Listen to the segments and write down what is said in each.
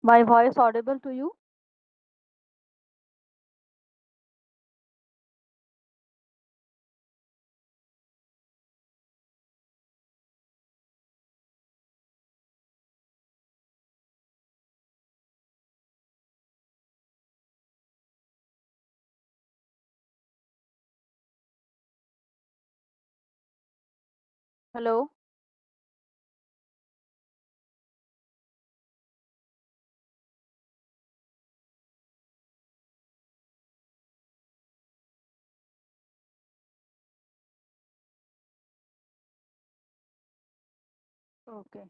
My voice audible to you? Hello? Okay.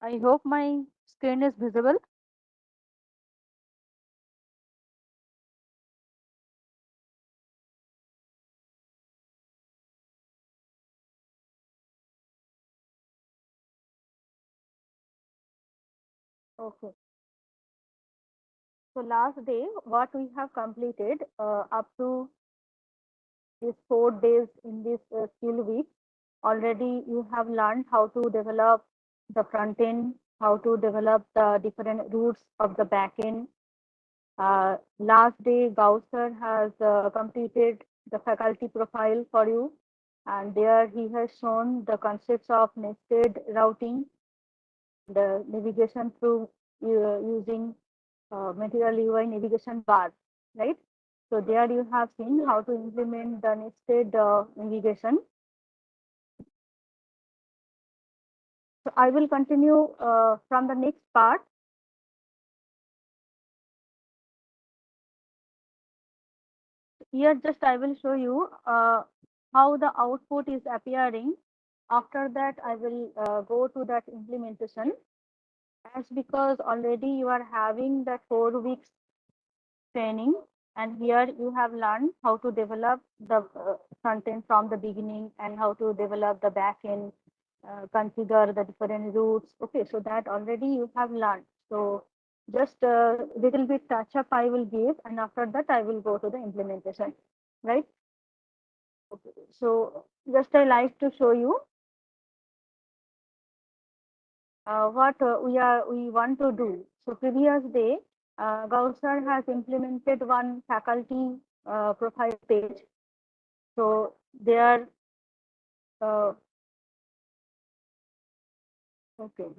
I hope my screen is visible. Okay. So last day, what we have completed up to these 4 days in this skill week, already you have learned how to develop the front end, how to develop the different routes of the back end. Last day, Gausser has completed the faculty profile for you, and there he has shown the concepts of nested routing, the navigation through using material UI navigation bar, right? So there you have seen how to implement the nested navigation. So I will continue from the next part. Here just I will show you how the output is appearing. After that, I will go to that implementation. As because already you are having that 4 weeks training, and here you have learned how to develop the front end from the beginning and how to develop the back end, configure the different routes. Okay, so that already you have learned. So just a little bit touch up I will give, and after that I will go to the implementation, right? Okay. So just I like to show you what we want to do. So previous day, Gausar has implemented one faculty profile page. So there, uh, okay.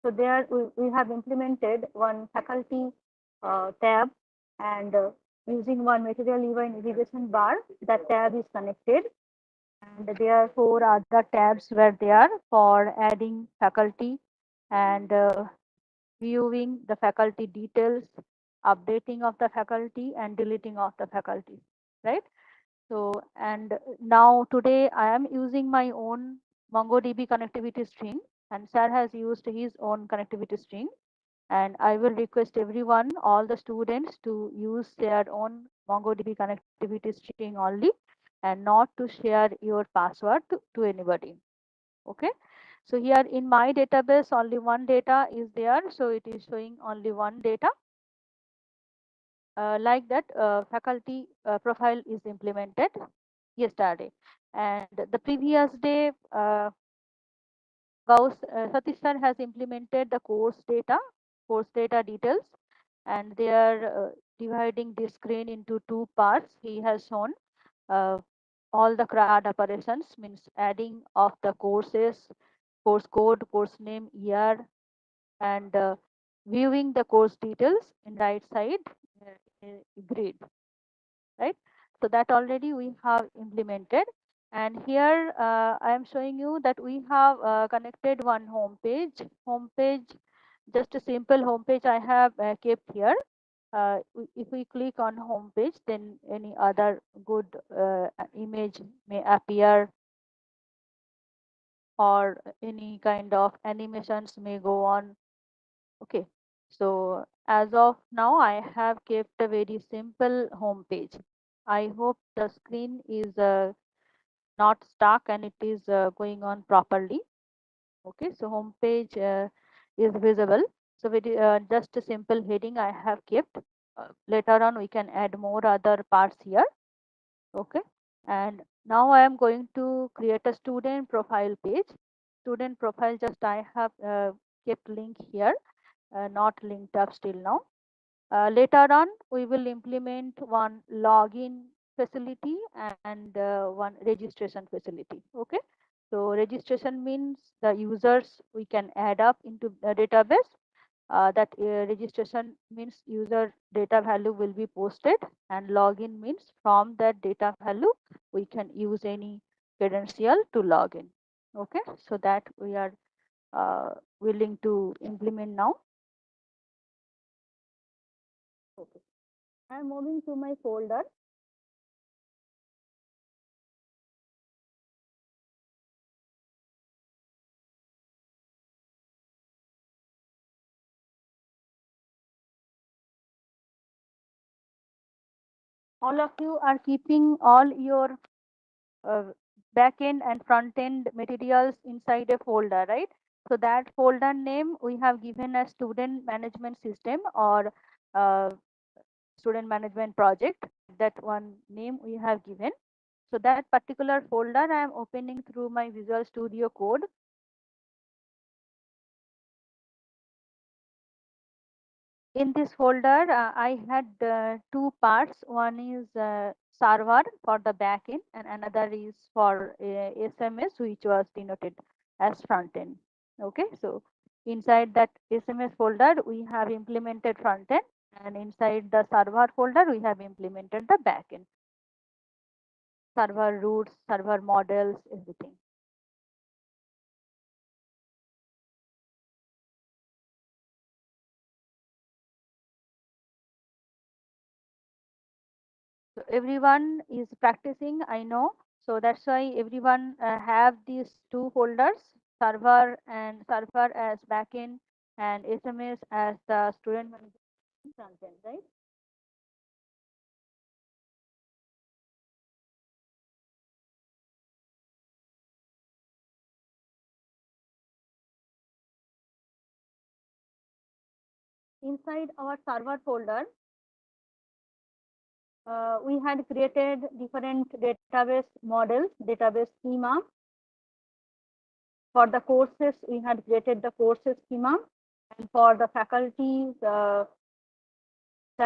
So there we have implemented one faculty tab, and using one material UI navigation bar, that tab is connected, and there are 4 other tabs were there for adding faculty and viewing the faculty details, updating of the faculty, and deleting of the faculty, right? So, and now today I am using my own MongoDB connectivity string, and Sir has used his own connectivity string. And I will request everyone, all the students, to use their own MongoDB connectivity string only, and not to share your password to anybody. Okay. So here in my database, only one data is there. So it is showing only one data. Like that, faculty profile is implemented yesterday. And the previous day, Satish sir has implemented the course data details, and they are dividing the screen into 2 parts. He has shown uh, all the CRAD operations, means adding of the courses, course code, course name, year, and viewing the course details in right side grid, right? So that already we have implemented. And here I am showing you that we have connected one home page, just a simple home page I have kept here. If we click on home page, then any other good image may appear, or any kind of animations may go on. Okay, so as of now I have kept a very simple home page. I hope the screen is not stuck and it is going on properly. Okay, so home page is visible. So with just a simple heading I have kept. Later on we can add more other parts here. Okay, and now I am going to create a student profile page. Student profile, just I have kept link here, not linked up still now. Later on, we will implement one login facility and one registration facility. Okay, so registration means the users we can add up into the database. That registration means user data value will be posted, and login means from that data value we can use any credential to log in. Okay, so that we are willing to implement now. Okay. I am moving to my folder. All of you are keeping all your uh, back end and front end materials inside a folder, right? So that folder name we have given as student management system or uh, student management project. That one name we have given. So that particular folder I am opening through my Visual Studio Code. In this folder, I had two parts. One is server for the backend, and another is for SMS, which was denoted as front end. Okay, so inside that SMS folder, we have implemented front end, and inside the server folder, we have implemented the backend, server routes, server models, everything. So everyone is practicing, I know. So that's why everyone have these two folders, server as backend and SMS as the student management frontend, right? Inside our server folder, we had created different database models, database schema. For the courses, we had created the courses schema, and for the faculties, Sir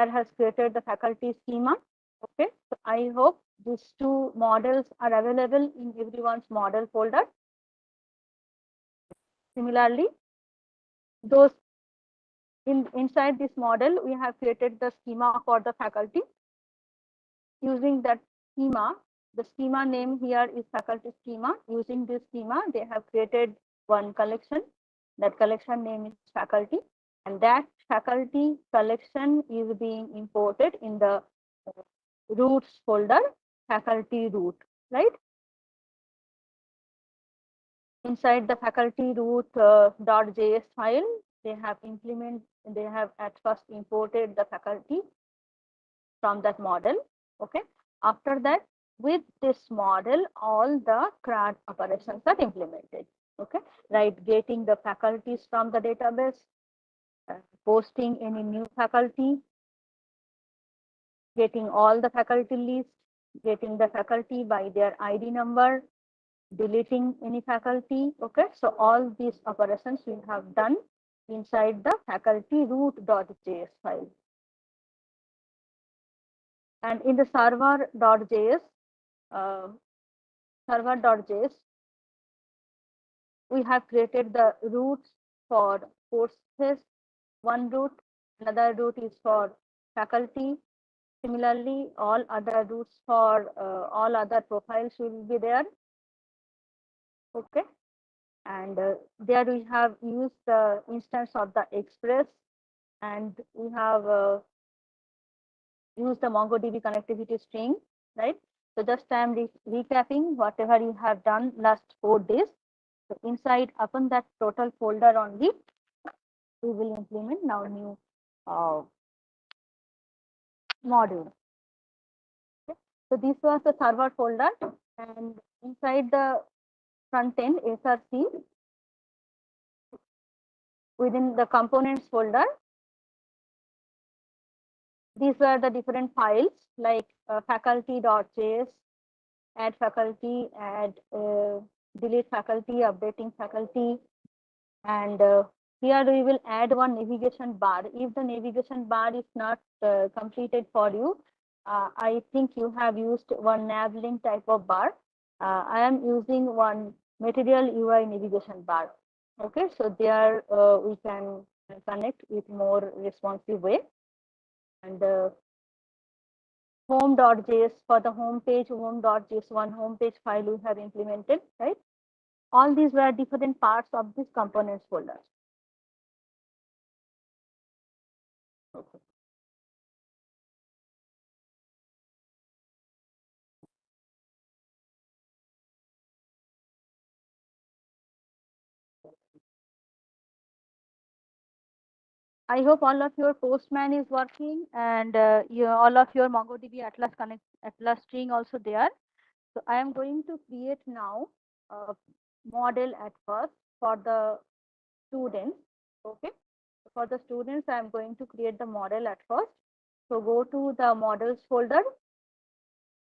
has created the faculty schema. Okay, so I hope these two models are available in everyone's model folder. Similarly, those inside this model, we have created the schema for the faculty. Using that schema, the schema name here is faculty schema. Using this schema, they have created one collection. That collection name is faculty, and that faculty collection is being imported in the routes folder, faculty root, right? Inside the faculty root .js file, they have at first imported the faculty from that model. Okay, after that, with this model, all the CRUD operations are implemented. Okay, right, getting the faculties from the database, posting any new faculty, getting all the faculty list, getting the faculty by their ID number, deleting any faculty. Okay, so all these operations we have done inside the faculty root.js file. And in the server.js, uh, server.js, we have created the routes for courses. One route, another route is for faculty. Similarly, all other routes for all other profiles will be there. Okay, and there we have used the instance of the Express, and we have used the MongoDB connectivity string, right? So just I am recapping whatever you have done last 4 days. So inside upon that total folder only, we will implement now new uh, module. Okay. So this was the server folder, and inside the front end SRC, within the components folder, these were the different files like faculty.js, add faculty, add delete faculty, updating faculty, and here we will add one navigation bar. If the navigation bar is not completed for you, I think you have used one nav link type of bar. I am using one material UI navigation bar. Okay, so there we can connect with more responsive way. And home.js for the home page, home.js one home page file we have implemented, right? All these were different parts of this components folder. Okay. I hope all of your Postman is working, and all of your MongoDB Atlas Connect Atlas string also there. So I am going to create now a model at first for the students. Okay, for the students, I am going to create the model at first. So go to the models folder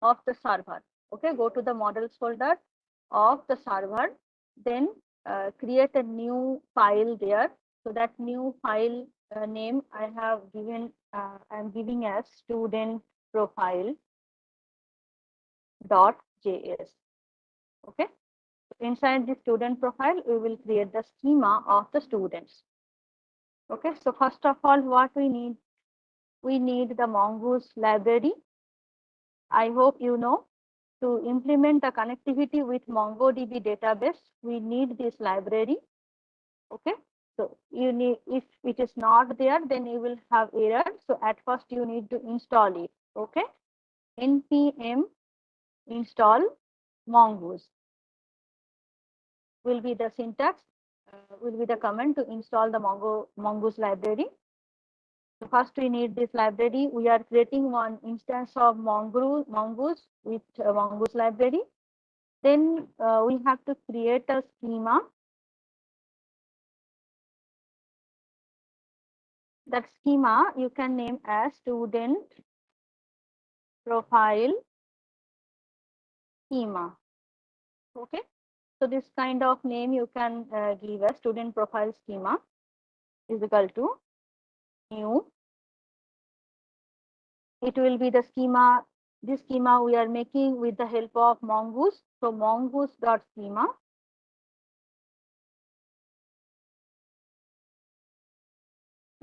of the server. Okay, go to the models folder of the server, then create a new file there. So that new file name I have given, I'm giving as student profile .js. Okay, inside the student profile, we will create the schema of the students. Okay, so first of all, what we need the Mongoose library. I hope you know, to implement the connectivity with MongoDB database, we need this library. Okay, so you need, if it is not there, then you will have error. So at first you need to install it. Okay, npm install mongoose will be the syntax, will be the command to install the mongoose library. So first we need this library. We are creating one instance of mongoose with mongoose library. Then we have to create a schema. That schema you can name as student profile schema. Okay, so this kind of name you can give as student profile schema is equal to new. It will be the schema. This schema we are making with the help of mongoose. So mongoose.schema.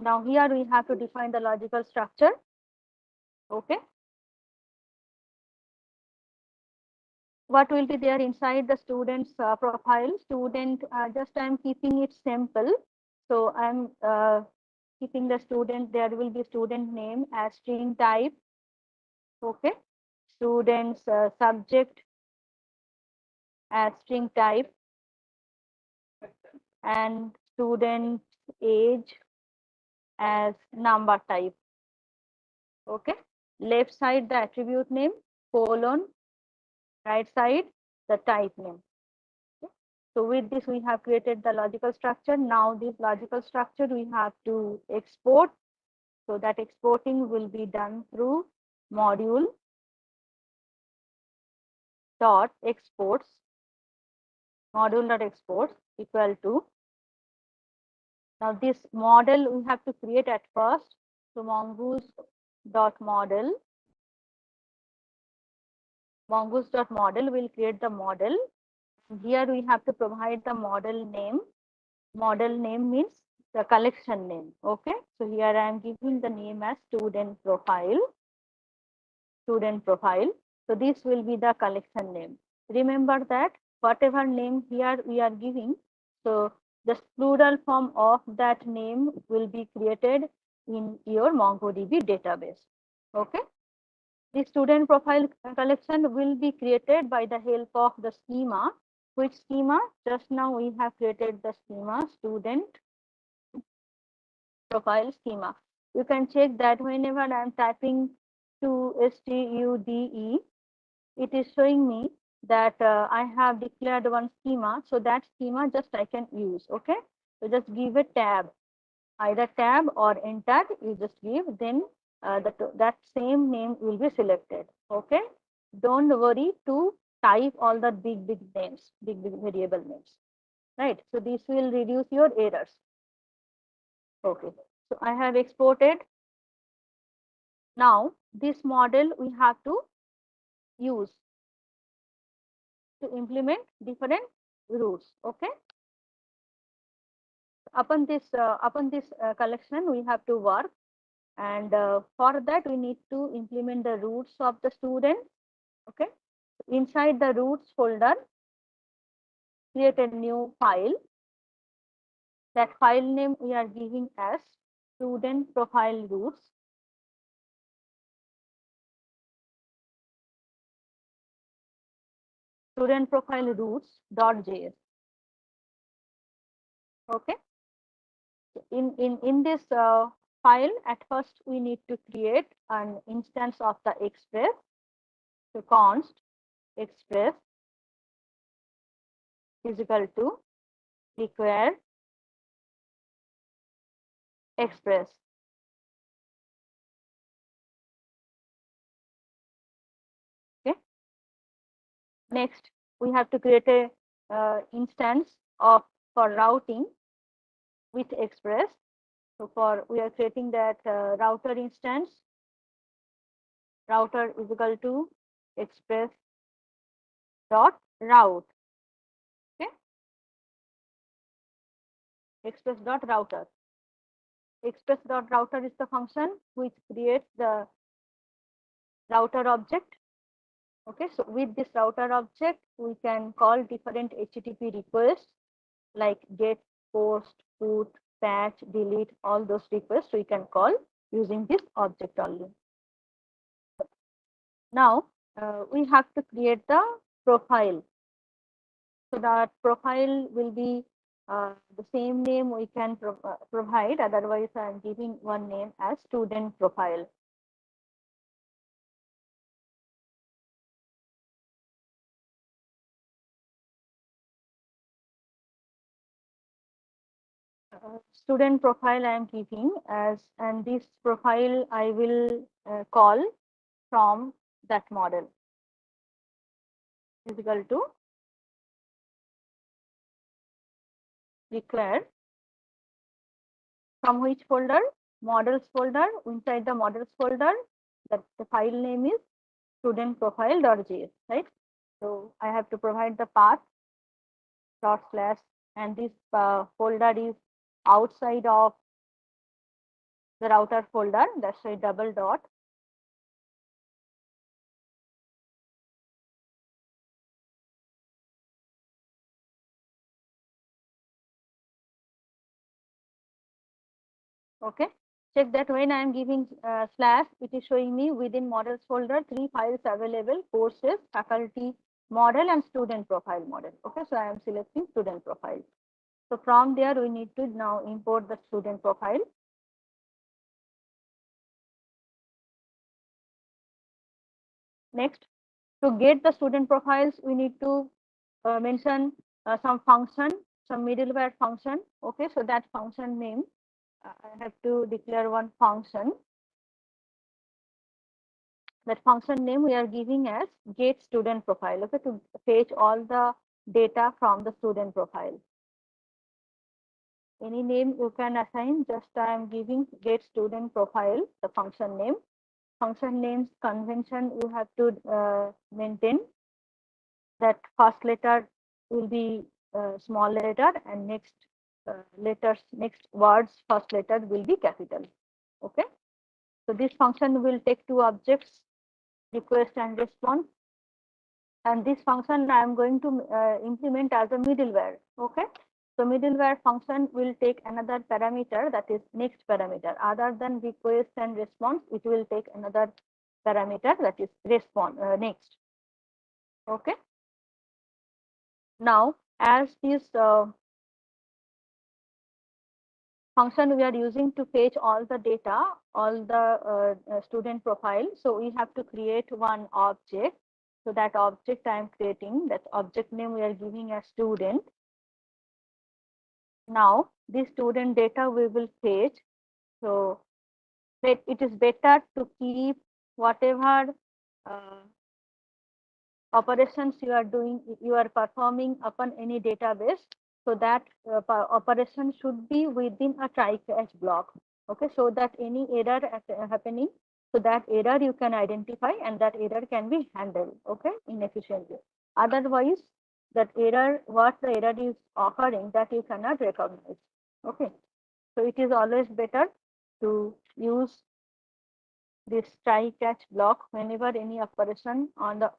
Now here we have to define the logical structure. Okay, what will be there inside the student's profile? Student, just I'm keeping it simple. So I'm keeping the student, there will be student name as string type. Okay, students subject as string type, and student age as number type. Okay, left side the attribute name, colon, right side the type name. Okay. So with this we have created the logical structure. Now this logical structure we have to export. So that exporting will be done through module dot exports, module dot exports equal to, now this model we have to create at first. So mongoose dot model will create the model. Here we have to provide the model name. Model name means the collection name. Okay, so here I am giving the name as student profile. Student profile. So this will be the collection name. Remember that whatever name here we are giving, so the plural form of that name will be created in your MongoDB database. Okay. The student profile collection will be created by the help of the schema. Which schema? Just now we have created the schema, student profile schema. You can check that whenever I am typing to STUDE, it is showing me that I have declared one schema, so that schema just I can use. Okay, so just give a tab, either tab or enter, you just give, then that same name will be selected. Okay, don't worry to type all the big names, big variable names, right? So this will reduce your errors. Okay, so I have exported. Now this model we have to use to implement different rules. Okay, upon this collection we have to work, and for that we need to implement the roots of the student. Okay, inside the roots folder, create a new file. That file name we are giving as student profile roots. Student profile roots.js. Okay, in this file, at first we need to create an instance of the express. So const express is equal to require express. Okay, next we have to create a instance of for routing with express. So for we are creating that router instance. Router is equal to express dot route. Okay, express dot router. Express dot router is the function which creates the router object. Okay, so with this router object, we can call different HTTP requests like get, post, put, patch, delete, all those requests we can call using this object only. Now we have to create the profile. So that profile will be the same name we can provide. Otherwise, I am giving one name as student profile. Student profile I am giving as, and this profile I will call from that model is equal to require from which folder, models folder. Inside the models folder, that the file name is student profile.js, right? So I have to provide the path dot slash, and this folder is outside of the router folder. That's a double dot. Okay, check that when I am giving slash, it is showing me within models folder 3 files available: courses, faculty model, and student profile model. Okay, so I am selecting student profile. So from there we need to now import the student profile. Next, to get the student profiles, we need to mention some function, some middleware function. Okay, so that function name, I have to declare one function. That function name we are giving as get student profile. Okay, to fetch all the data from the student profile. Any name you can assign, just I am giving get student profile, the function name. Function names convention you have to maintain. That first letter will be small letter, and next letters, next words, first letter will be capital. Okay, so this function will take two objects, request and response, and this function I am going to implement as a middleware. Okay, so middleware function will take another parameter, that is next parameter. Other than request and response, it will take another parameter, that is response next. Okay, now as this function we are using to fetch all the data, all the student profile, so we have to create one object. So that object I am creating, that object name we are giving as student. Now this student data we will fetch. So it is better to keep whatever operations you are doing, you are performing upon any database. So that operation should be within a try-catch block. Okay, so that any error happening, so that error you can identify and that error can be handled. Okay, in efficiently. Otherwise, that error, what the error is occurring, that you cannot recognize. Okay, so it is always better to use this try catch block whenever any operation on the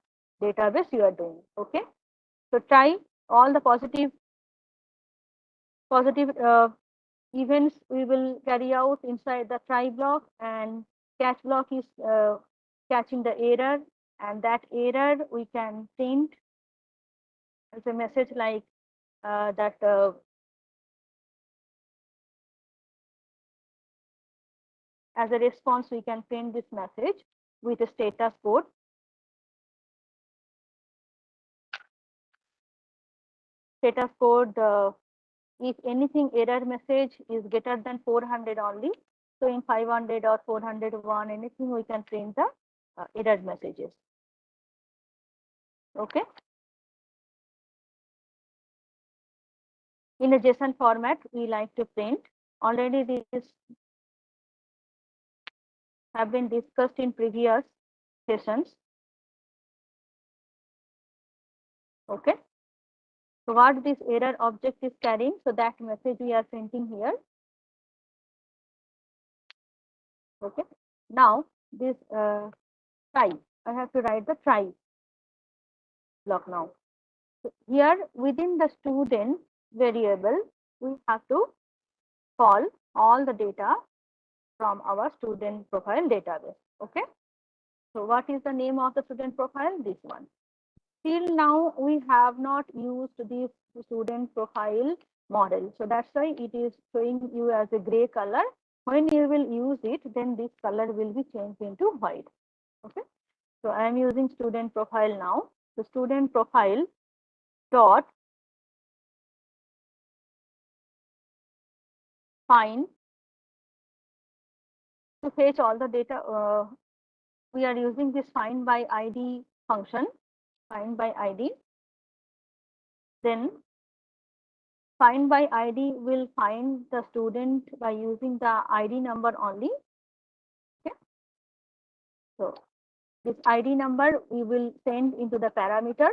database you are doing. Okay, so try all the positive events we will carry out inside the try block, and catch block is catching the error, and that error we can print as a message like that as a response we can print this message with a status code. Status code, if anything error message is greater than 400 only, so in 500 or 401 anything we can print the error messages. Okay, in a JSON format we like to print. Already this have been discussed in previous sessions. Okay, so what this error object is carrying, so that message we are printing here. Okay, now this try, I have to write the try block now. So here within the student variable we have to call all the data from our student profile database. Okay, so what is the name of the student profile? This one. Till now we have not used this student profile model, so that's why it is showing you as a gray color. When you will use it, then this color will be changed into white. Okay, so I am using student profile now. The student profile dot find, to fetch all the data. We are using this find by ID function, find by ID. Then find by ID will find the student by using the ID number only. Okay, so this ID number we will send into the parameter.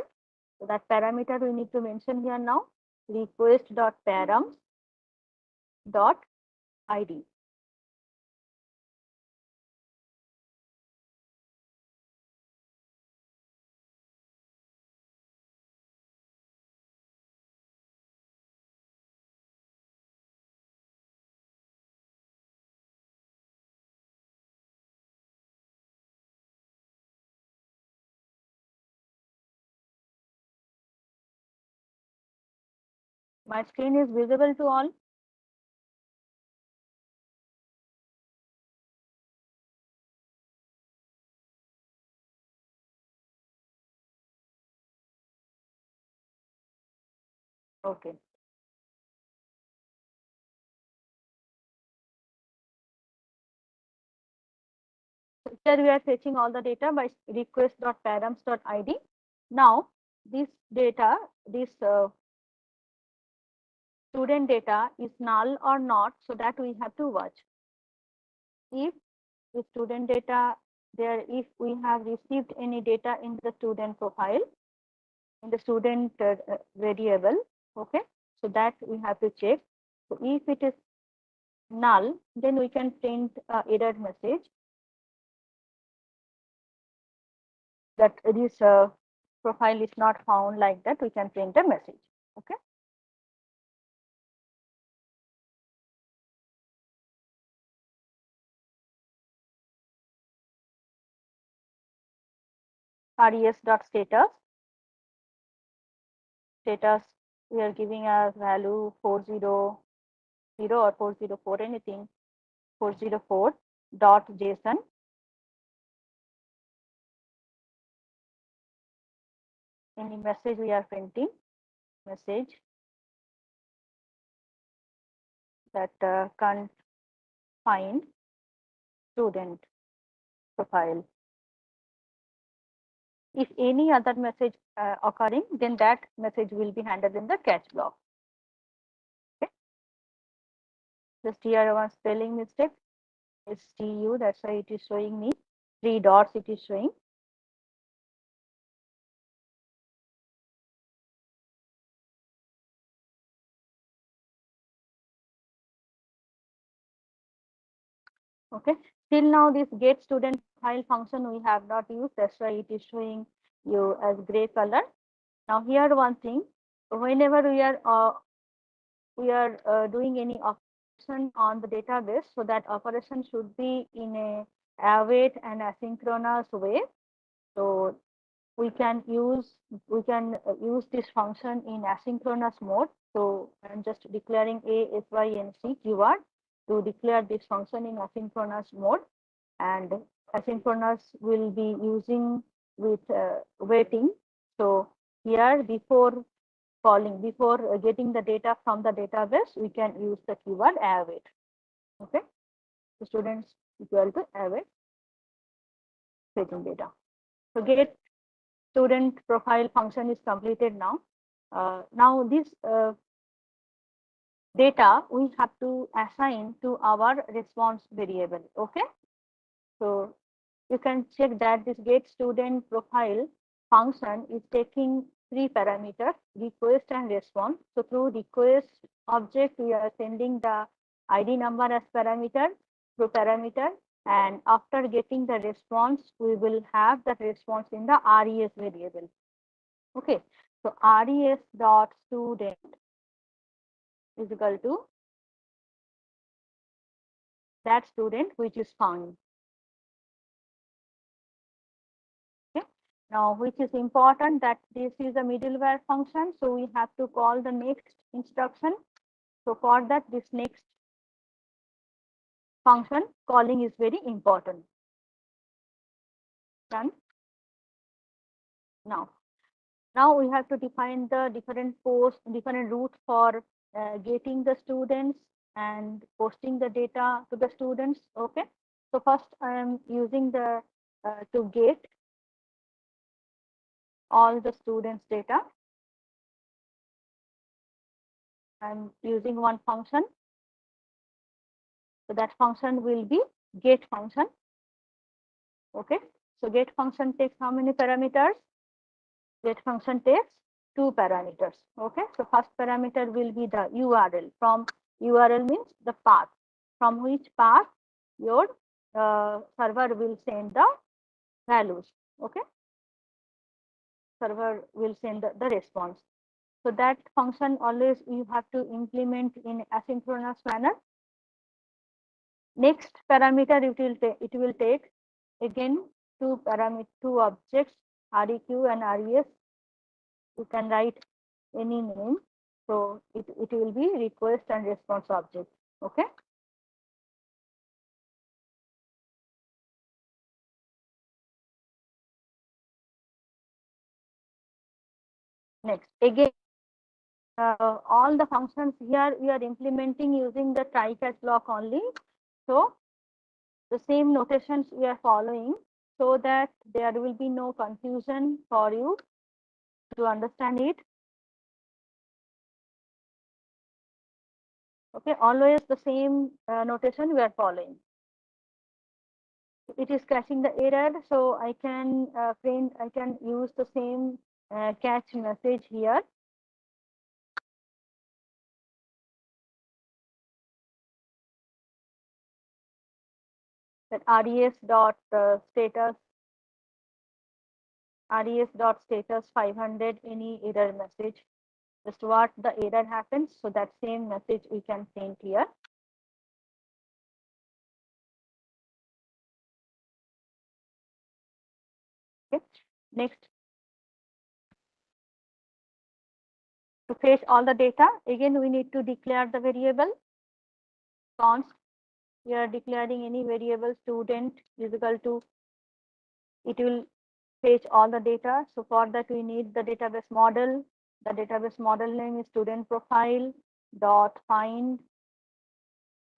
So that parameter we need to mention here now, request dot params dot ID. My screen is visible to all. Okay. So here we are fetching all the data by request.params.id. Now this data, this student data is null or not, so that we have to watch. If the student data there, if we have received any data in the student profile, in the student variable, okay, so that we have to check. So if it is null, then we can print error message that this profile is not found, like that we can print a message. Okay, res.status, status we are giving as value 400 or 404, anything 404 dot json. any message we are printing, message that can't find student profile. If any other message occurring, then that message will be handled in the catch block. Okay. Just here one spelling mistake. STU, that's why it is showing me 3 dots, it is showing. Okay, till now this get student file function we have not used, that's why it is showing you as gray color. Now here one thing, whenever we are doing any operation on the database, so that operation should be in a await and asynchronous way. So we can use this function in asynchronous mode. So I'm just declaring a sync keyword to declare this function in asynchronous mode, and asynchronous will be using with waiting. So here before getting the data from the database, we can use the keyword await. Okay, the students equal to await fetching data. So get student profile function is completed now. Now this data we have to assign to our response variable. Okay, so you can check that this get student profile function is taking 3 parameters, request and response. So through request object, we are sending the ID number as parameter through parameter, and after getting the response, we will have that response in the res variable. Okay, so res dot student is equal to that student which is found. Okay. Now, which is important that this is a middleware function, so we have to call the next instruction. So for that, this next function calling is very important. Done. Now we have to define the different routes for getting the students and posting the data to the students. Okay. So first, I am using the to get all the students data. I'm using one function. So that function will be get function. Okay. So get function takes how many parameters? Get function takes 2 parameters. Okay. So first parameter will be the URL. From URL means the path, from which path your server will send the values. Okay. Server will send the response. So that function always you have to implement in asynchronous manner. Next parameter it will take again 2 objects, req and res. You can write any name. So it will be request and response object. Okay. Next, again, all the functions here we are implementing using the try catch block only. So the same notations we are following, so that there will be no confusion for you to understand it. Okay, always the same notation we are following. It is catching the error, so I can use the same catch message here. That res dot status 500 any error message, just what the error happens, so that same message we can print here. Okay. Next, to fetch all the data, again we need to declare the variable const. We are declaring any variable student is equal to, it will fetch all the data. So for that we need the database model. The database model name is student profile dot find.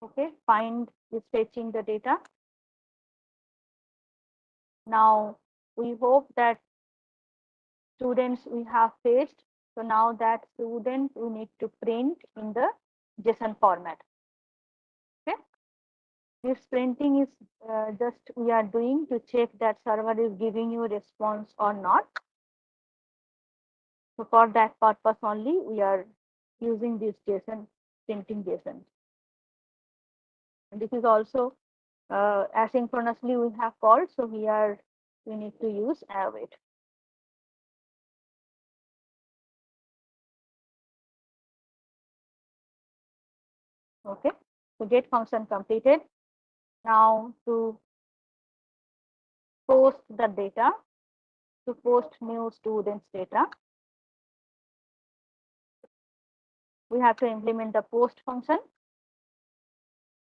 Okay, find is fetching the data. Now we hope that students we have fetched. So now that student we need to print in the JSON format. Okay, this printing is just we are doing to check that server is giving you response or not. So for that purpose only we are using this JSON, printing JSON. And this is also asynchronously we have called. So here we need to use await. Okay, so get function completed. Now to post the data, to post new students data, we have to implement the post function.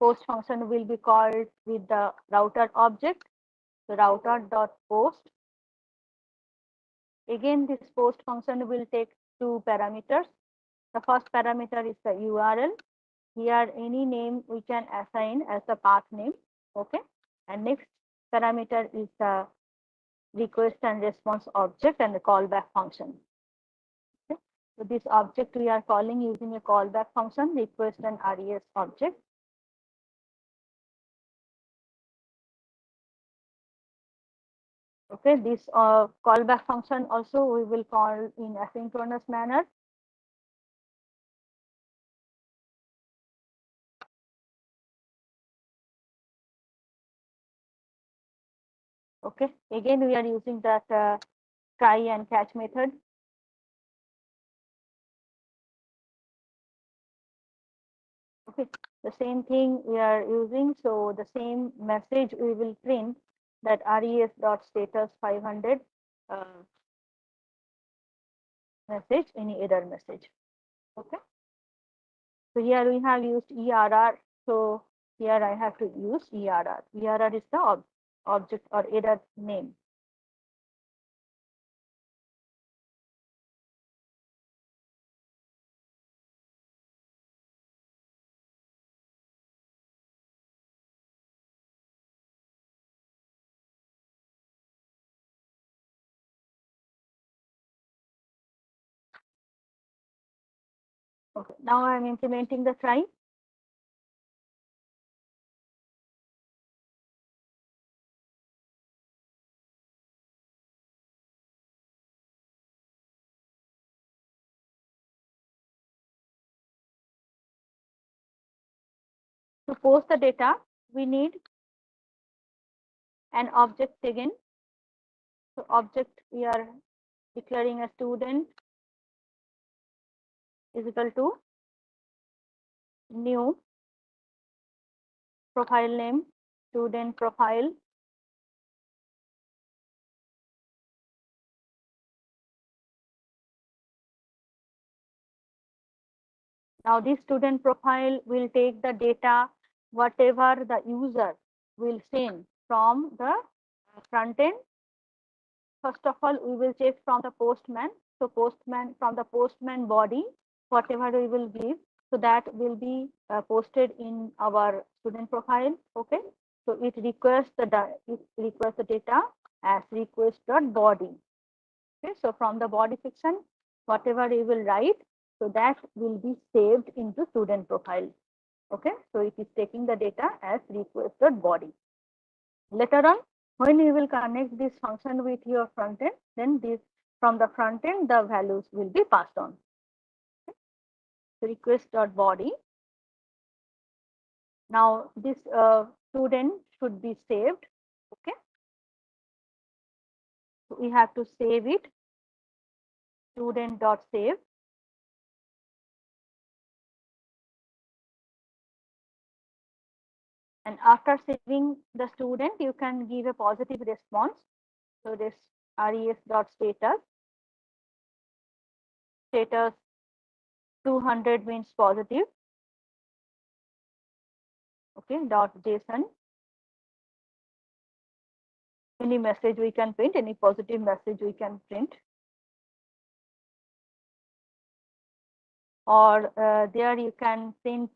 Post function will be called with the router object, the router.post. Again, this post function will take two parameters. The first parameter is the URL. Here, any name we can assign as the path name. Okay, and next parameter is the request and response object and the callback function. Okay. So this object we are calling using a callback function, request and res object. Okay, this callback function also we will call in asynchronous manner. Okay, again we are using that try and catch method. Okay, the same thing we are using. So the same message we will print, that res dot status 500 message, any error message. Okay, so here we have used ERR. So here I have to use ERR. ERR is the object or error name. Okay, now I'm implementing the try. To post the data, we need an object again. So object we are declaring a student is equal to new profile name, student profile. Now this student profile will take the data, whatever the user will send from the front end. First of all, we will check from the postman. So postman, from the postman body, whatever we will give, so that will be posted in our student profile. Okay. So it requests the data as request.body. Okay. So from the body section, whatever we will write, so that will be saved into student profile. Okay. So it is taking the data as request.body. Later on, when you will connect this function with your front end, then this from the front end, the values will be passed on. Okay. So request.body. Now this student should be saved. Okay. So we have to save it. Student.save. And after saving the student, you can give a positive response. So this res.status. Status 200 means positive. Okay. Dot JSON. any message we can print, any positive message we can print. Or there you can print,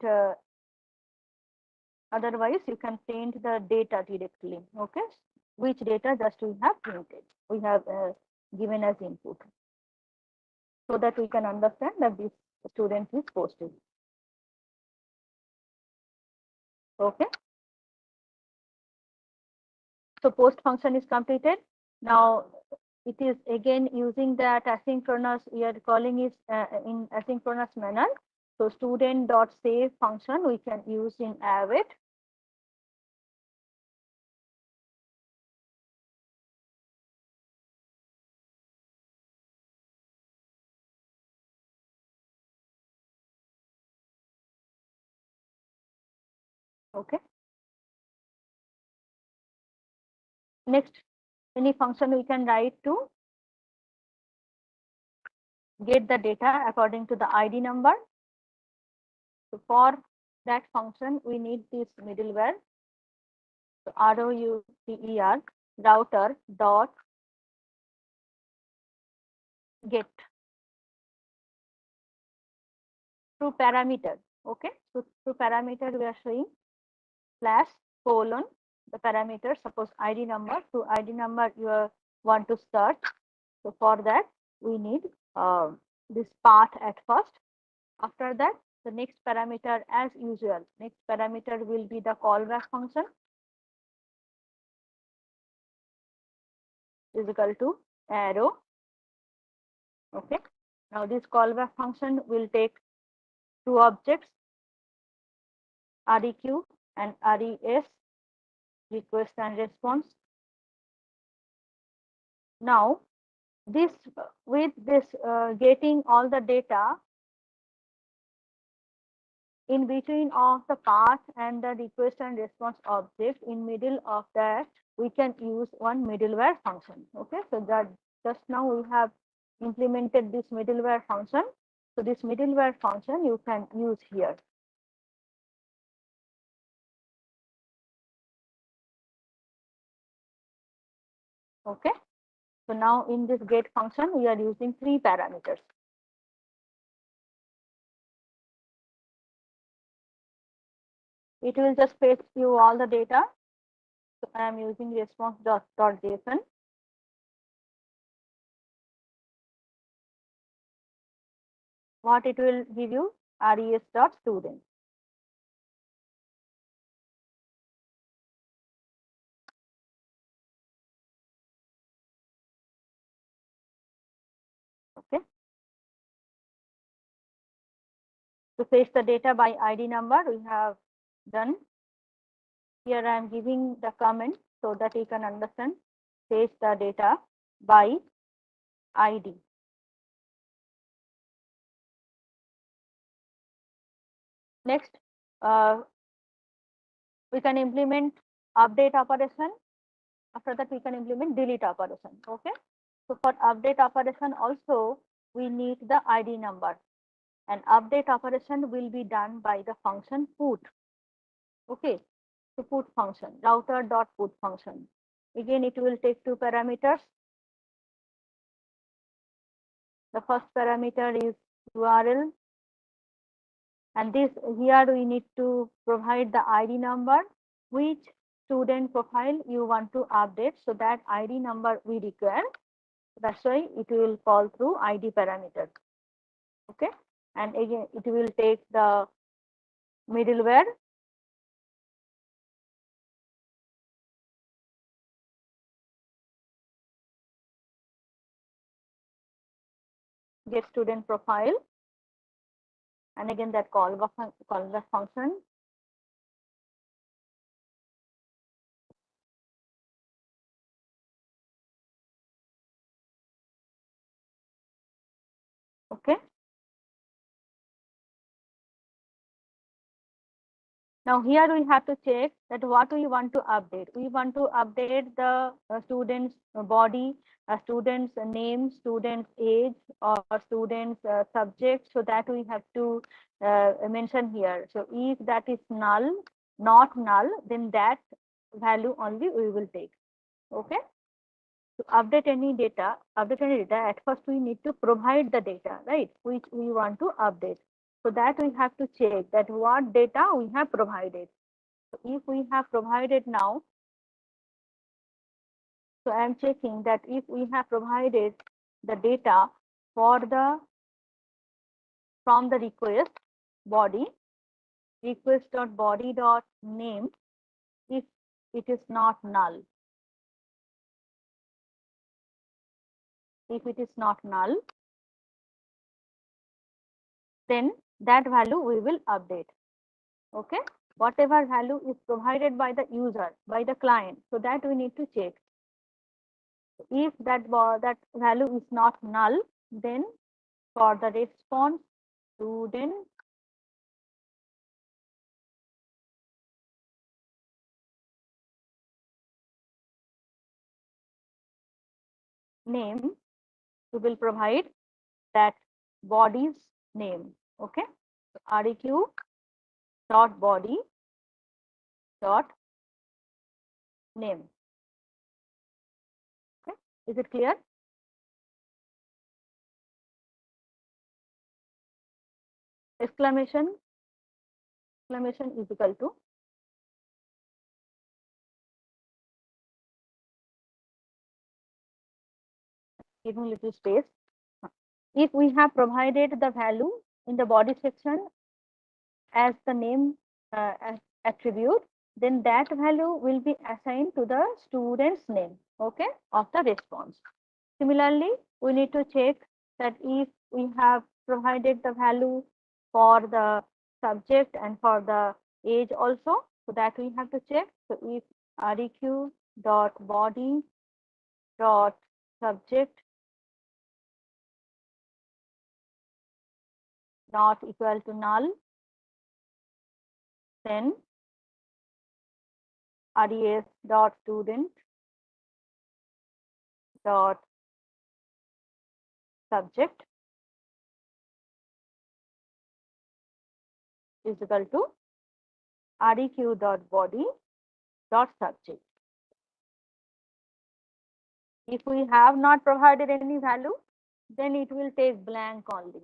otherwise you can print the data directly. Okay, which data just we have printed, we have given as input, so that we can understand that this student is posted. Okay, so post function is completed. Now it is again using that asynchronous, we are calling it in asynchronous manner. So student dot save function we can use in await. Okay, next, any function we can write to get the data according to the ID number. So for that function, we need this middleware. So router router dot get through parameter. Okay, so through parameter we are showing slash colon the parameter. Suppose ID number, to ID number you want to search. So for that we need this path at first. After that, the next parameter, as usual, next parameter will be the callback function is equal to arrow. Okay. Now this callback function will take two objects, REQ and RES, request and response. Now this, with this getting all the data, in between of the path and the request and response object, in middle of that we can use one middleware function. Okay, so that just now we have implemented this middleware function. So this middleware function you can use here. Okay, so now in this get function we are using three parameters. It will just fetch you all the data. So I am using response.json. What it will give you? res.student. Okay, to fetch the data by ID number we have done. Here I am giving the comment so that you can understand. Fetch the data by ID. Next, we can implement update operation. After that, we can implement delete operation. Okay. So for update operation also, we need the ID number. And update operation will be done by the function put. Okay. So put function, router.put function. Again, it will take two parameters. The first parameter is URL. And this here we need to provide the ID number, which student profile you want to update. So that ID number we require. That's why it will call through ID parameter. Okay. And again, it will take the middleware. Get student profile. And again, that callback function. Okay. Now here we have to check that what we want to update. We want to update the student's body, student's name, student's age, or student's subject. So that we have to mention here. So if that is null, not null, then that value only we will take. Okay. To update any data, at first we need to provide the data, right, which we want to update. So that we have to check that what data we have provided. So if we have provided now, so I am checking that if we have provided the data for the from the request body, request.body.name, if it is not null, if it is not null, then that value we will update. Okay, whatever value is provided by the user, by the client, so that we need to check. If that value is not null, then for the response student name, we will provide that body's name. Okay, so req dot body dot name. Okay, is it clear? Exclamation is equal to giving little space. If we have provided the value in the body section as the name attribute, then that value will be assigned to the student's name, okay, of the response. Similarly, we need to check that if we have provided the value for the subject and for the age also, so that we have to check. So if req dot body dot subject not equal to null, then res dot student dot subject is equal to req dot body dot subject. If we have not provided any value, then it will take blank only.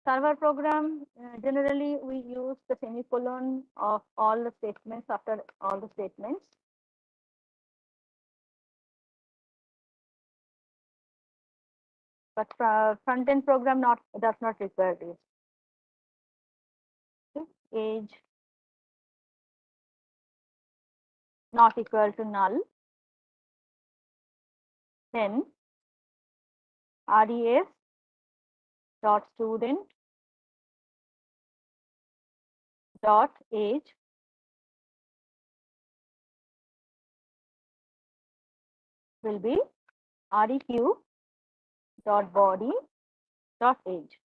Server program, generally we use the semicolon of all the statements after all the statements. But front-end program does not require this. Okay. Age not equal to null, then res dot student dot age will be req dot body dot age.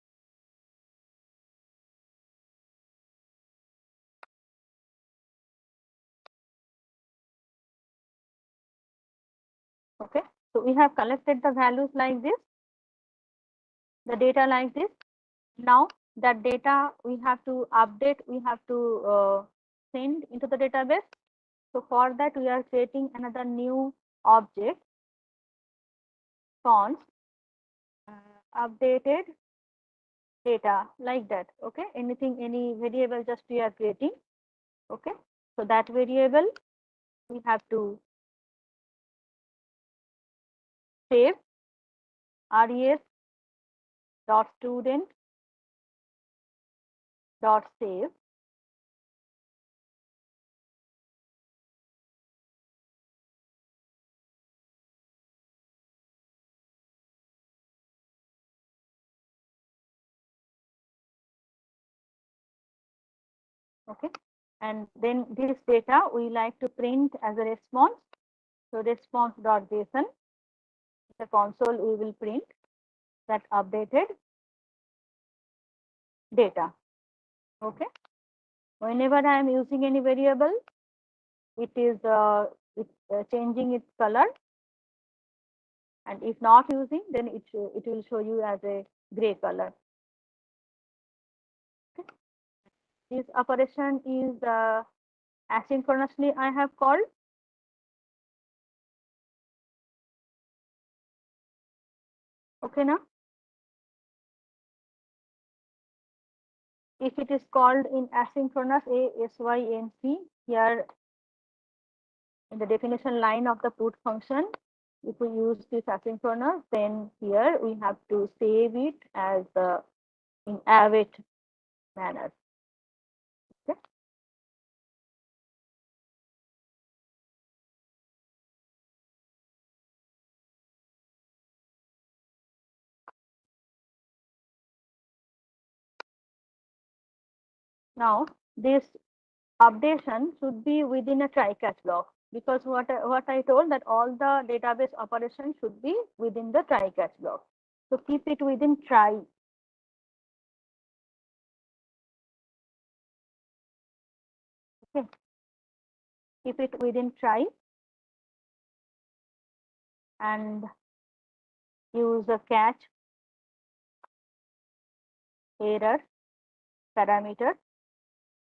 Okay, so we have collected the values like this, the data like this. Now that data we have to update, we have to send into the database. So for that we are creating another new object, const updated data, like that. Okay, any variable just we are creating. Okay, so that variable we have to save res dot student dot save. Okay, and then this data we like to print as a response. So response dot json, the console we will print that updated data. Okay, whenever I am using any variable, it is changing its color, and if not using, then it will show you as a gray color. Okay. This operation is asynchronously I have called. Okay, now if it is called in asynchronous async, here in the definition line of the put function, if we use this asynchronous, then here we have to save it as in await manner. Okay. Now this updation should be within a try-catch block, because what I told that all the database operations should be within the try-catch block. So keep it within try. Okay. Keep it within try and use a catch error parameter,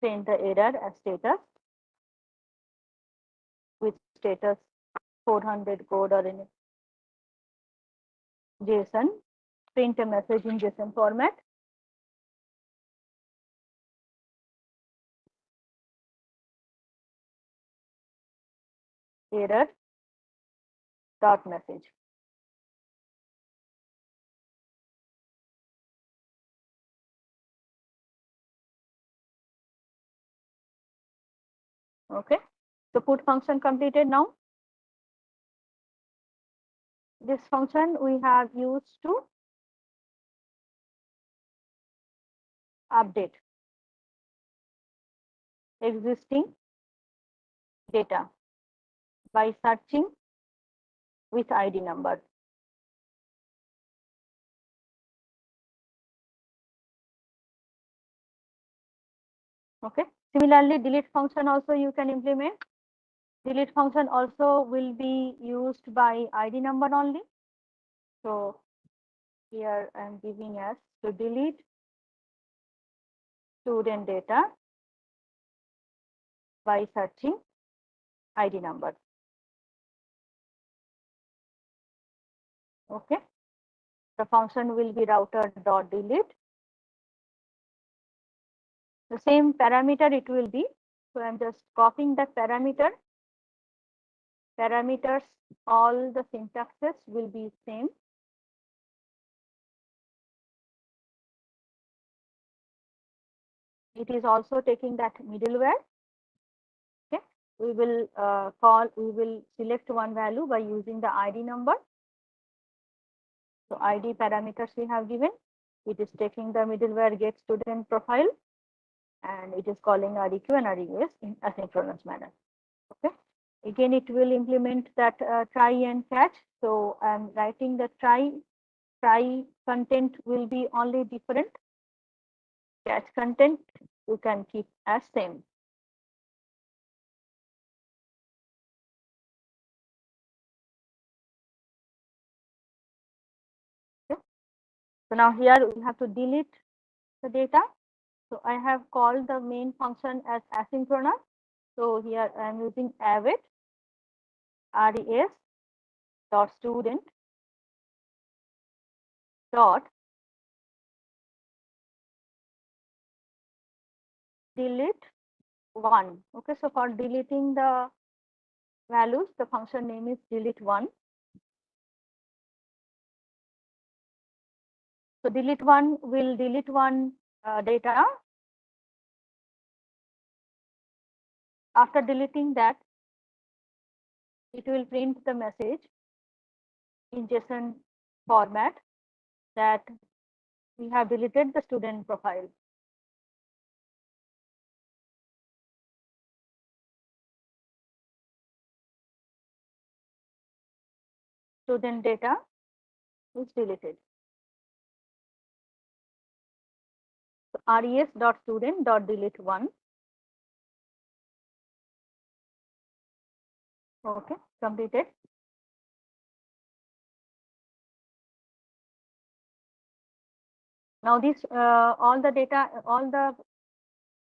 print the error as status with status 400 code or in JSON, print a message in JSON format. Error dot message. Okay. So put function completed now. This function we have used to update existing data by searching with ID number. Okay. Similarly, delete function also you can implement. Delete function also will be used by ID number only. So here I am giving as to delete student data by searching ID number. Okay. The function will be router dot delete. The same parameter it will be. So I'm just copying that parameter. Parameters, all the syntaxes will be same. It is also taking that middleware. Okay. We will we will select one value by using the ID number. So ID parameters we have given. It is taking the middleware get student profile, and it is calling REQ and RES in asynchronous manner. Okay. Again, it will implement that try and catch. So I'm writing the try content will be only different. Catch content you can keep as same. Okay. So now here we have to delete the data. So I have called the main function as asynchronous. So here I am using await res dot student dot delete one. Okay, so for deleting the values, the function name is delete one. So delete one will delete one data. After deleting that, it will print the message in JSON format that we have deleted the student profile. Student data is deleted. So res dot student dot delete one. Okay, completed. Now this all the data, all the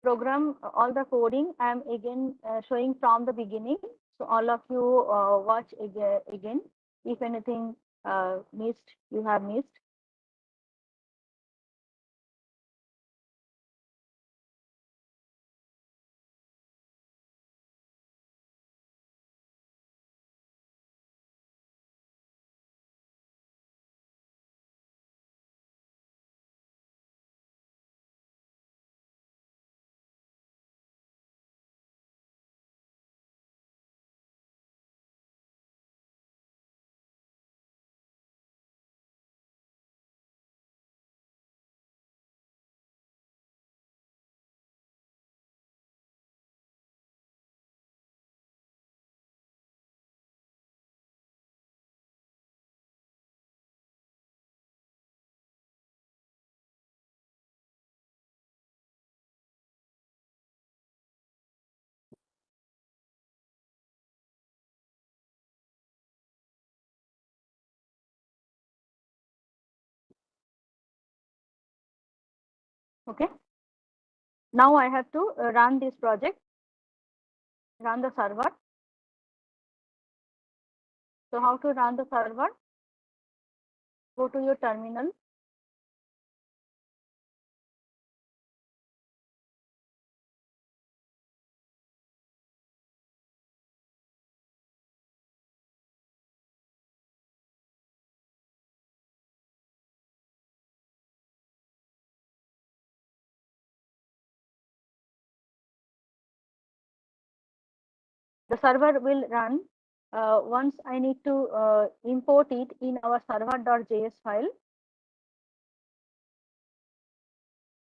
program, all the coding I am again showing from the beginning. So all of you watch again. If anything missed, you have missed. Okay. Now I have to run this project, run the server. So how to run the server? Go to your terminal. The server will run. Once I need to import it in our server.js file.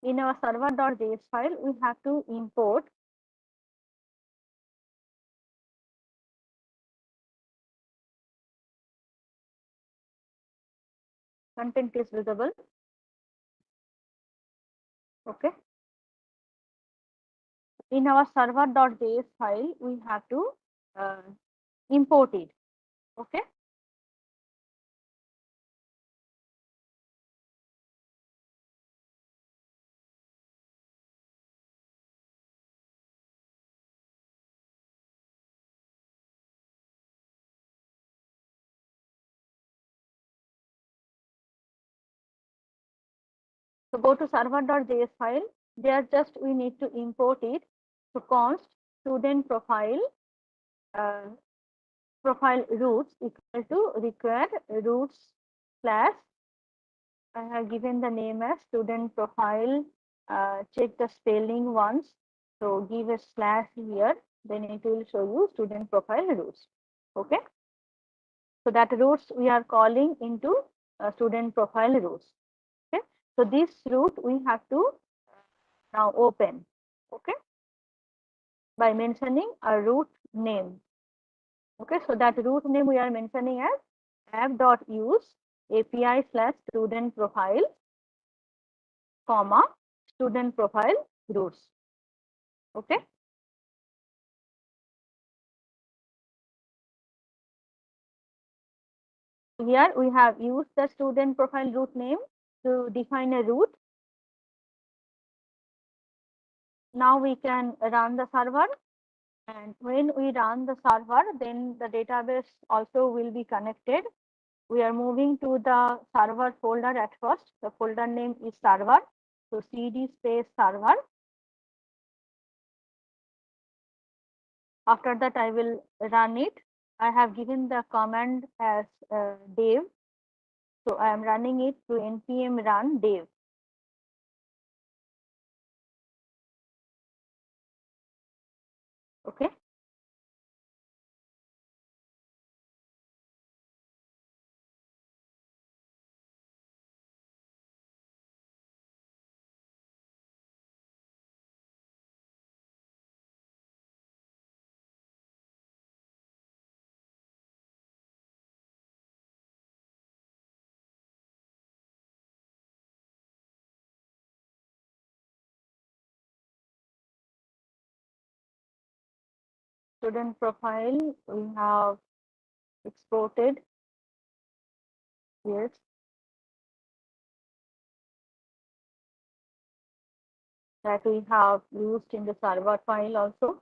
In our server.js file, we have to import content is visible. Okay. In our server.js file, we have to import it. Okay. So go to server.js file. There just we need to import it. So const student profile profile roots equal to required roots slash. I have given the name as student profile. Check the spelling once. So give a slash here. Then it will show you student profile roots. Okay. So that roots we are calling into student profile roots. Okay. So this root we have to now open. Okay. By mentioning a root name. Okay. So that root name we are mentioning as app.use API slash student profile, comma, student profile roots. Okay. Here we have used the student profile root name to define a root. Now we can run the server, and when we run the server, then the database also will be connected. We are moving to the server folder at first. The folder name is server. So cd space server. After that, I will run it. I have given the command as dev. So I am running it to npm run dev. Okay. Student profile we have exported. Yes. that we have used in the server file also.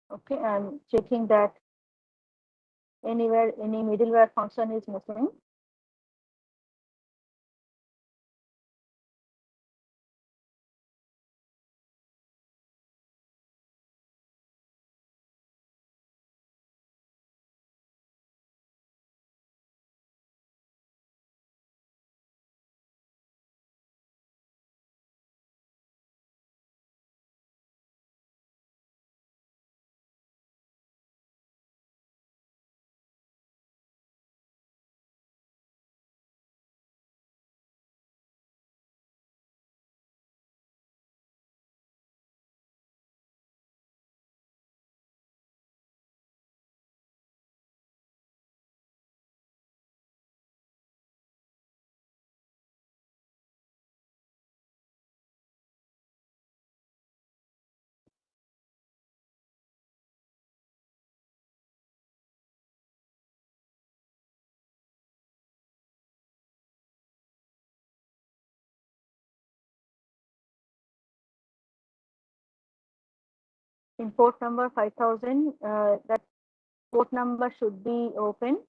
Okay, I'm checking that anywhere any middleware function is missing. In port number 5000, that port number should be open.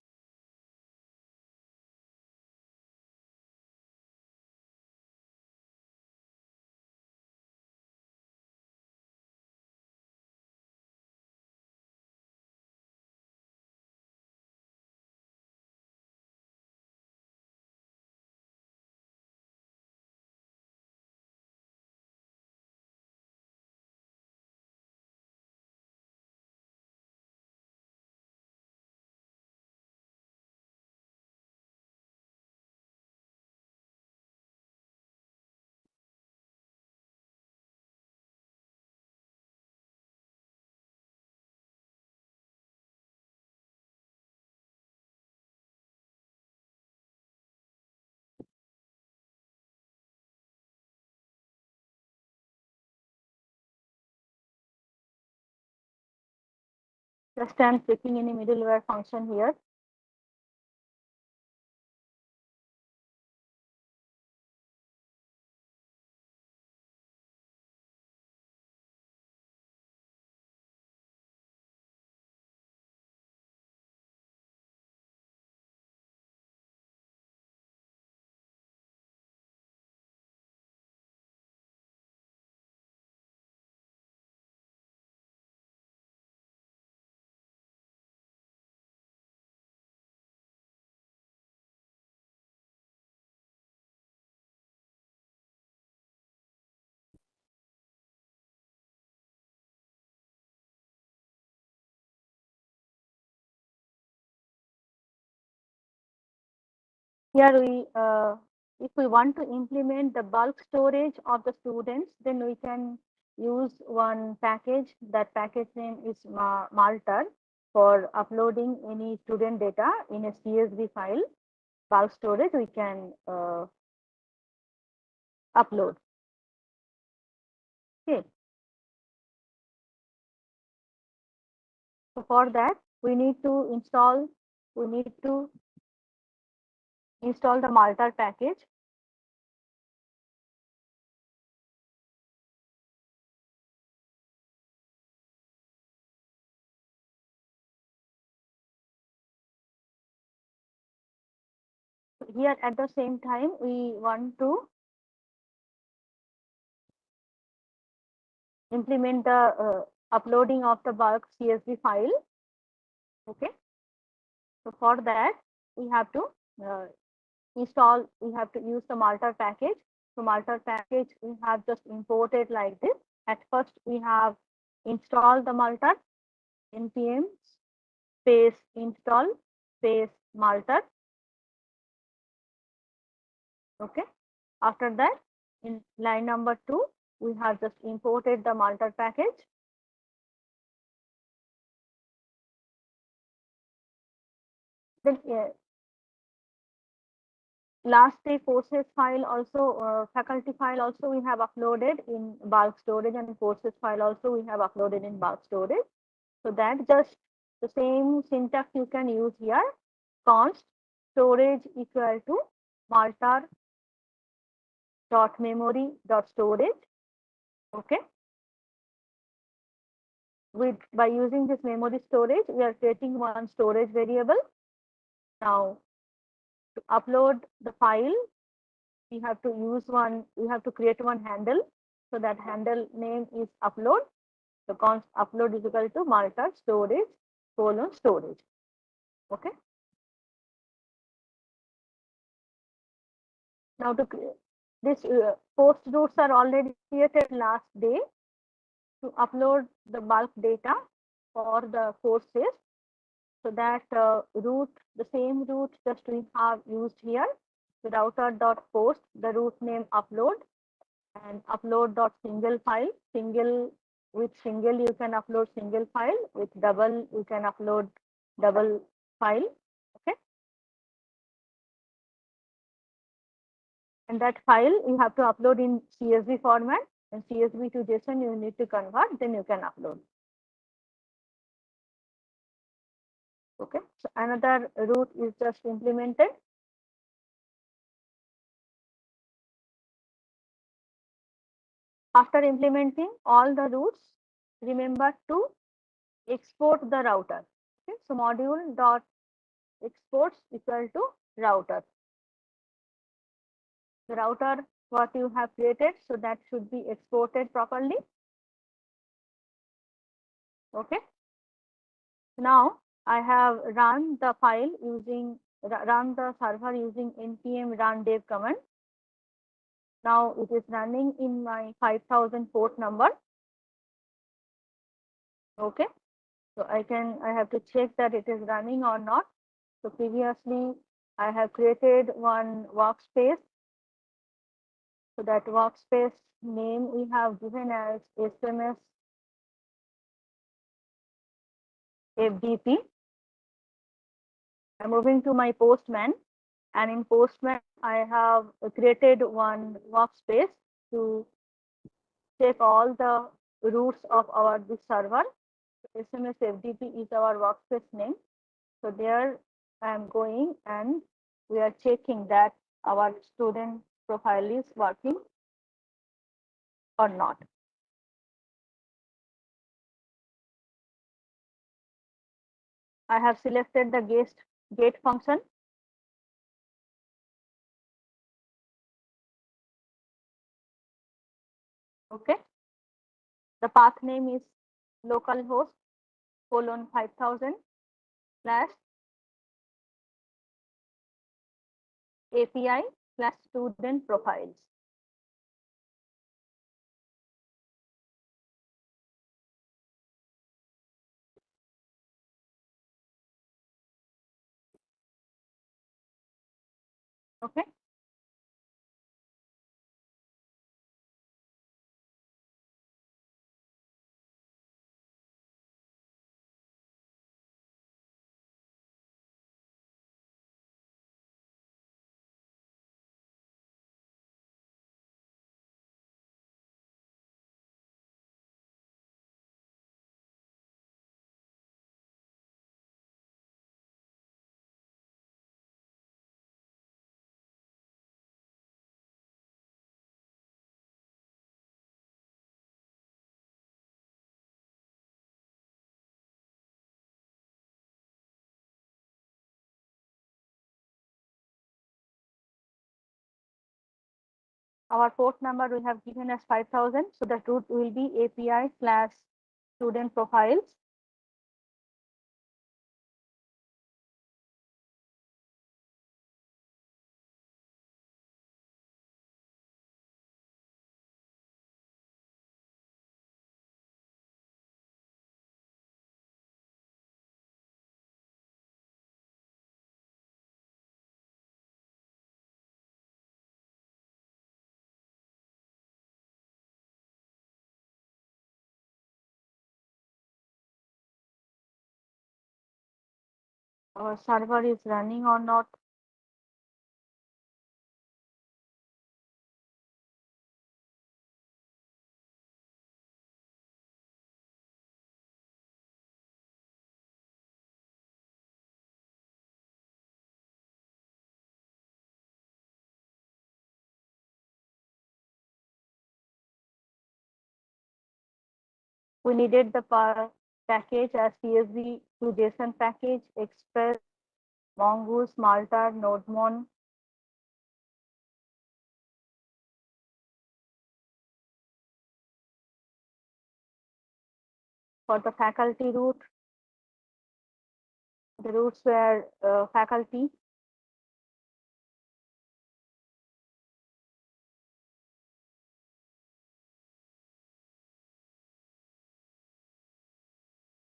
Just I'm checking any middleware function here. Here if we want to implement the bulk storage of the students, then we can use one package. That package name is Malter for uploading any student data in a CSV file. Bulk storage we can upload. Okay. So for that, we need to install the Malter package. Here at the same time, we want to implement the uploading of the bulk CSV file. Okay. So for that, we have to we have to use the Malta package. So Malta package, we have just imported like this. At first, we have installed the Malta npm space install space Malta. Okay. After that, in line number 2, we have just imported the Malta package. Then last day courses file also, faculty file also we have uploaded in bulk storage, and courses file also we have uploaded in bulk storage. So that just the same syntax you can use here. Const storage equal to maltar dot memory dot storage. Okay. By using this memory storage, we are creating one storage variable. Now, to upload the file, we have to create one handle. So that handle name is upload. So const upload is equal to maltar storage :storage. Okay. Now to this post routes are already created last day to upload the bulk data for the courses. So that the same route just we have used here. The router.post, the route name upload, and upload.single file. With single you can upload single file, with double you can upload double file. Okay. And that file you have to upload in CSV format, and CSV to JSON you need to convert, then you can upload. Okay. So another route is just implemented. After implementing all the routes, remember to export the router. Okay. So module dot exports equal to router. The router what you have created, so that should be exported properly. Okay. Now I have run the server using npm run dev command. Now it is running in my 5000 port number. Okay. So I have to check that it is running or not. So previously I have created one workspace. So that workspace name we have given as SMS FDP. I'm moving to my Postman, and in Postman I have created one workspace to check all the routes of this server. SMS FDP is our workspace name. So there I am going, and we are checking that our student profile is working or not. I have selected the get function. Okay. The path name is localhost :5000 / API / student profiles. Okay. Our port number we have given as 5000. So the root will be API/student profiles. Our server is running or not. We needed the package as CSV to JSON package, Express, Mongoose, Malta, NodeMon. For the faculty root, the roots were faculty.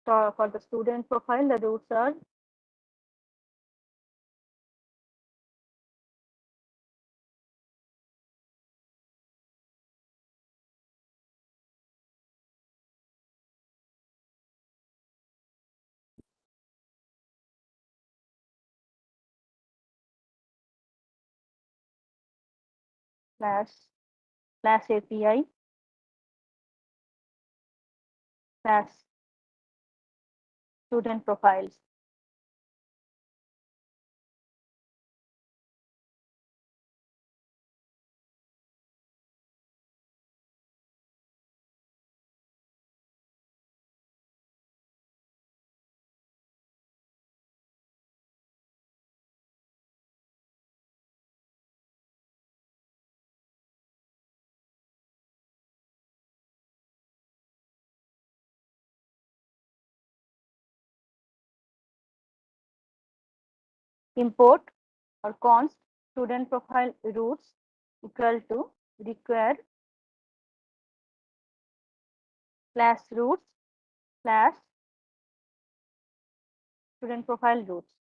So for the student profile, the roots are slash API slash student profiles. Import or const student profile roots equal to require slash roots slash student profile roots.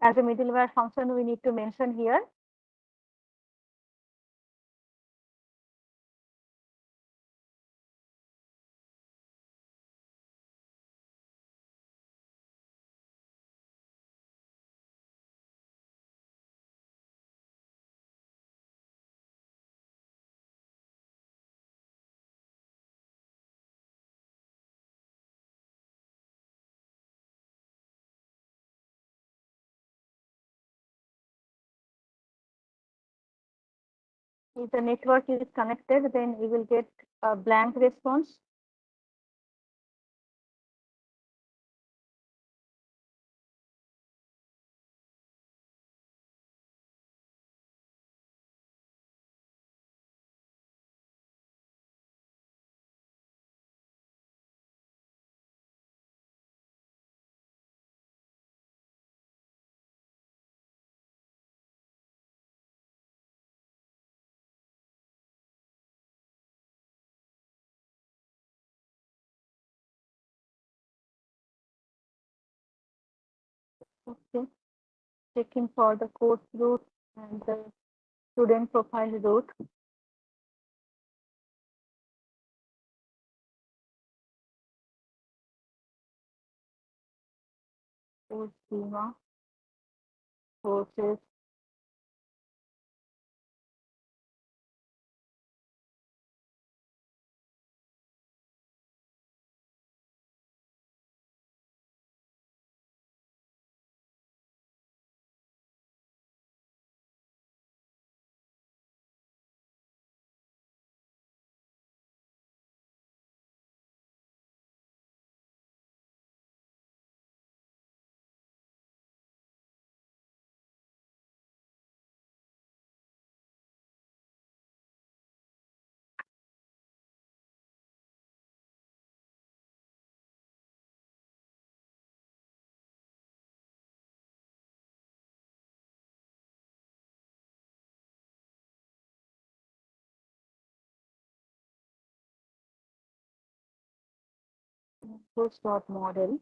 As a middleware function, we need to mention here if the network is connected, then we will get a blank response. Okay, checking for the course route and the student profile route. Course schema, courses, course dot model.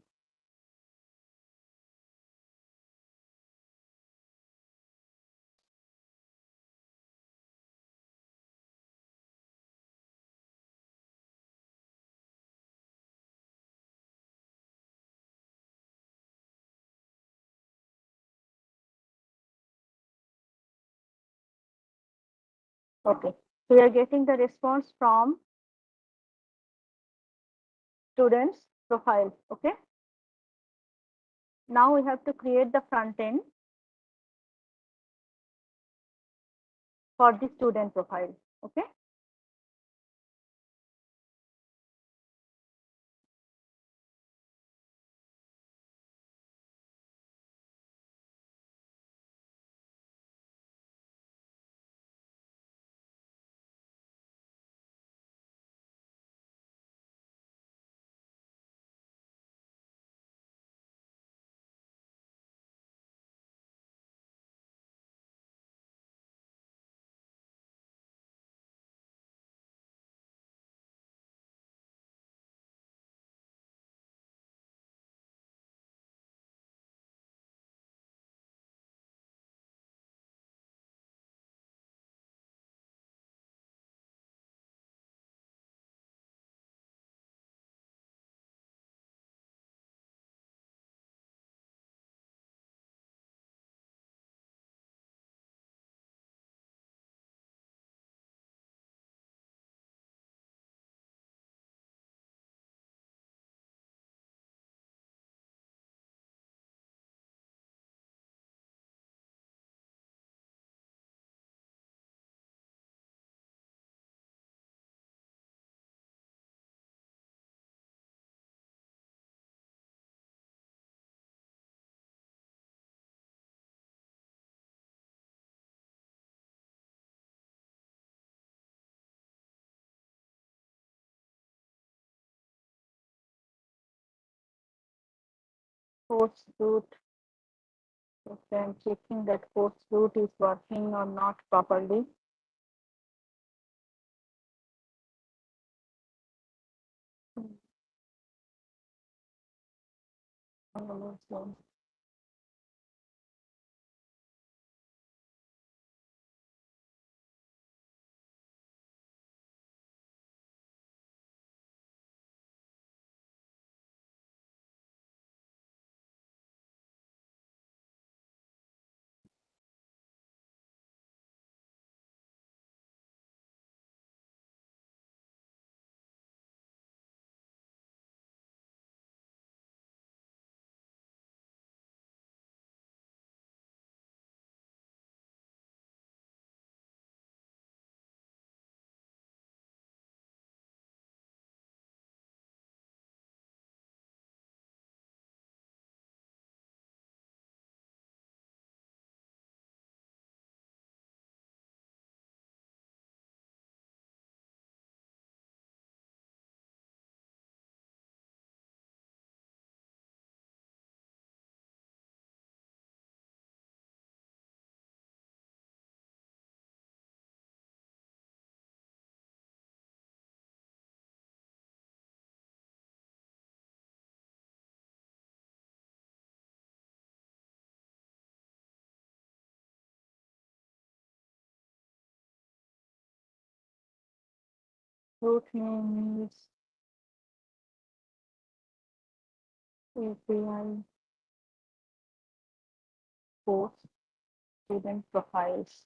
Okay, so we are getting the response from students profile. Okay, now we have to create the front end for the student profile. Okay, course route. Okay, I'm checking that course route is working or not properly. root name is API course student profiles.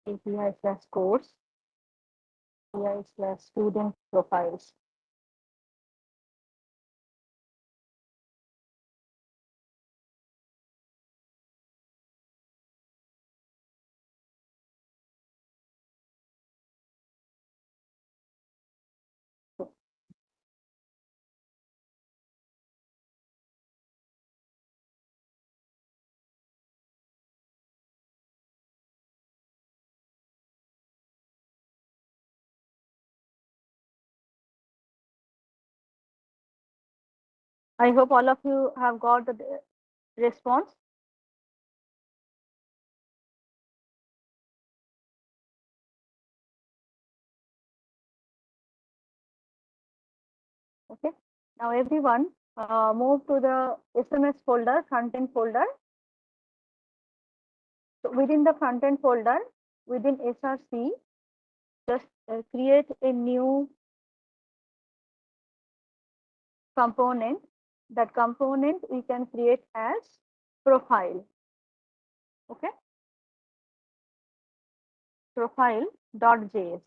API/course, API/student profiles. I hope all of you have got the response. Okay. Now everyone move to the SMS folder, front-end folder. So within the front-end folder, within SRC, just create a new component. That component we can create as profile. Okay. Profile.js.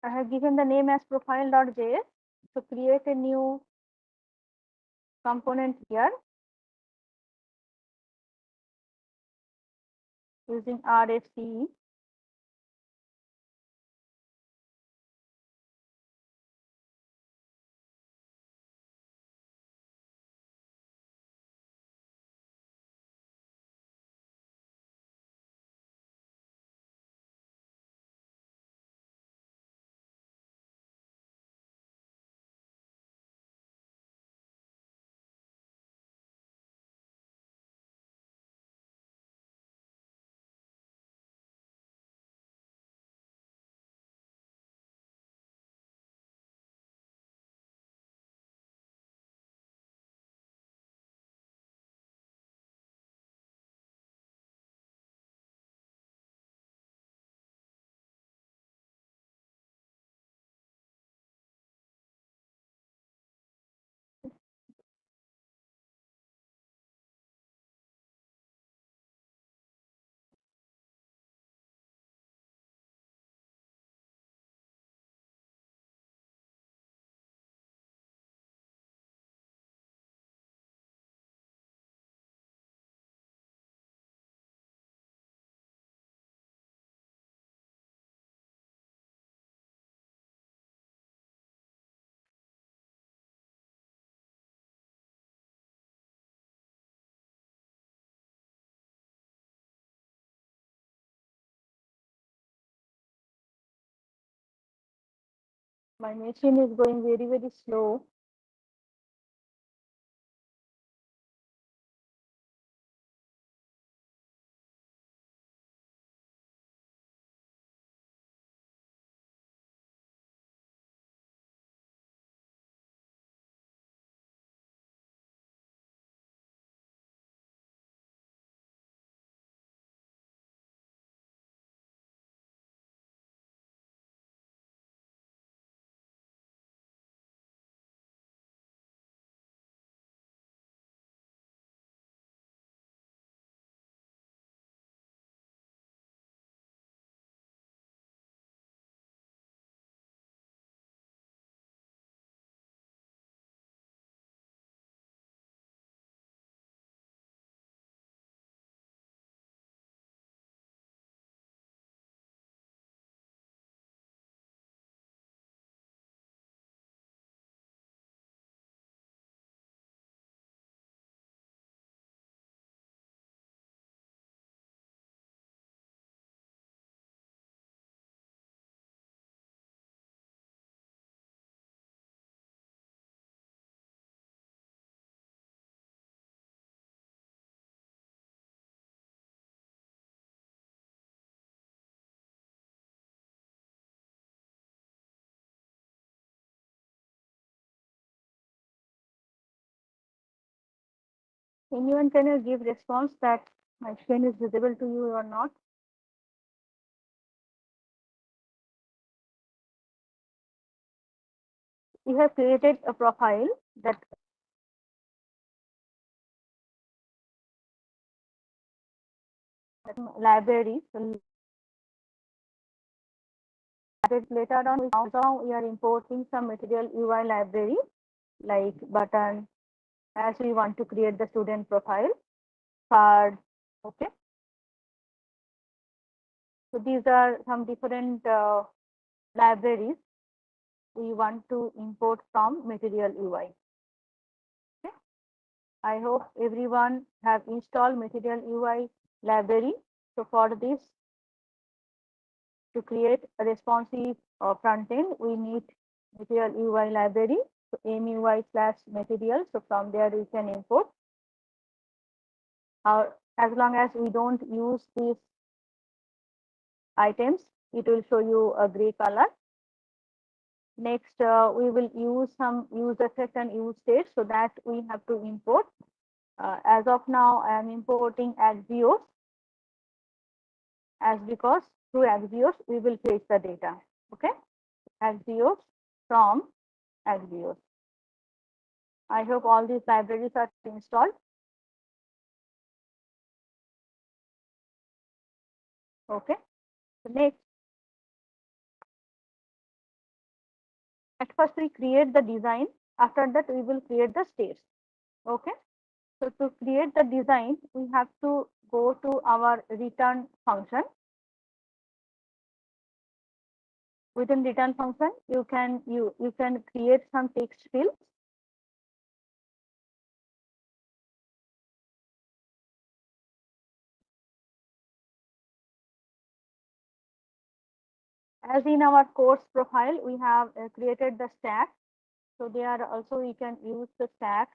I have given the name as profile.js. So create a new component here using RFCE. My machine is going very, very slow. Anyone can you give response that my screen is visible to you or not? We have created a profile that library. So later on, now we are importing some material UI library like button, as we want to create the student profile, card. Okay. So these are some different libraries we want to import from material UI. Okay. I hope everyone have installed material UI library. So for this, to create a responsive front end, we need material UI library. So MUI/material. So from there we can import. As long as we don't use these items, it will show you a gray color. Next, we will use some use effect and use state, so that we have to import. As of now, I am importing Axios, as because through Axios we will fetch the data. Okay, Axios from Axios. I hope all these libraries are installed. Okay. So next, at first we create the design. After that, we will create the states. Okay. So to create the design, we have to go to our return function. Within return function, you can create some text fields. As in our course profile, we have created the stack. So there also we can use the stack.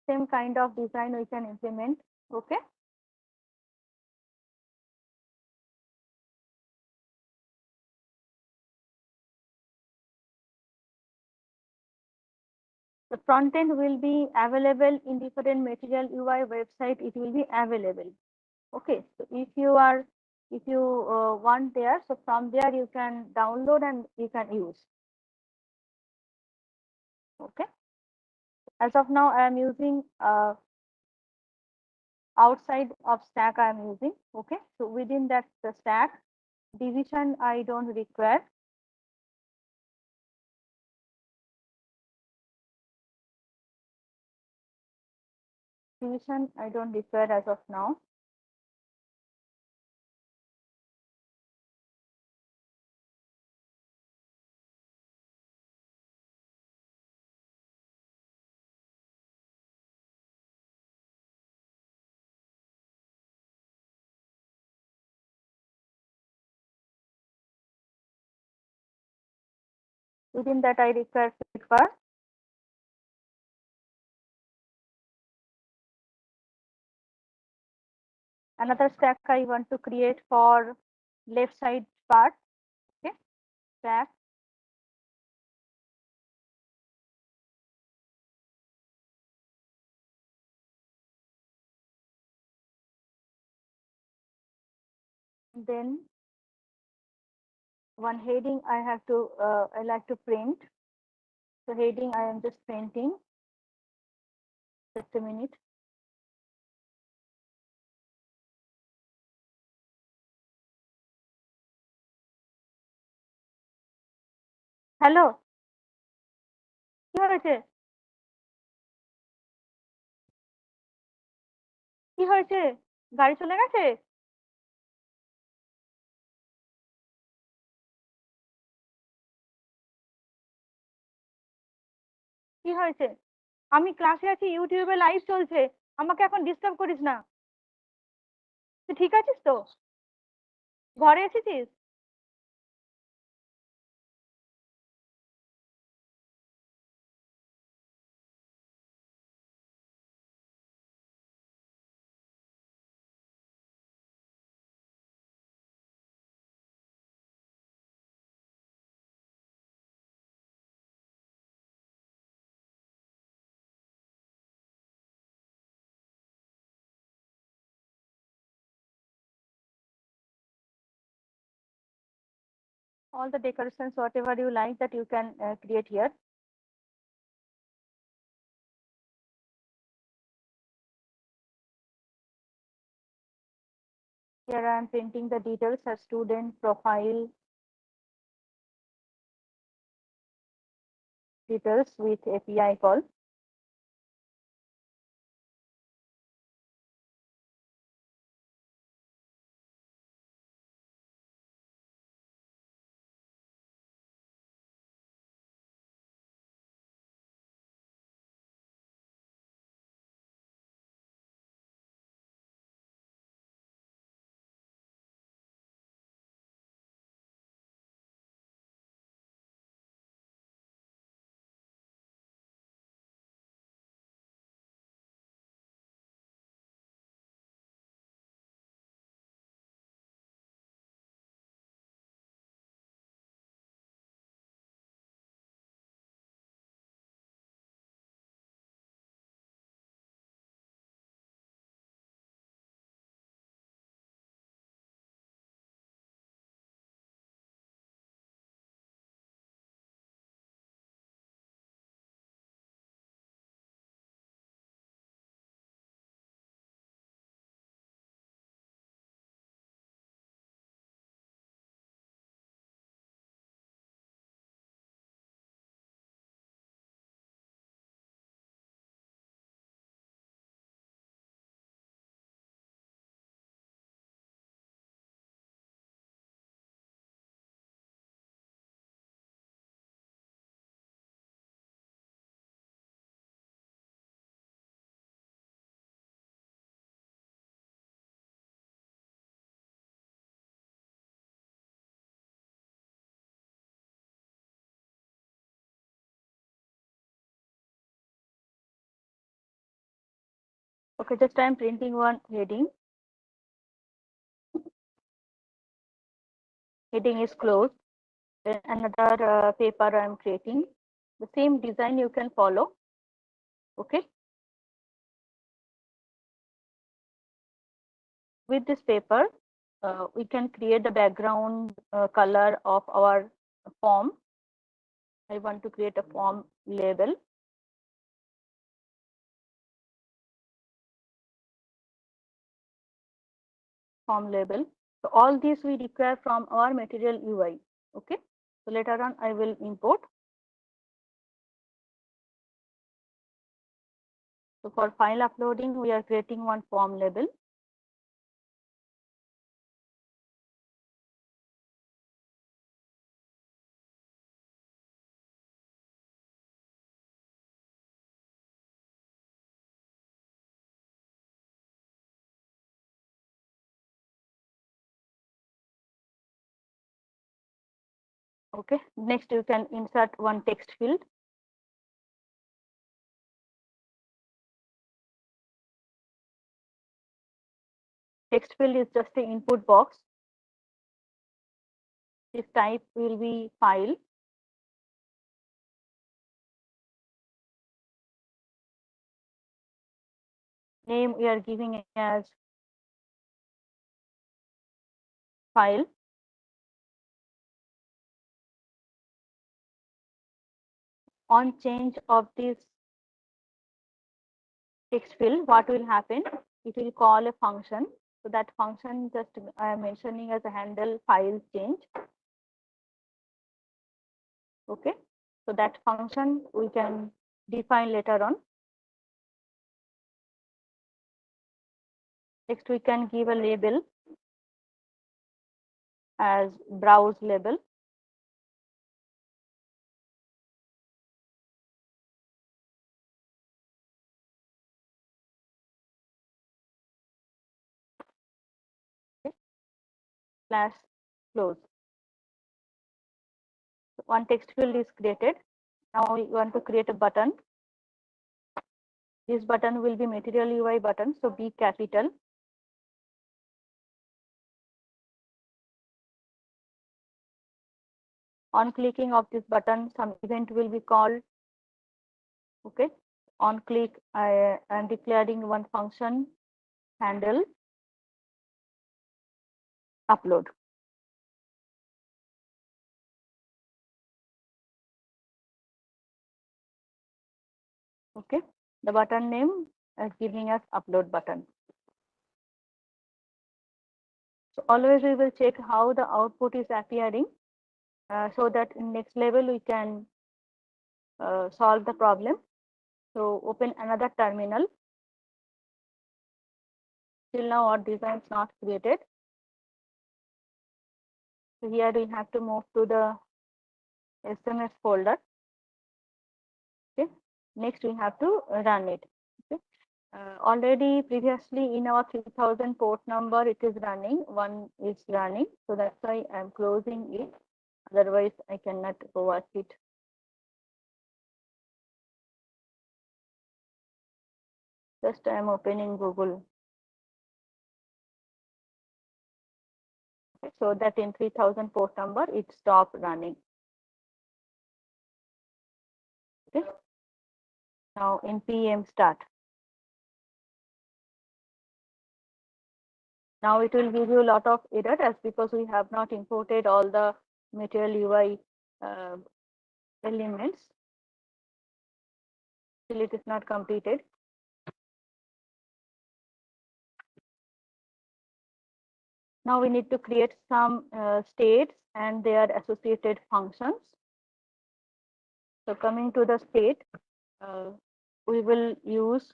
Same kind of design we can implement. Okay. The front end will be available in different material UI website. It will be available. Okay. So if you want there, so from there you can download and you can use. Okay. As of now, I am using outside of stack I am using. Okay. So within that the stack division I don't require. Division I don't require as of now. Within that I require bar. Another stack I want to create for left side part. Okay. Stack. Then one heading I have to I like to print. So heading I am just printing. Just a minute. Hello. কি হয়েছে? কি হয়েছে? গাড়ি চলে গেছে? কি হয়েছে? আমি ক্লাসে আছি, ইউটিউবে লাইভ চলছে, আমাকে এখন ডিস্টার্ব করিস না। তুই ঠিক আছিস তো? ঘরে এসেছিস? all the decorations, whatever you like, that you can create here. Here I am printing the details as student profile details with API call. Okay, just I am printing one heading. Heading is closed. Then another paper I am creating. The same design you can follow. Okay. With this paper, we can create the background color of our form. I want to create a form label. Form label. So all these we require from our material UI. Okay. So later on I will import. So for file uploading, we are creating one form label. Okay. Next, you can insert one text field. Text field is just the input box. This type will be file. Name we are giving as file. On change of this text field, what will happen? It will call a function. So that function just I am mentioning as a handle file change. Okay. So that function we can define later on. Next, we can give a label as browse label. Okay. Slash close. So one text field is created. Now we want to create a button. This button will be material UI button, so be capital. On clicking of this button, some event will be called. Okay. On click, I am declaring one function handle upload. Okay, the button name is giving us upload button. So always we will check how the output is appearing, so that in next level we can solve the problem. So open another terminal. Till now our design is not created. So here we have to move to the SMS folder. Okay. Next we have to run it. Okay. Already previously in our 3000 port number it is running, one is running, so that's why I'm closing it, otherwise I cannot work it. Just I'm opening Google. Okay, so that in 3000 port number it stopped running. Okay. Now in PM start. Now it will give you a lot of errors because we have not imported all the material UI elements. Still it is not completed. Now we need to create some states and their associated functions. So coming to the state, we will use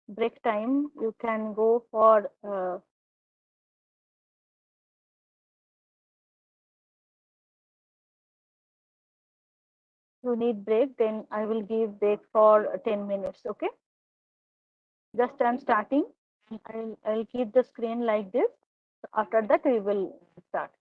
break time. You can go for you need break, then I will give break for 10 minutes. Okay, just I'm starting. I'll keep the screen like this. After that we will start.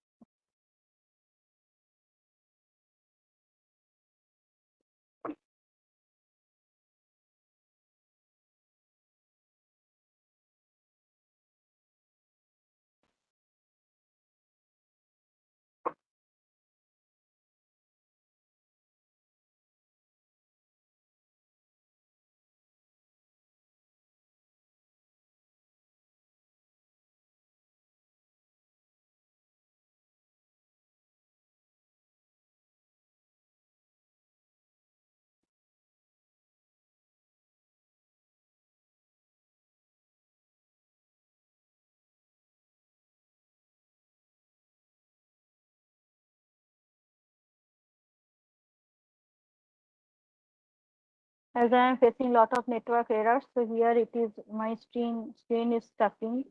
As I am facing a lot of network errors, so here it is my screen is stucking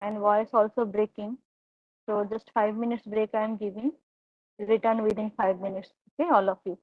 and voice also breaking. So just 5 minutes break I am giving. Return within 5 minutes. Okay, all of you.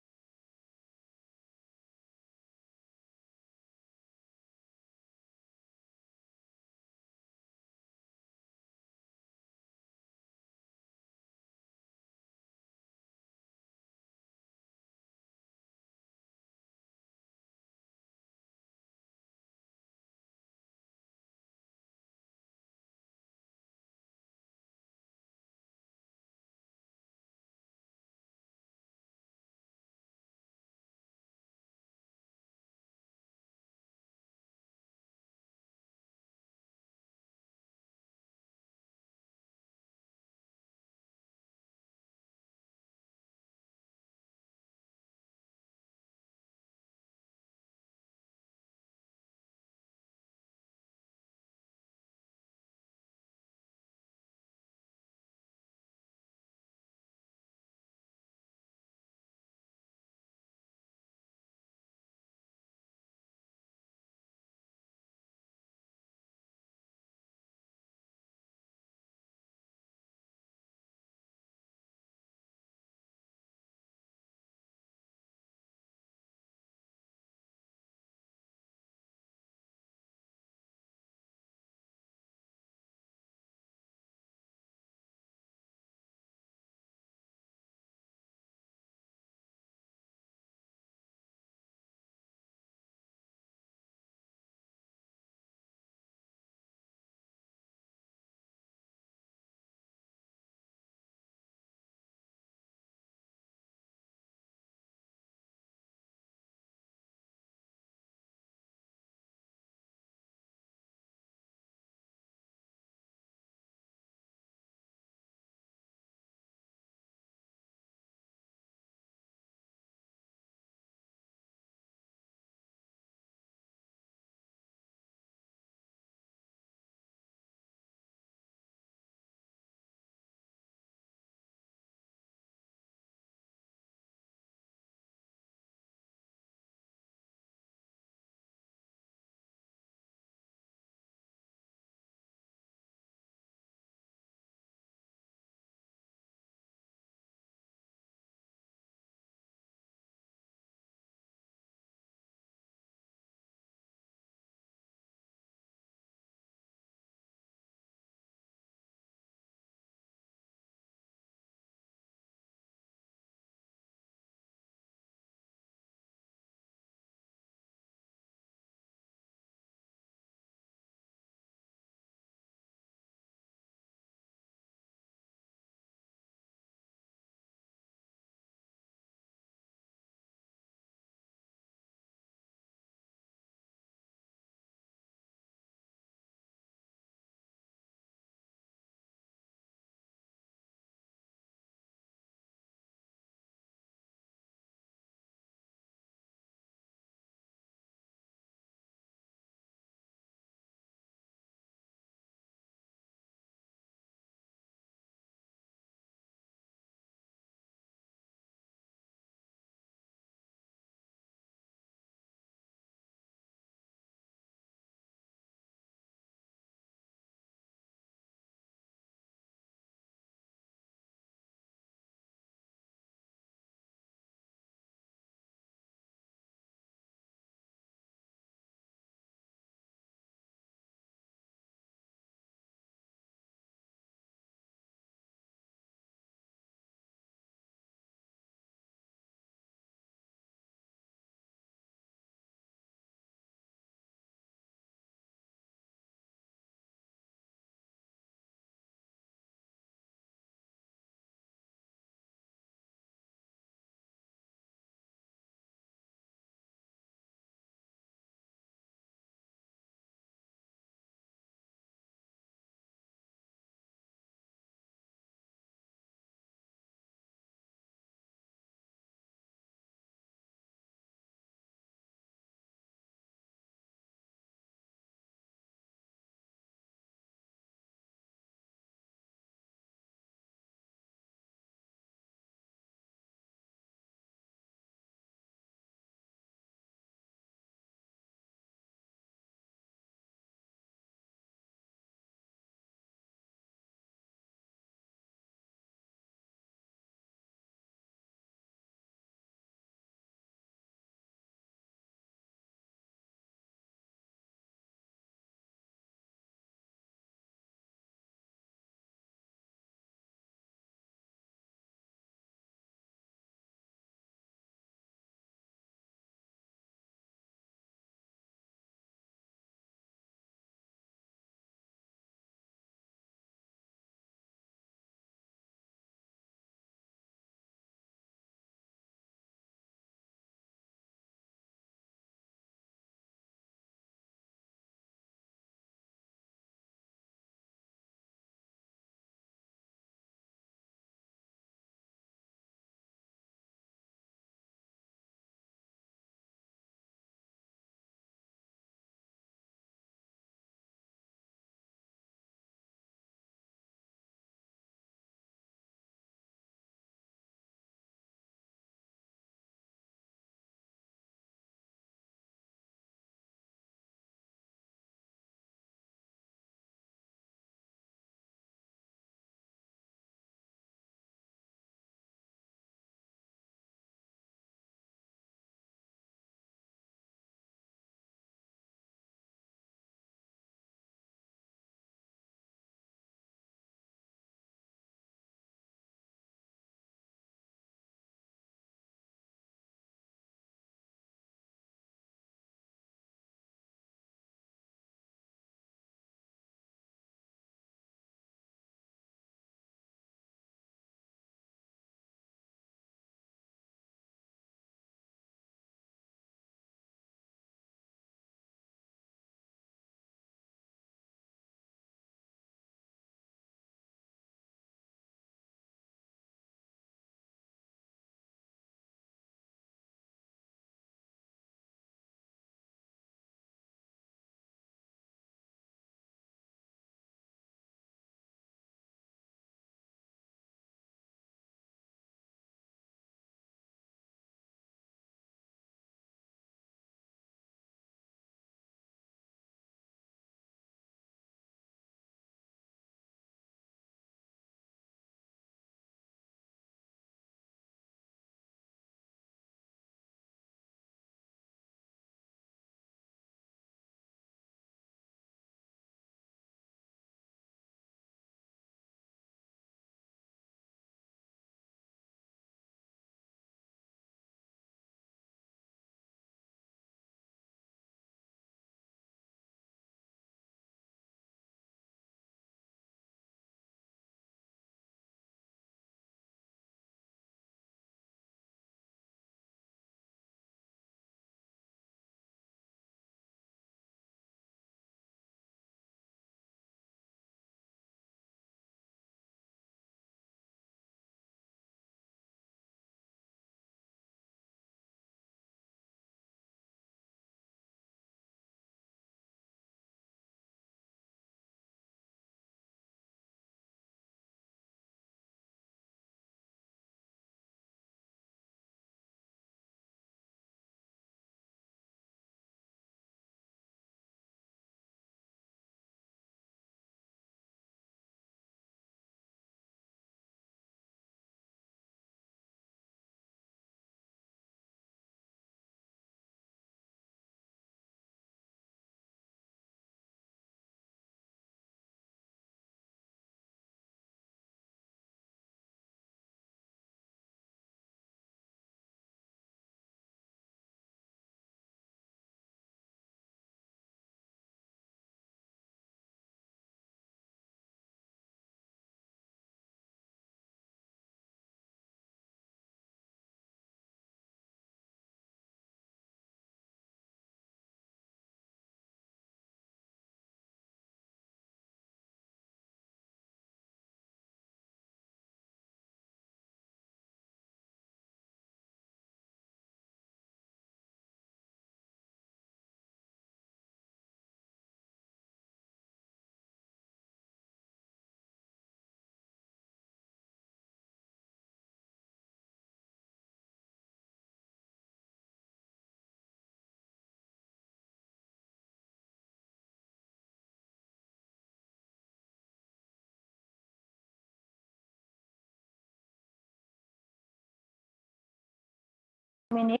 minute.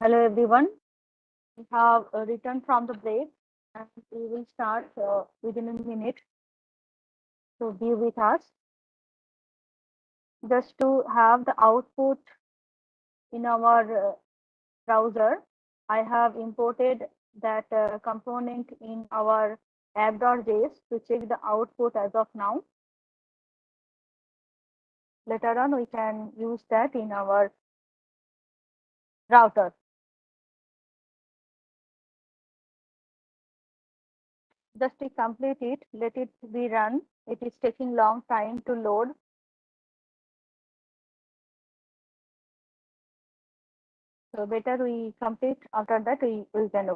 Hello everyone. We have returned from the break and we will start within a minute. So be with us. Just to have the output in our browser, I have imported that component in our app.js to check the output as of now. Later on, we can use that in our router. Just to complete it, let it be run. It is taking long time to load. So better we complete, after that we can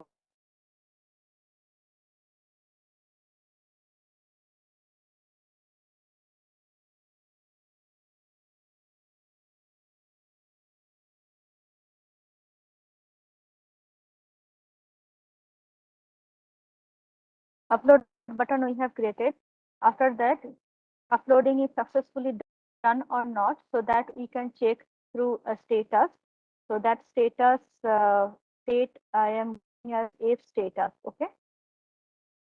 upload button we have created. After that, uploading is successfully done or not, so that we can check through a status. So that status state I am giving as if status. Okay,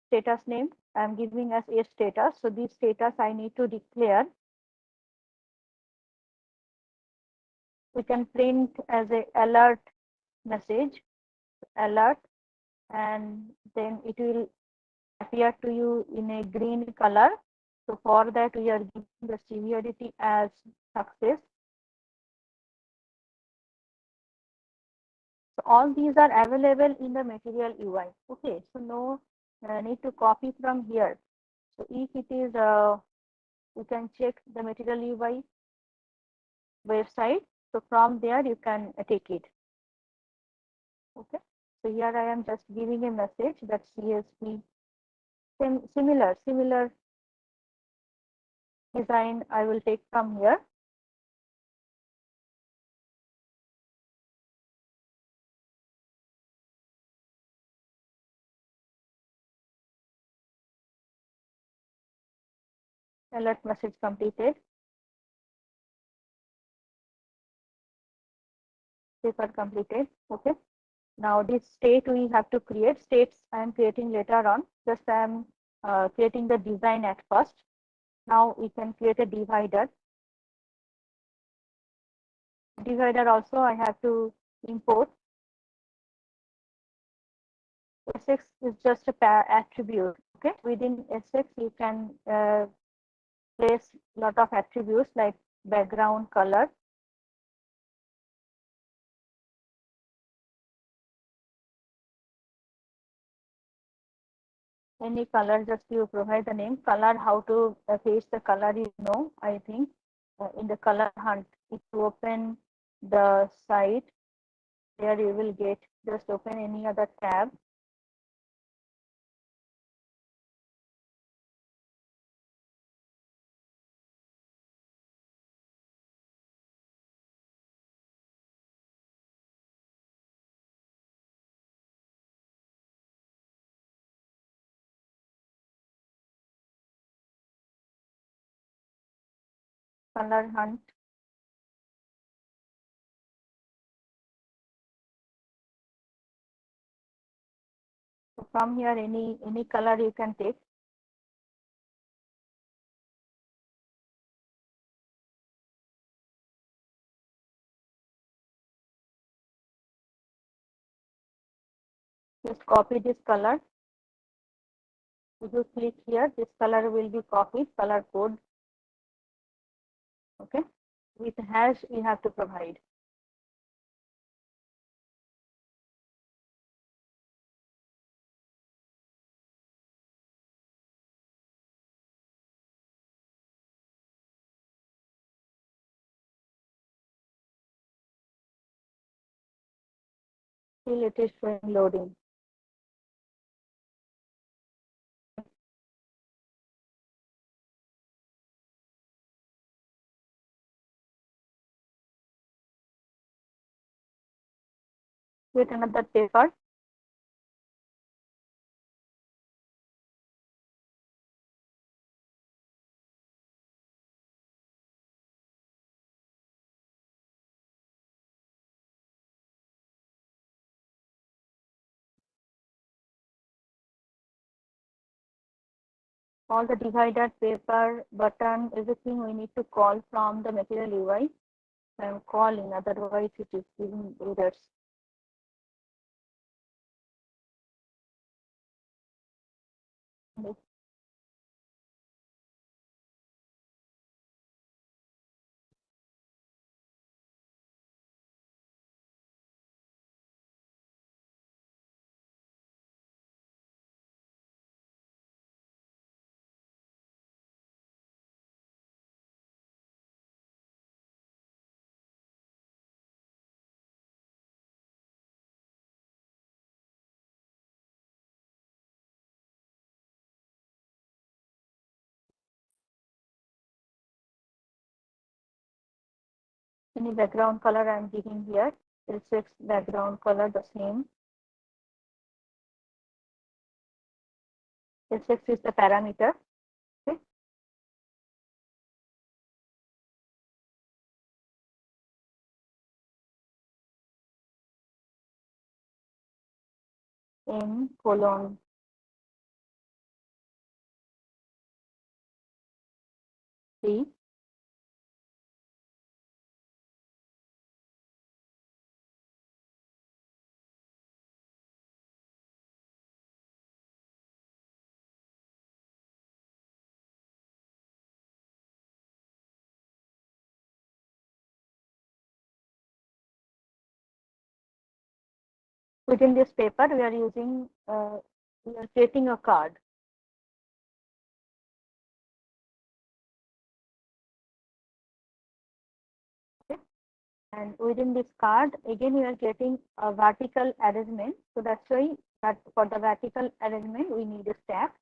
status name I am giving as if status. So this status I need to declare. We can print as a alert message, alert, and then it will appear to you in a green color. So for that, we are giving the severity as success. So all these are available in the material UI. Okay, so no need to copy from here. So if it is, you can check the material UI website. So from there, you can take it. Okay, so here I am just giving a message that CSV similar design I will take from here. Alert message completed. Paper completed. Okay. Now this state we have to create. States I am creating later on. Just I am creating the design at first. Now we can create a divider. Divider also I have to import. SX is just a attribute. Okay. Within SX you can place lot of attributes like background color. Any color, just you provide the name. Color, how to face the color, you know, I think in the color hunt, if you open the site, there you will get, just open any other tab. Color hunt. So from here, any color you can take. Just copy this color. If you click here, this color will be copied, color code. Okay. With hash, you have to provide. Still it is showing loading. Create another paper. all the divider, paper, button, everything we need to call from the material UI. I'm calling, otherwise it is giving errors. Any background color I'm giving here, L6 background color the same. L6 is the parameter. Okay. In colon C. Within this paper, we are using, we are creating a card. Okay. And within this card, again, we are getting a vertical arrangement. So that's why that for the vertical arrangement, we need a stack.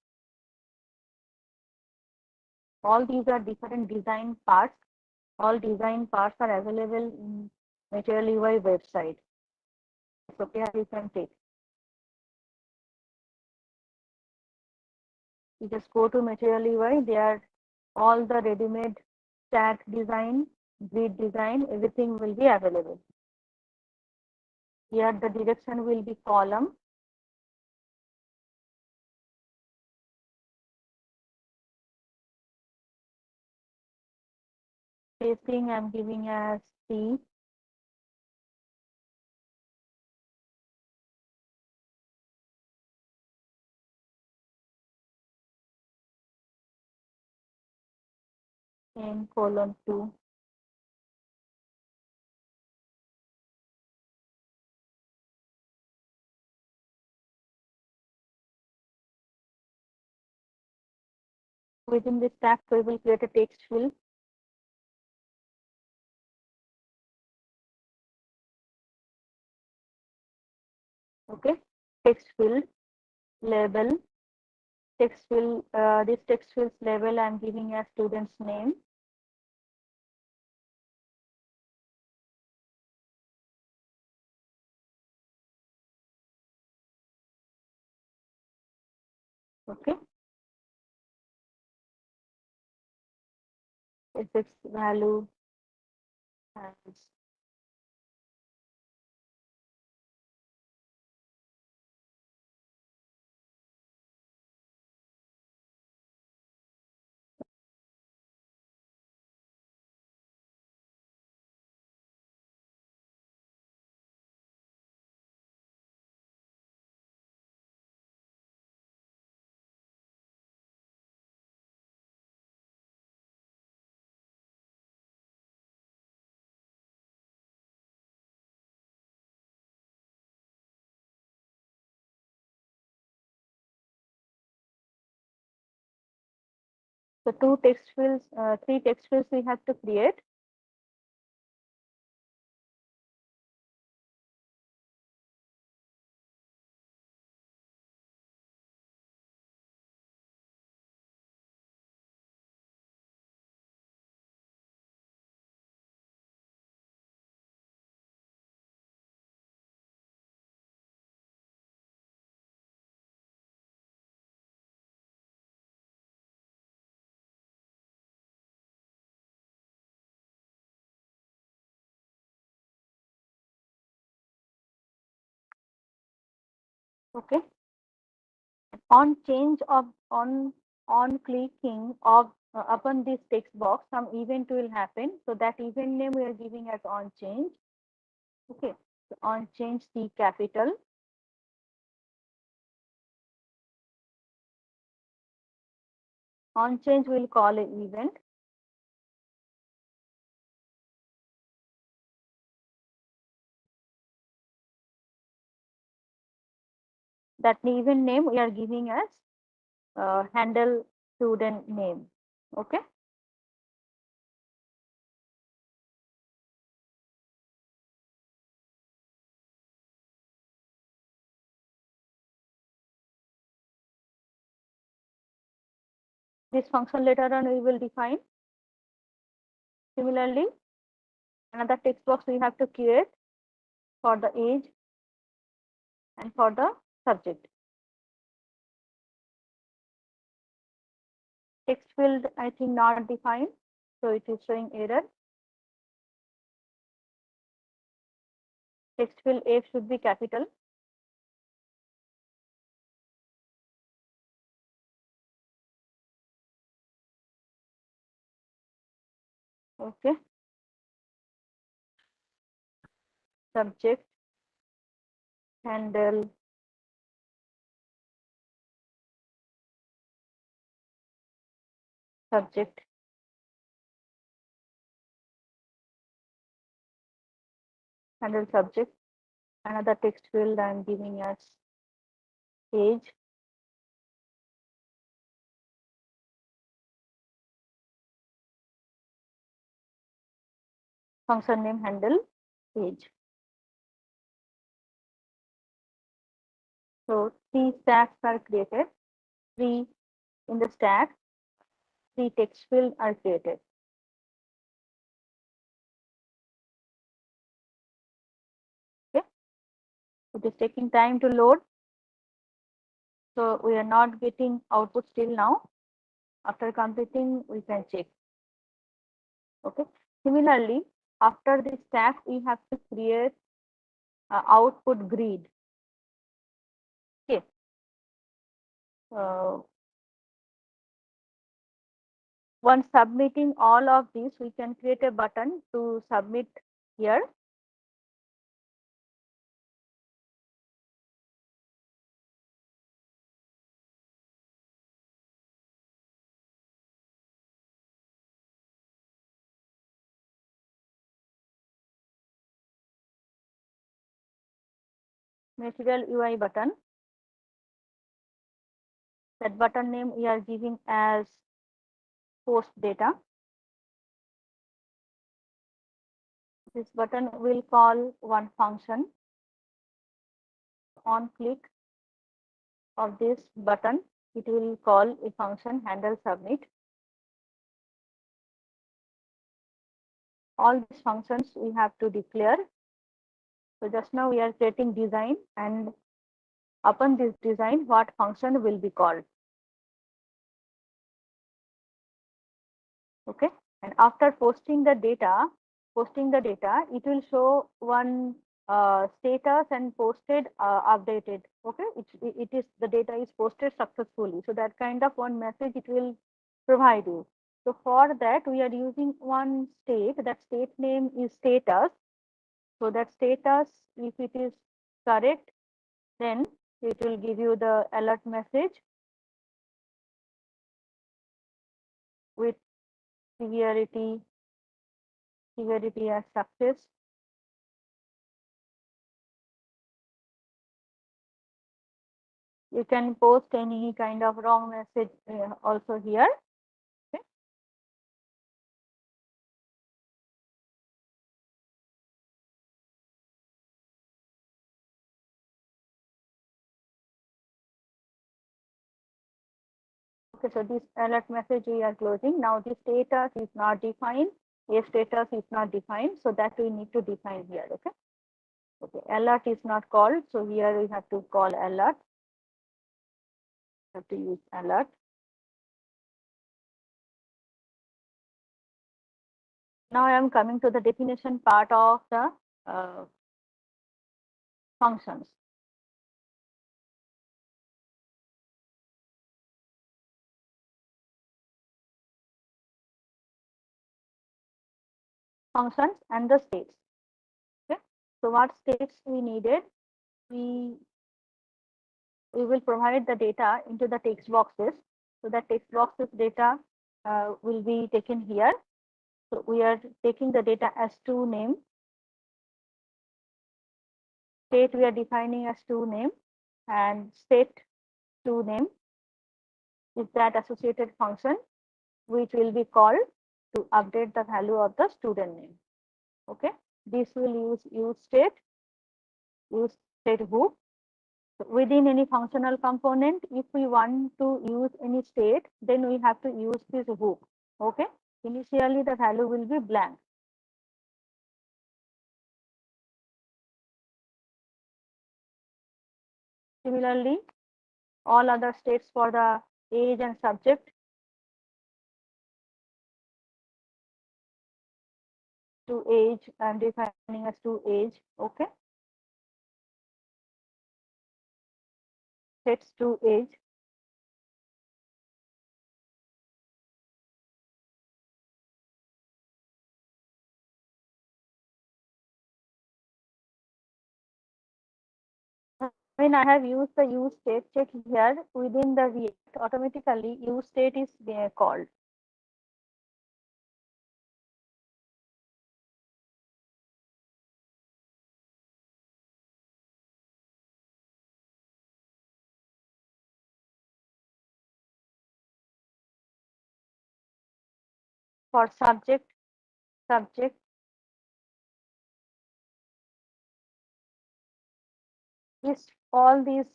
All these are different design parts. All design parts are available in Material UI website. It's okay, you can take. You just go to Material UI, there are all the ready-made stack design, grid design, everything will be available. Here the direction will be column. Spacing I'm giving as C. In colon 2. Within this stack, we will create a text field. Okay, text field label. Text field, this text field's label I'm giving as student's name. Okay. Its value as the two text fields, three text fields we have to create. Okay. On change of on clicking of upon this text box, some event will happen. So that event name we are giving as on change. Okay, so on change C capital. On change will call a event. That event name we are giving as handle student name. Okay. This function later on we will define. Similarly, another text box we have to create for the age and for the subject. Text field I think not defined, so it is showing error. Text field F should be capital. Okay. Subject, handle, subject, handle subject. Another text field I am giving as age. Function name handle age. So 3 stacks are created. 3 in the stack, 3 text fields are created. Okay. It is taking time to load. So we are not getting output still now. After completing, we can check. Okay. Similarly, after this stack, we have to create output grid. Okay. Once submitting all of this, we can create a button to submit here. Material UI button. That button name we are giving as post data. This button will call one function. On click of this button, it will call a function handle submit. All these functions we have to declare. So just now we are creating design, and upon this design, what function will be called. Okay. And after posting the data, it will show one status and posted updated. Okay. It is the data is posted successfully. So that kind of one message it will provide you. So for that, we are using one state. That state name is status. So that status, if it is correct, then it will give you the alert message with severity as success. You can post any kind of wrong message also here. Okay. Okay, so this alert message we are closing. Now this status is not defined. A status is not defined, so that we need to define here. Okay. Okay, alert is not called, so here we have to call alert. Have to use alert. Now I am coming to the definition part of the functions. functions and the states. Okay. So what states we needed? We will provide the data into the text boxes. So the text boxes data will be taken here. So we are taking the data as to name. State we are defining as to name, and state to name is that associated function which will be called to update the value of the student name. Okay, this will use state hook. Within any functional component, if we want to use any state, then we have to use this hook. Okay, initially the value will be blank. Similarly, all other states for the age and subject, to age, I am defining as to age. Okay, sets to age. When I have used the use state check here within the React, automatically use state is called. For subject, this all these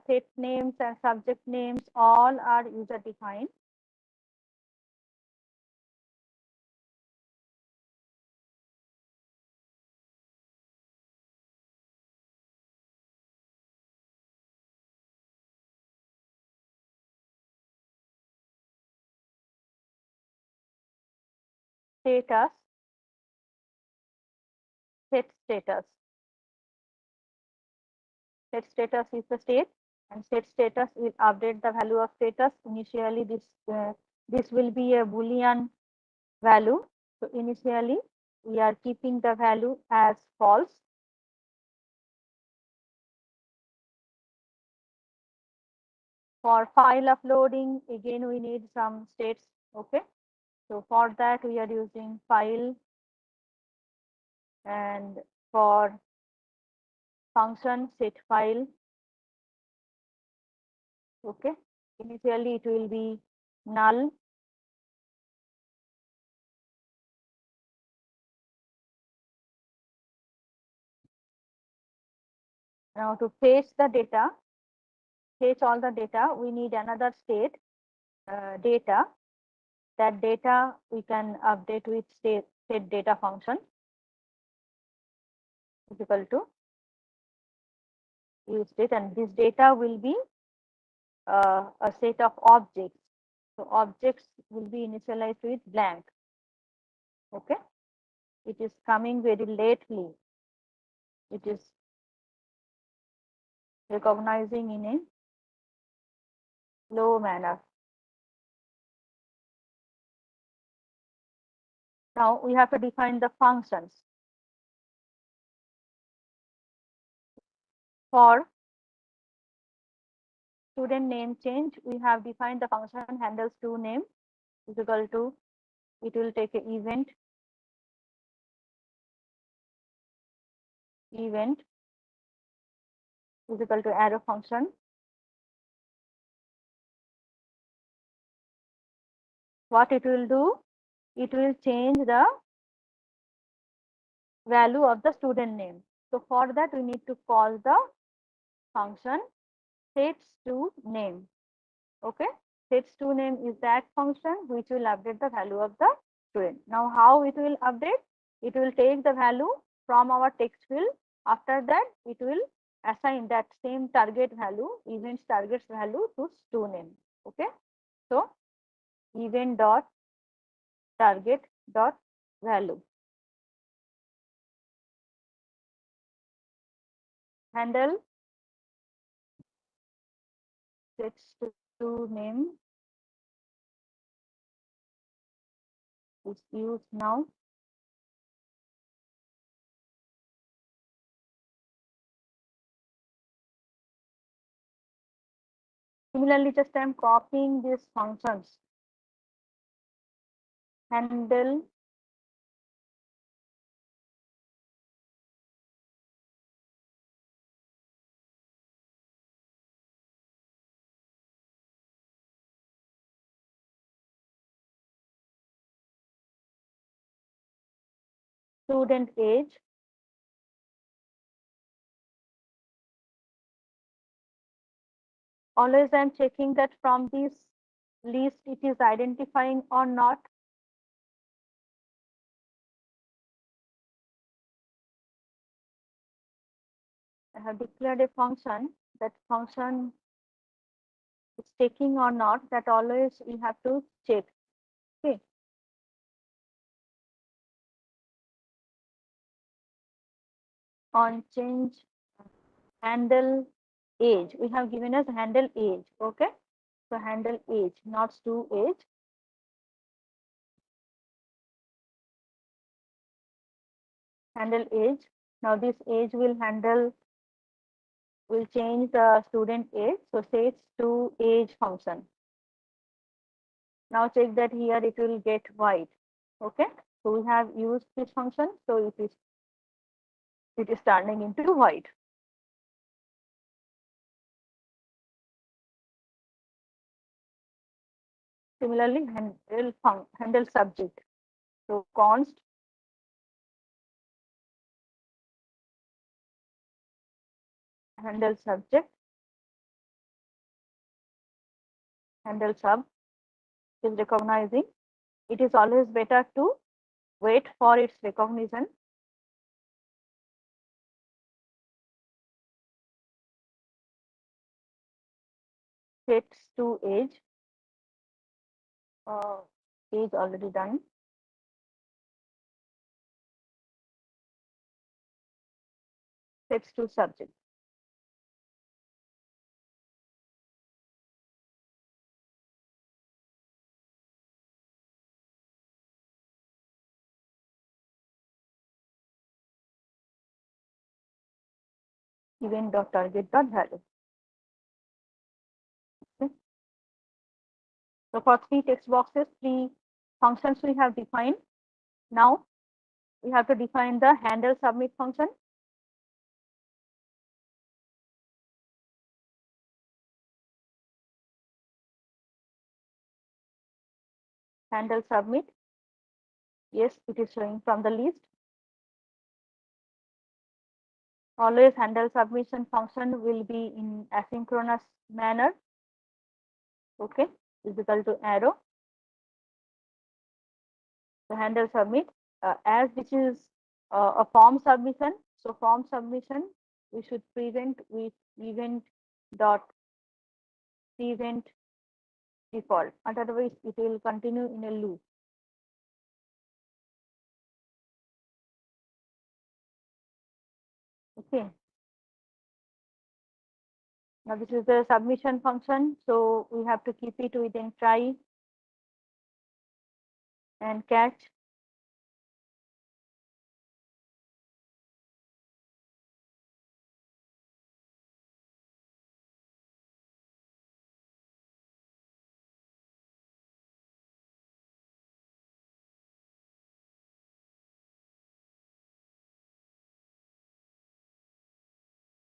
set names and subject names all are user defined. Status, set status. Set status is the state, and set status will update the value of status. Initially, this will be a Boolean value. So initially, we are keeping the value as false. For file uploading, again we need some states. Okay, so for that we are using file, and for function set file. Okay, initially it will be null. Now to fetch the data, fetch all the data, we need another state data. That data we can update with state data function is equal to use it, and this data will be a set of objects. So objects will be initialized with blank. Okay, it is coming very lately. It is recognizing in a slow manner. Now we have to define the functions. For student name change, we have defined the function handles to name is equal to, it will take an event is equal to arrow function. What it will do, it will change the value of the student name. So for that we need to call the function sets to name. Okay, sets to name is that function which will update the value of the student. Now how it will update? It will take the value from our text field. After that it will assign that same target value, events targets value to student. Okay, so event dot target dot value. Handle sets to name is used now. Similarly, just I am copying these functions. Handle student age. Always I am checking that from this list it is identifying or not. I have declared a function. That function is taking or not. That always we have to check. Okay. On change handle age, we have given us handle age. Okay. So handle age, not to age. Handle age. Now this age will change the student age. So say it's to age function. Now check that here it will get white. Okay. So we have used this function. So it is turning into white. Similarly, handle subject. So const handle subject, handle sub is recognizing. It is always better to wait for its recognition. Sets to age. Age already done. Sets to subject. Event.target.value. Okay. So for three text boxes, three functions we have defined. Now we have to define the handle submit function. Handle submit. Yes, it is showing from the list. Always handle submission function will be in asynchronous manner. Okay, is equal to arrow. The handle submit. As this is a form submission, so form submission we should prevent with event dot prevent default. Otherwise, it will continue in a loop. Okay. Now this is the submission function, so we have to keep it within try and catch.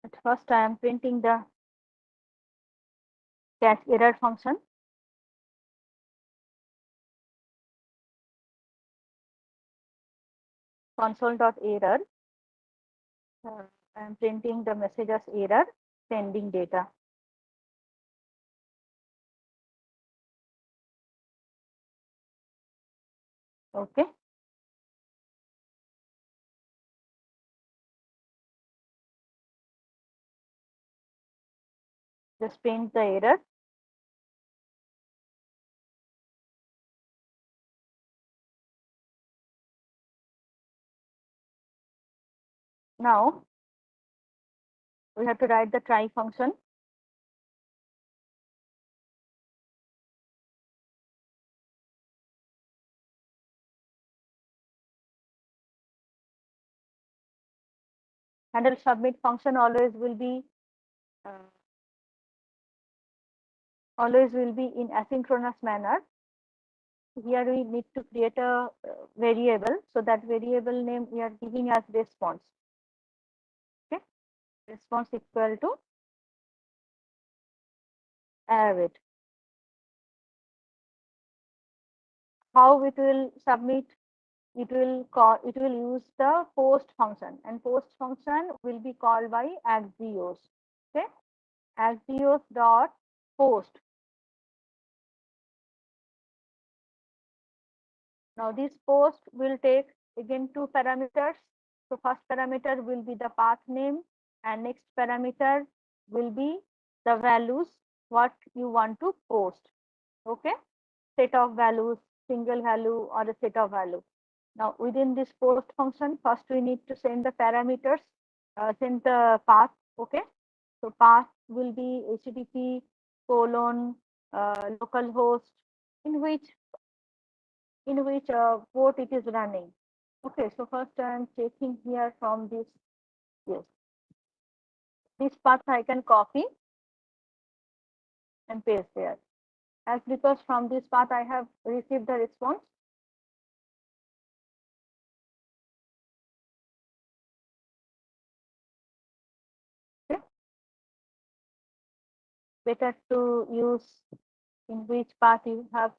At first, I am printing the catch error function. Console.error. I am printing the message as error sending data. Okay. Just print the error. Now we have to write the try function. Handle submit function always will be always will be in asynchronous manner. Here we need to create a variable. So that variable name we are giving as response. Okay, response equal to arrayWeight. How it will submit? It will use the post function, and post function will be called by axios. Okay, axios dot post. Now this post will take again two parameters. So first parameter will be the path name, and next parameter will be the values what you want to post. Okay, set of values, single value or a set of value. Now within this post function, first we need to send the parameters, send the path. Okay, so path will be HTTP colon localhost in which port it is running. Okay, so first I am checking here from this. Yes, this path I can copy and paste there. As because from this path I have received the response. Okay, better to use in which path you have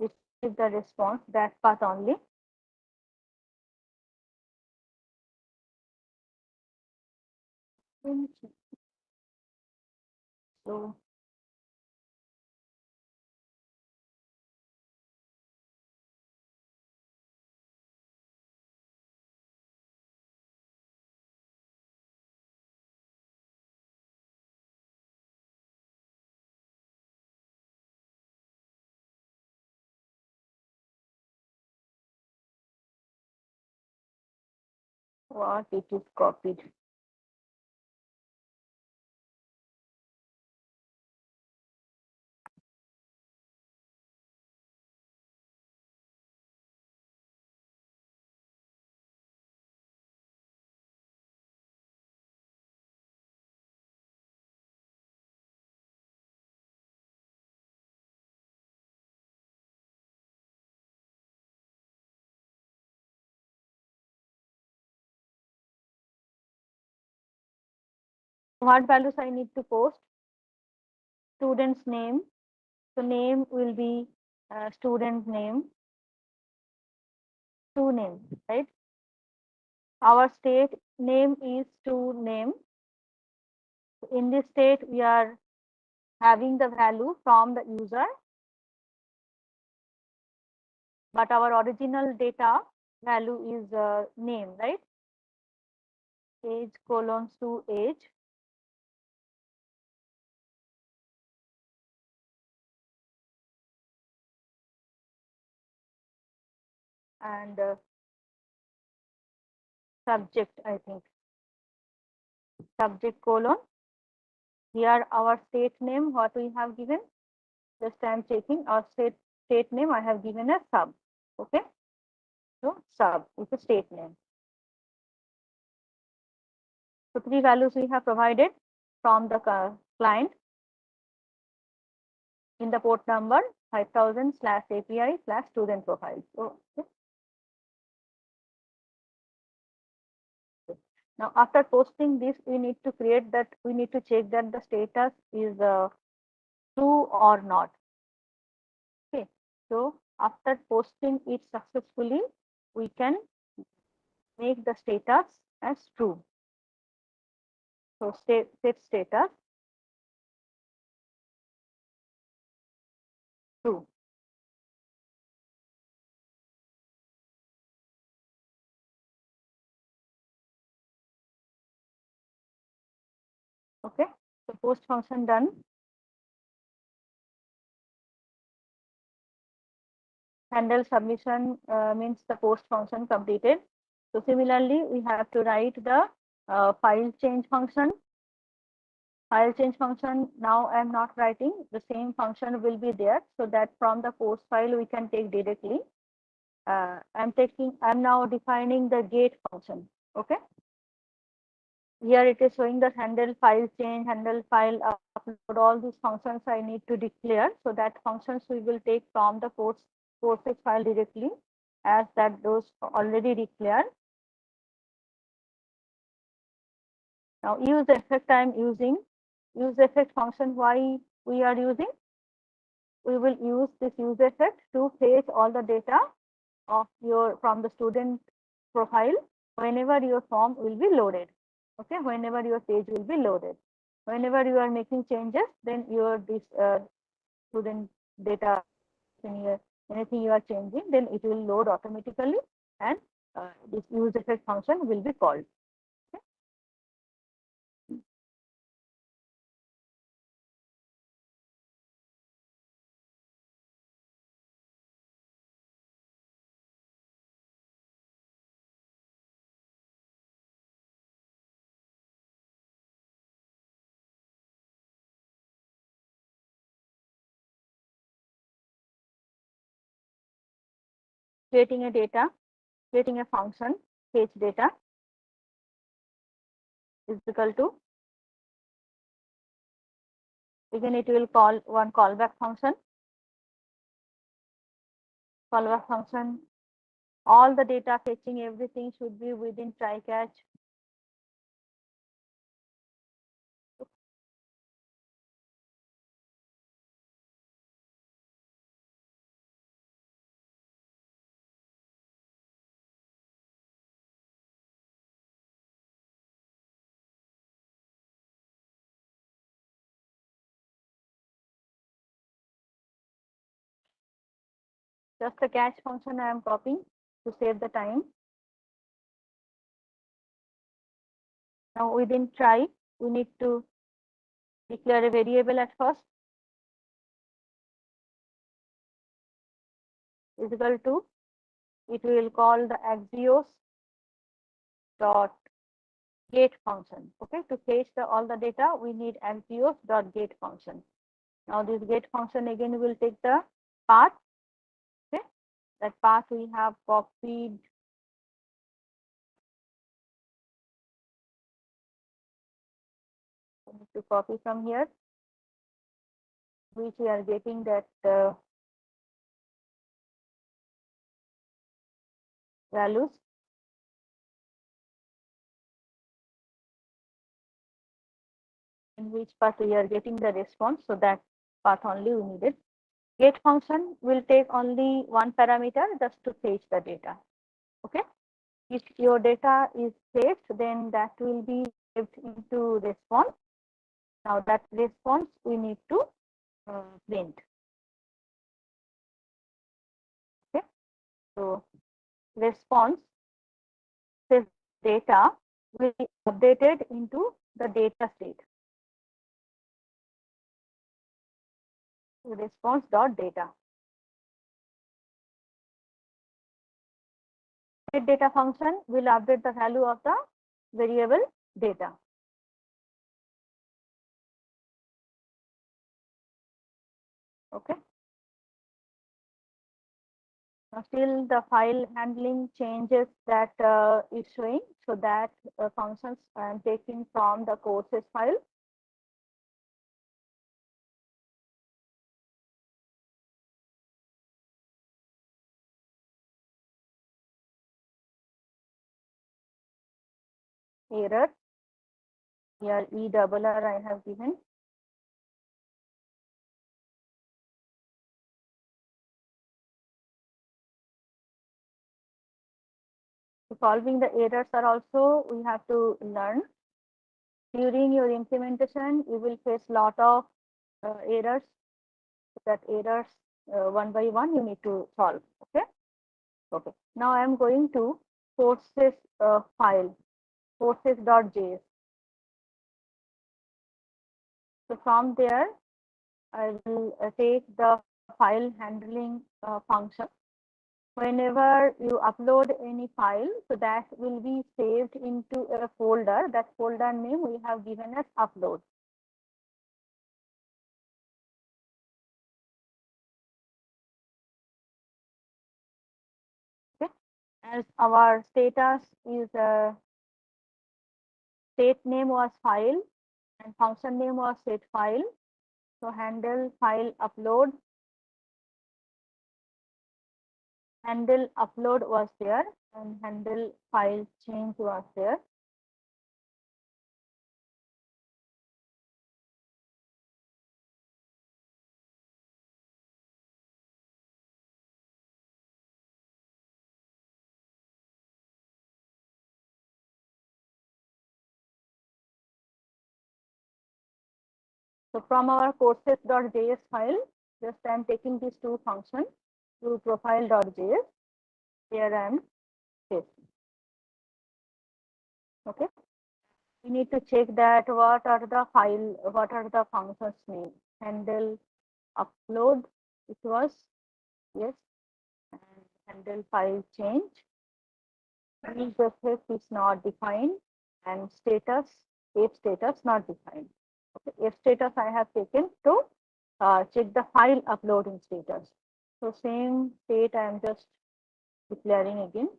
received the response, that path only. So what it is copied. What values I need to post? Student's name. So name will be student name, to name, right? Our state name is to name. In this state, we are having the value from the user, but our original data value is name, right? Age colon to age. And subject, I think. Subject colon. Here our state name, what we have given. Just I am checking our state name. I have given a sub. Okay. So sub is a state name. So three values we have provided from the client in the port number 5000/API/student profile. So okay. Now after posting this, we need to check that the status is true or not. Okay. So after posting it successfully, we can make the status as true. So set status true. Okay. So post function done. Handle submission means the post function completed. So similarly, we have to write the file change function. File change function, now I am not writing, the same function will be there, so that from the post file we can take directly. I'm now defining the gate function. Okay. here it is showing that handle file change, handle file upload, all these functions I need to declare. So that functions we will take from the courses file directly, as that those already declared. Now use effect I am using. Use effect function, why we are using? We will use this use effect to fetch all the data of your from the student profile whenever your form will be loaded. Okay, whenever your page will be loaded. Whenever you are making changes, then your this student data, anything you are changing, then it will load automatically, and this use effect function will be called. Okay. Creating a data, creating a function, fetch data is equal to, again it will call one callback function. Callback function, all the data fetching, everything should be within try catch. Just the catch function I am copying to save the time. Now within try, we need to declare a variable at first, is equal to, it will call the axios dot get function. Okay, to fetch all the data, we need axios dot get function. Now this get function again will take the path. Okay, that path we have copied. I need to copy from here, which we are getting that values. In which path we are getting the response, so that path only we needed. Get function will take only one parameter just to fetch the data. Okay, if your data is fetched, then that will be saved into response. Now that response we need to print. Okay, so response this data will be updated into the data state. Response dot data. Get data function will update the value of the variable data. Okay. Now still the file handling changes that is showing, so that functions I am taking from the courses file. Error, here ERR I have given. Solving the errors are also we have to learn. During your implementation, you will face lot of errors. That errors one by one you need to solve. Okay. Okay. Now I am going to courses file, courses.js. So from there, I will take the file handling function. Whenever you upload any file, so that will be saved into a folder. That folder name we have given as upload. Okay. As our status is state name was file and function name was set file. So handle file upload, handle upload was there, and handle file change was there. So from our courses.js file, just I am taking these two functions to profile.js. Here I am pasting. Okay. We need to check that what are the functions name. Handle upload, it was, yes, and handle file change. Use effect is not defined, and status, if status not defined. Okay. If status I have taken to check the file uploading status. So same state I am just declaring again.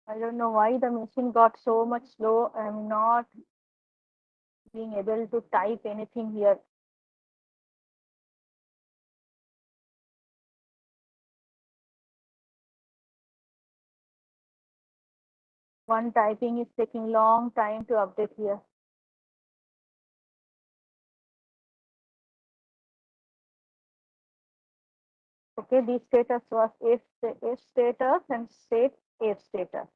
I don't know why the machine got so much slow. I'm not being able to type anything here. One typing is taking long time to update here. Okay, this status was if status and state if status.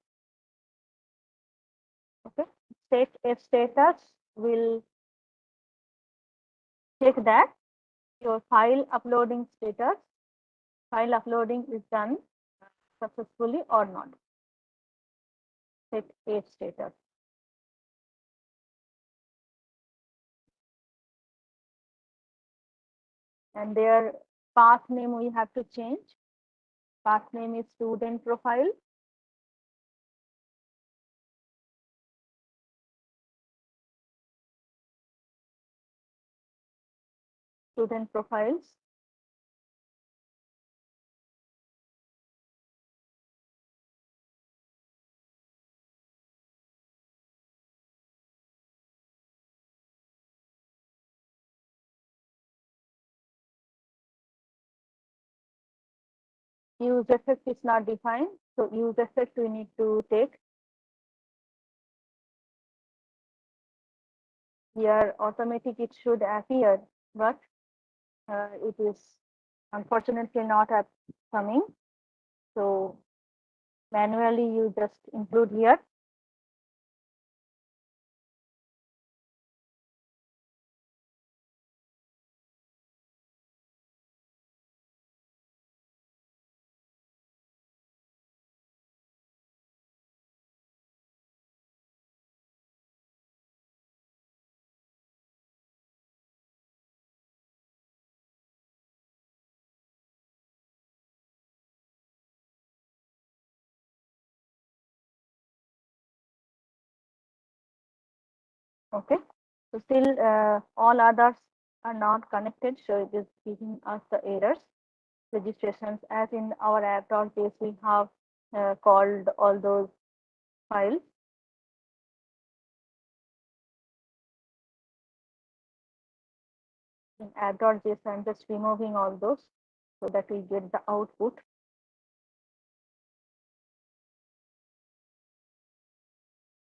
Okay, state if status will check that your file uploading status, file uploading is done successfully or not. Set if status. And their path name we have to change. Path name is student profile. Student profiles. Use effect is not defined, so use effect we need to take. Here automatic it should appear, but it is unfortunately not coming. So manually you just include here. Okay, so still all others are not connected, so it is giving us the errors. Registrations, as in our app.js we have called all those files. In app.js I'm just removing all those so that we get the output.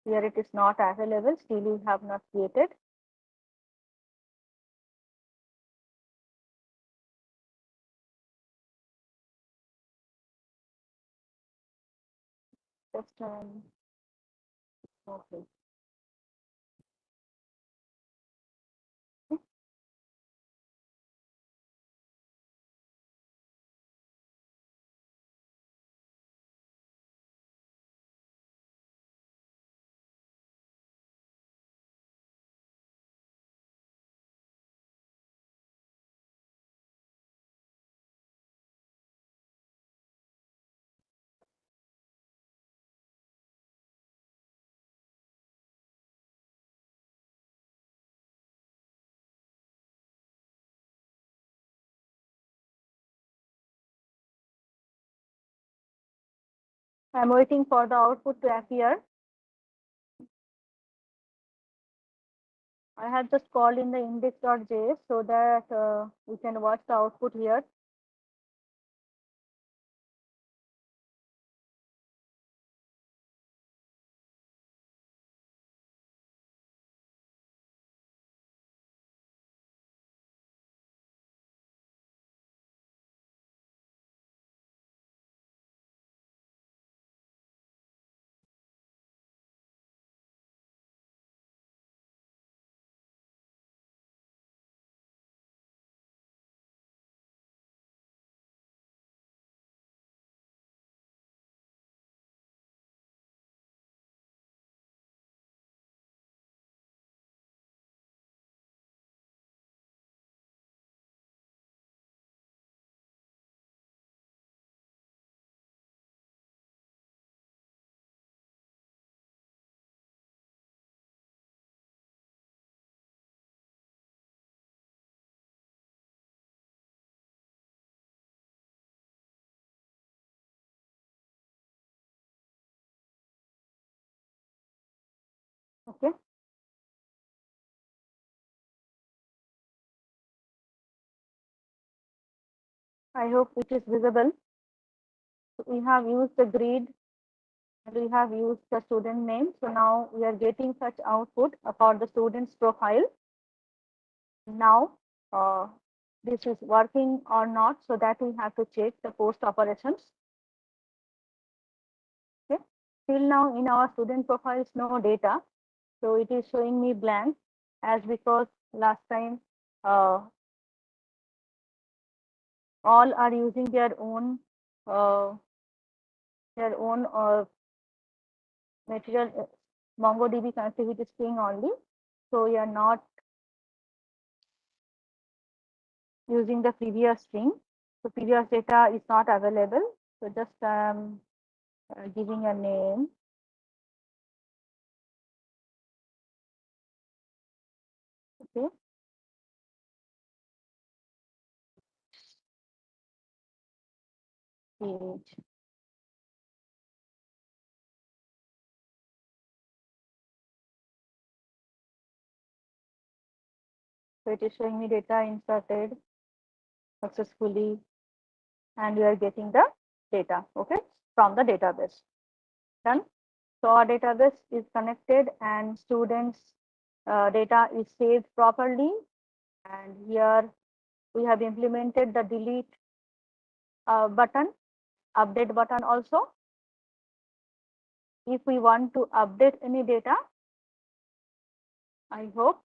Here it is not available, still we have not created. Just okay. I'm waiting for the output to appear. I have just called in the index.js so that we can watch the output here. Okay. I hope it is visible. We have used the grid and we have used the student name. So now we are getting such output for the student's profile. Now this is working or not, so that we have to check the post operations. Okay. Till now in our student profiles, no data. So it is showing me blank as because last time all are using uh, their own material MongoDB connectivity string only. So we are not using the previous string. So previous data is not available. So just giving a name. Okay. Page. So it is showing me data inserted successfully, and we are getting the data, okay, from the database. Done. So our database is connected and students data is saved properly. And here we have implemented the delete button, update button also. If we want to update any data, I hope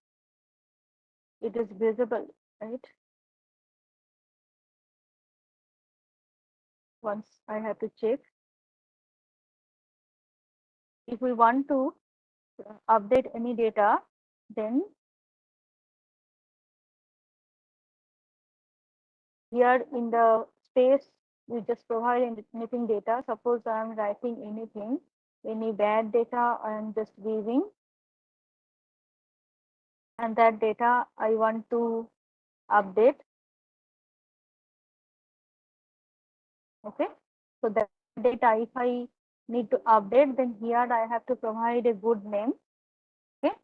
it is visible, right? Once I have to check. If we want to update any data, then here in the space, we just provide anything data. Suppose I am writing anything, any bad data I am just giving, and that data I want to update. Okay, so that data, if I need to update, then here I have to provide a good name. Okay,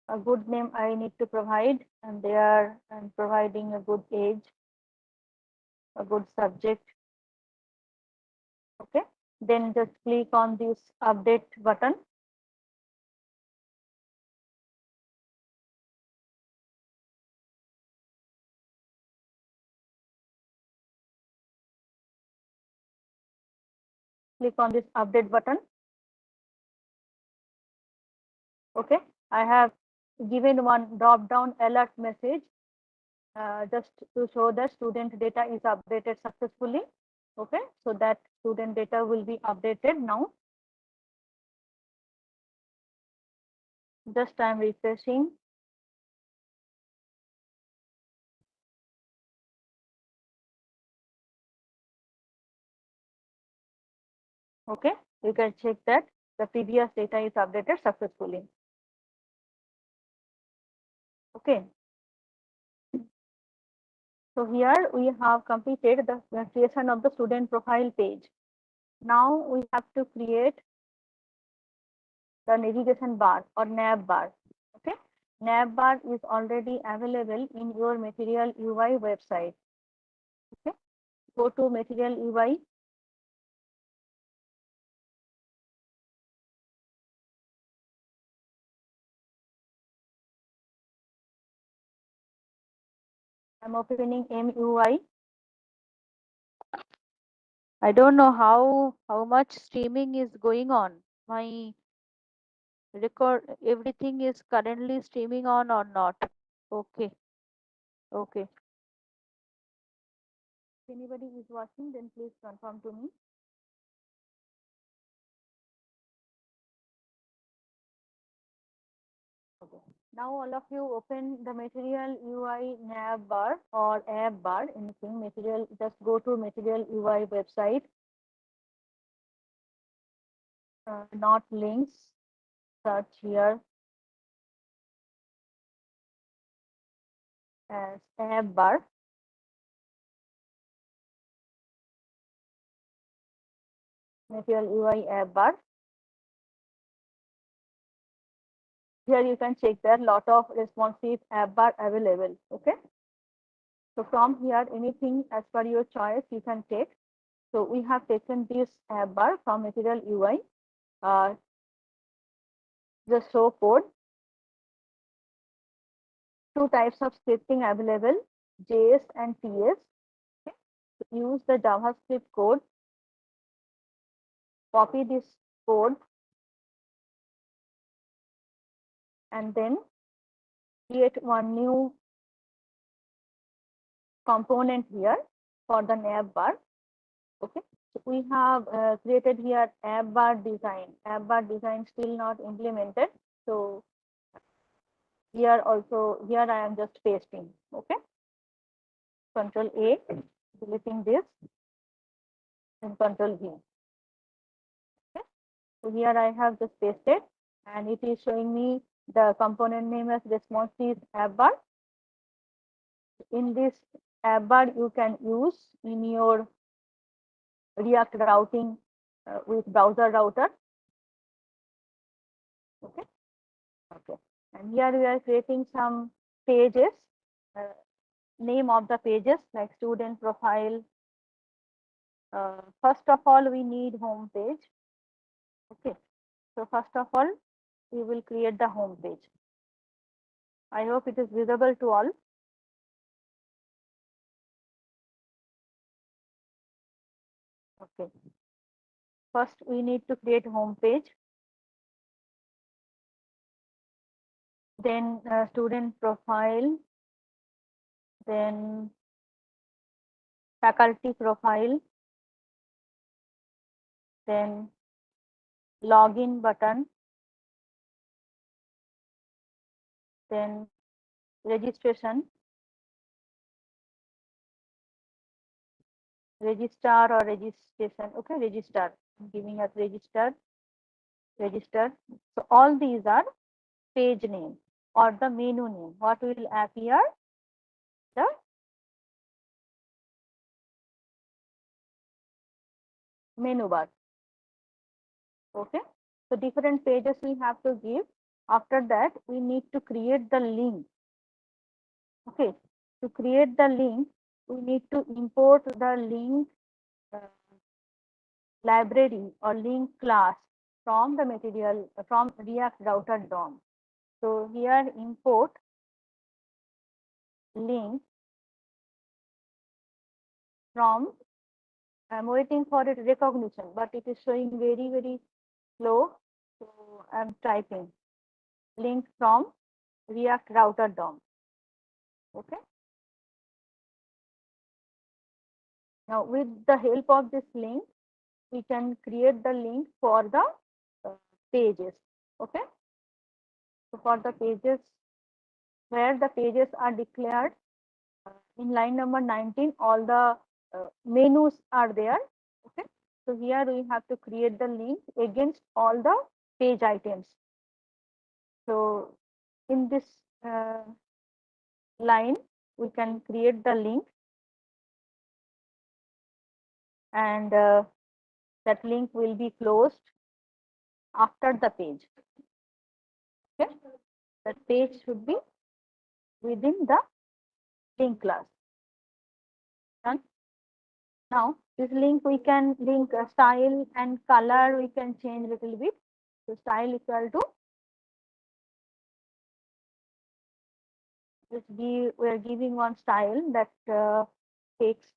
a good name I need to provide, and there I'm providing a good age, a good subject. Okay, then just click on this update button. Click on this update button. Okay, I have given one drop down alert message just to show that student data is updated successfully. Okay, so that student data will be updated now. Just I'm refreshing. Okay, you can check that the previous data is updated successfully. Okay, So here we have completed the creation of the student profile page. Now we have to create the navigation bar or nav bar. Okay, nav bar is already available in your Material UI website. Okay, go to Material UI. I'm opening MUI. I don't know how much streaming is going on. My record, everything is currently streaming on or not. Okay, okay. If anybody is watching, then please confirm to me. Okay. Now all of you open the Material UI nav bar or app bar, anything material, just go to Material UI website, not links, search here as app bar. Material UI app bar. Here you can check there lot of responsive app bar available. Okay. So from here, anything as per your choice you can take. So we have taken this app bar from Material UI. The show code. Two types of scripting available, JS and TS. Okay. So use the JavaScript code. Copy this code and then create one new component here for the nav bar. Okay. So we have created here app bar design. App bar design still not implemented. So here also, here I am just pasting. Okay. Control A, deleting this, and Control V. Okay. So here I have just pasted, and it is showing me the component name as responsive app bar. In this app bar, you can use in your React routing with browser router. Okay. Okay. And here we are creating some pages. Name of the pages like student profile. First of all, we need home page. Okay. So first of all, we will create the home page. I hope it is visible to all. Okay. First, we need to create home page. Then student profile. Then faculty profile. Then login button. Then registration. Registrar or registration. Okay, register. I'm giving us register. Register. So all these are page name or the menu name. What will appear? The menu bar. Okay. So different pages we have to give. After that, we need to create the link. Okay. To create the link, we need to import the link library or link class from the material from React router DOM. So here import link from, I'm waiting for it recognition, but it is showing very slow. So I'm typing link from React router DOM. Okay. Now with the help of this link, we can create the link for the pages. Okay. So for the pages where the pages are declared in line number 19, all the menus are there. Okay. So here we have to create the link against all the page items. So in this line, we can create the link and that link will be closed after the page. Okay, that page should be within the link class. Done. Now this link we can link style and color, we can change little bit. So style equal to this, we are giving one style that text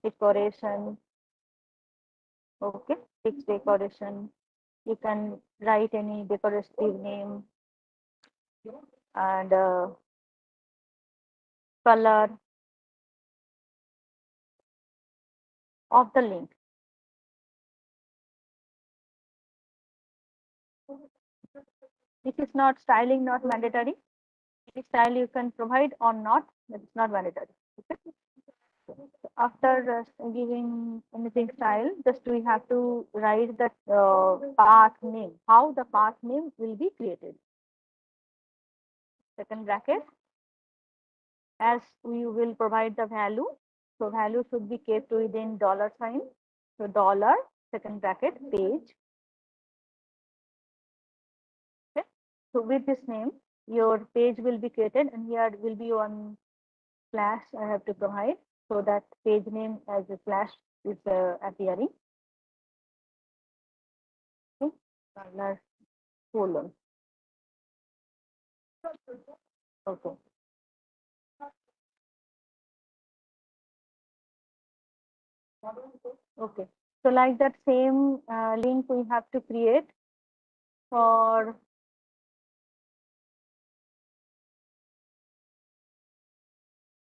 decoration. Okay, text decoration. You can write any decorative name and color of the link. This is not styling, not mandatory. Any style you can provide or not, that is not mandatory. Okay. After giving anything style, just we have to write the path name, how the path name will be created. Second bracket, as we will provide the value, so value should be kept within $sign. So dollar, second bracket, page. Okay. So with this name, your page will be created, and here will be one slash I have to provide, so that page name as a slash is appearing. Okay. Color colon. Okay. Okay. So like that same link we have to create for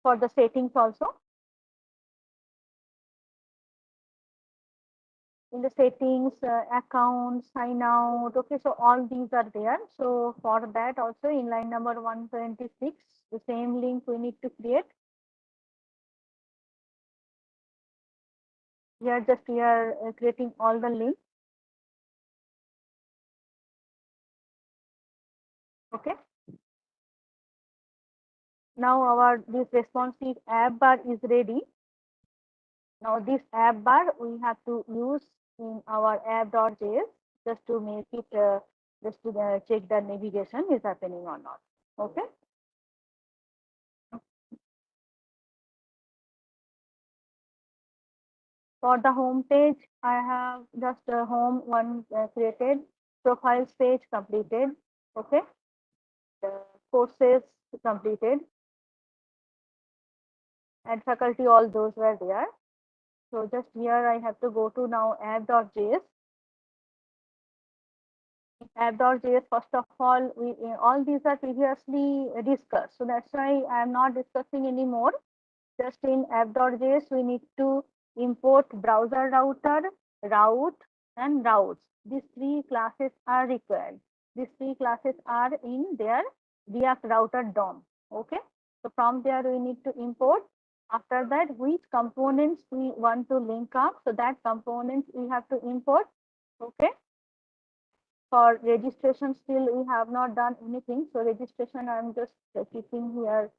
the settings also. In the settings, account, sign out. Okay, so all these are there. So for that also in line number 126, the same link we need to create. We are creating all the links. Okay. Now our this responsive app bar is ready. Now this app bar we have to use in our app.js just to make it just to check the navigation is happening or not. Okay. For the home page, I have just a home one created, profiles page completed. Okay. The courses completed, and faculty, all those were there. So just here I have to go to now app.js. App.js, first of all, all these are previously discussed. So that's why I am not discussing anymore. Just in app.js, we need to import browser router, route, and routes. These three classes are required. These three classes are in their React router DOM. Okay. So from there, we need to import. After that, which components we want to link up. So that components we have to import. Okay. For registration, still we have not done anything. So registration, I'm just keeping here.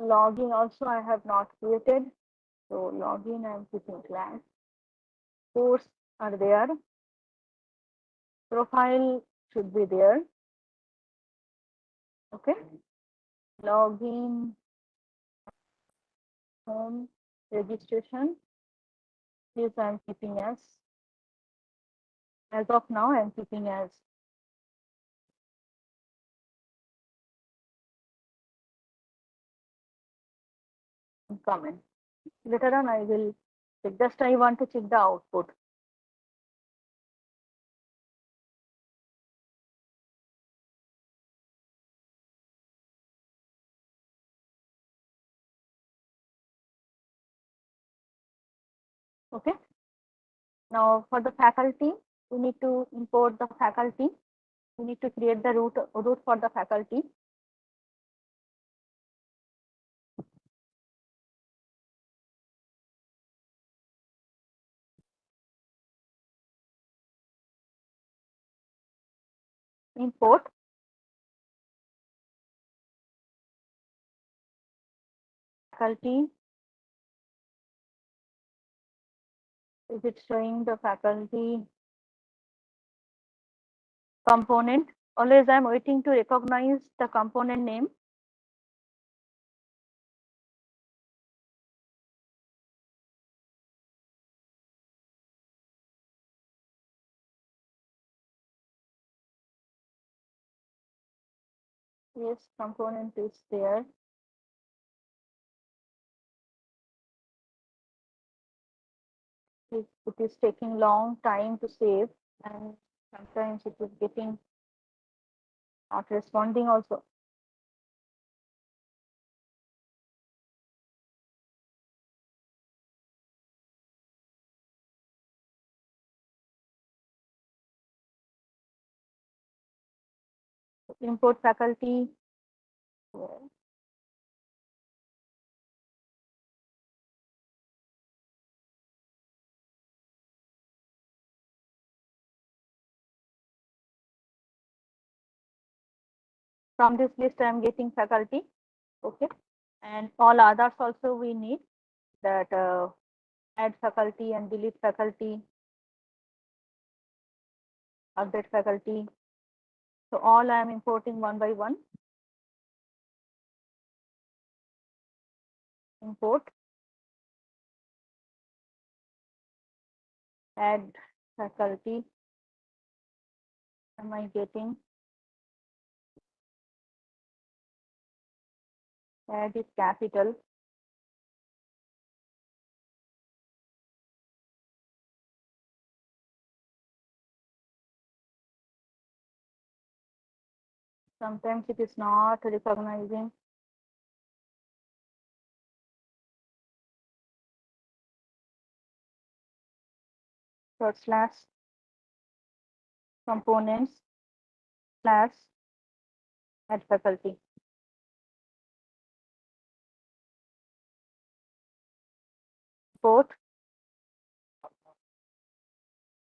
Login also I have not created. So login I'm keeping class. Course are there. Profile should be there. Okay. Login, home, registration. This I'm keeping as of now I'm keeping as comment. Later on I will check. Just I want to check the output. Okay. Now for the faculty, we need to import the faculty. We need to create the root for the faculty. Import faculty Is it showing the faculty component? Always I'm waiting to recognize the component name. Yes, component is there. It is taking long time to save, and sometimes it is getting not responding also. Import faculty. From this list, I am getting faculty. Okay, and all others also we need that add faculty and delete faculty, update faculty. So all I am importing one by one. Import, add faculty. Am I getting? Add is capital. Sometimes it is not recognizing. / components / add faculty. Import,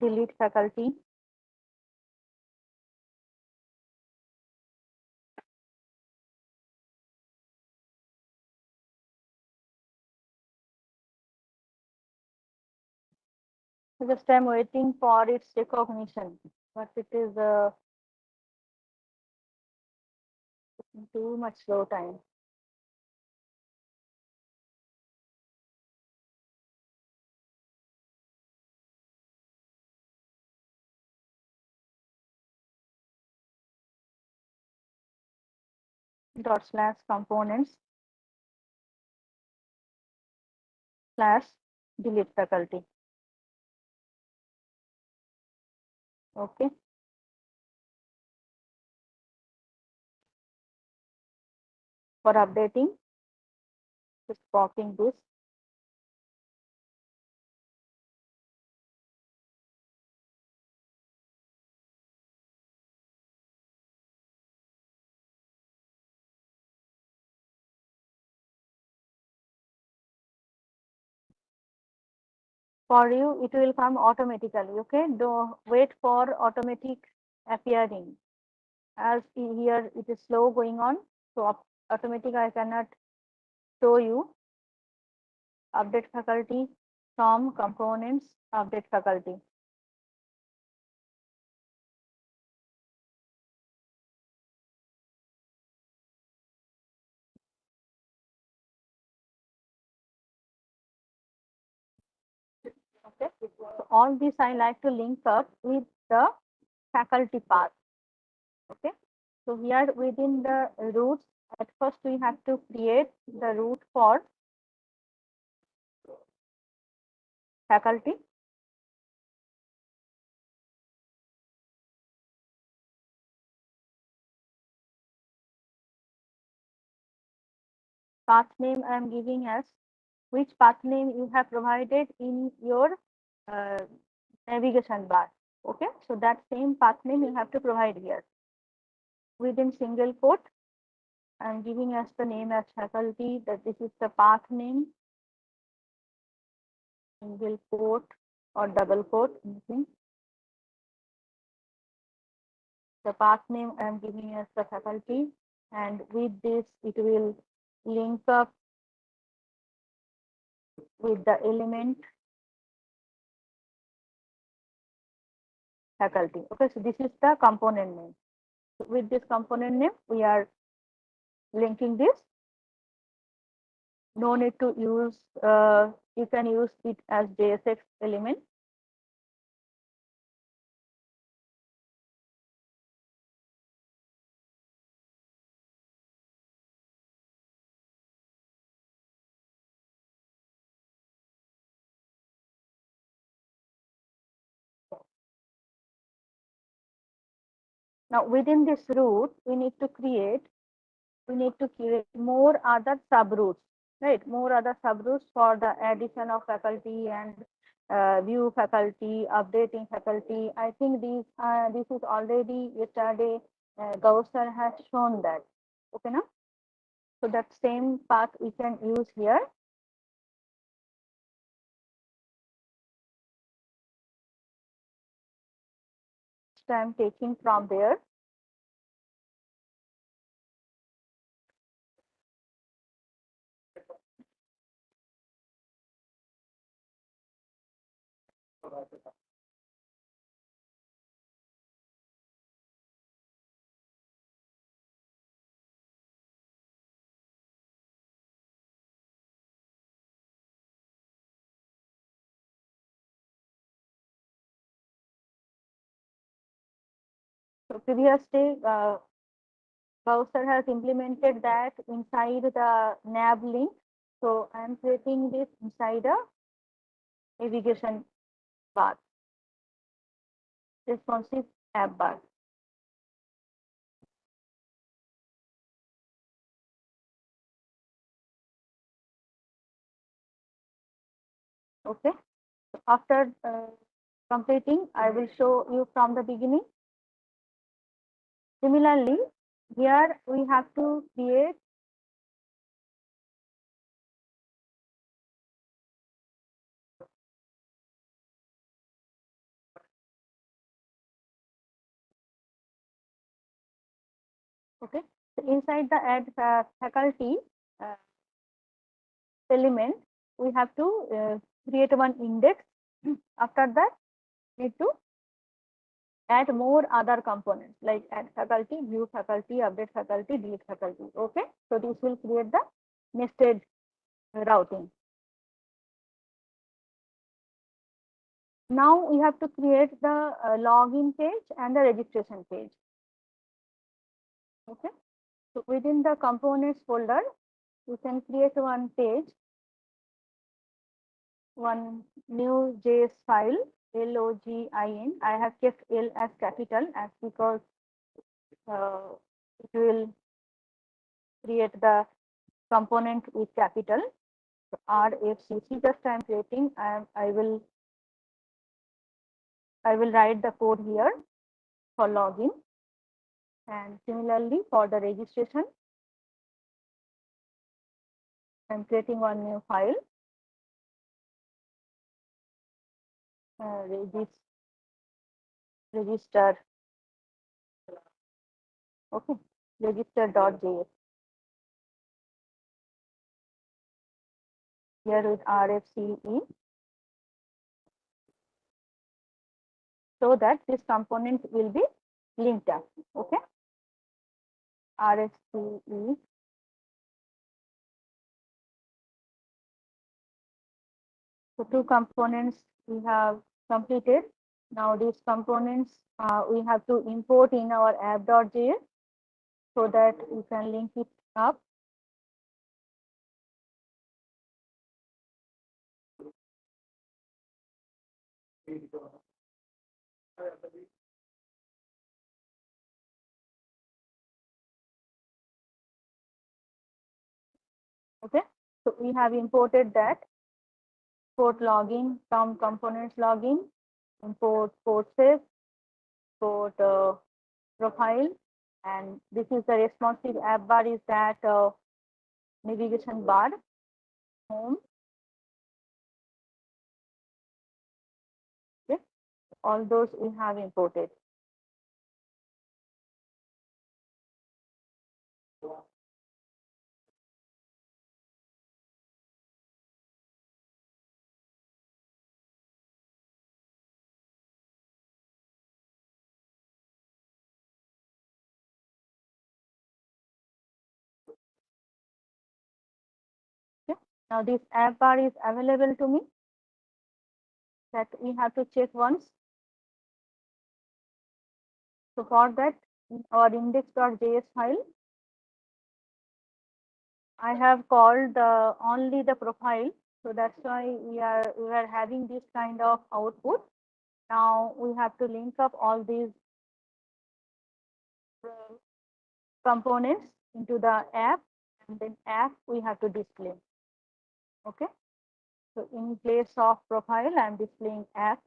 delete faculty. Just I'm waiting for its recognition, but it is too much slow time. / components / delete faculty. Okay. For updating, just copying this. For you, it will come automatically. Okay. Don't wait for automatic appearing. As here it is slow going on, so automatic I cannot show you. Update faculty from components, update faculty. Okay. So all this I like to link up with the faculty path. Okay. So here within the roots, at first we have to create the root for faculty. Path name I am giving as which path name you have provided in your uh, navigation bar. Okay, so that same path name you have to provide here. Within single quote, I am giving as the name as faculty, that this is the path name, single quote or double quote, anything. The path name I am giving as the faculty, and with this it will link up with the element faculty. Okay, so this is the component name. So with this component name, we are linking this. No need to use, you can use it as JSX element. Now within this root, we need to create more other subroots, right? More other subroots for the addition of faculty and view faculty, updating faculty. I think this is already yesterday Gauss has shown that. Okay, now so that same path we can use here. So I'm taking from there. So previously, Gauss has implemented that inside the nav link. So I'm creating this inside a navigation bar, responsive app bar. Okay. After completing, I will show you from the beginning. Similarly, here we have to create okay. So inside the add faculty uh, element, we have to create one index. After that, need to add more other components like add faculty, view faculty, update faculty, delete faculty. Okay, so this will create the nested routing. Now we have to create the login page and the registration page. Okay, so within the components folder, you can create one page, one new JS file, login. I have kept L as capital as because it will create the component with capital. So RFCC, just I am creating. I will write the code here for login, and similarly for the registration, I am creating one new file. Register. Okay, register.js. Here with RFCE, so that this component will be linked up. Okay, RFCE. So two components we have completed. Now these components we have to import in our app.js so that we can link it up. Okay, so we have imported that. Import login from components login, import courses, import profile, and this is the responsive app bar is that navigation bar, home. Okay, all those we have imported. Now this app bar is available to me, that we have to check once. So for that, in our index.js file, I have called only the profile. So that's why we are having this kind of output. Now we have to link up all these components into the app, and then app we have to display. Okay. So in place of profile, I'm displaying app.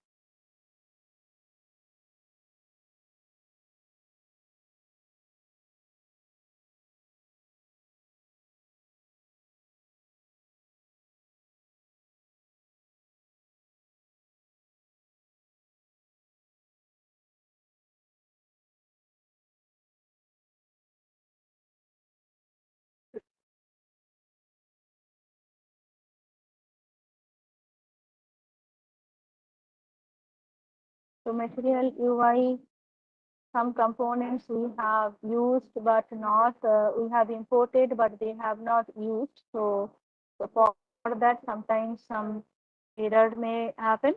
So material UI, some components we have used but not, we have imported but they have not used. So for that, sometimes some error may happen,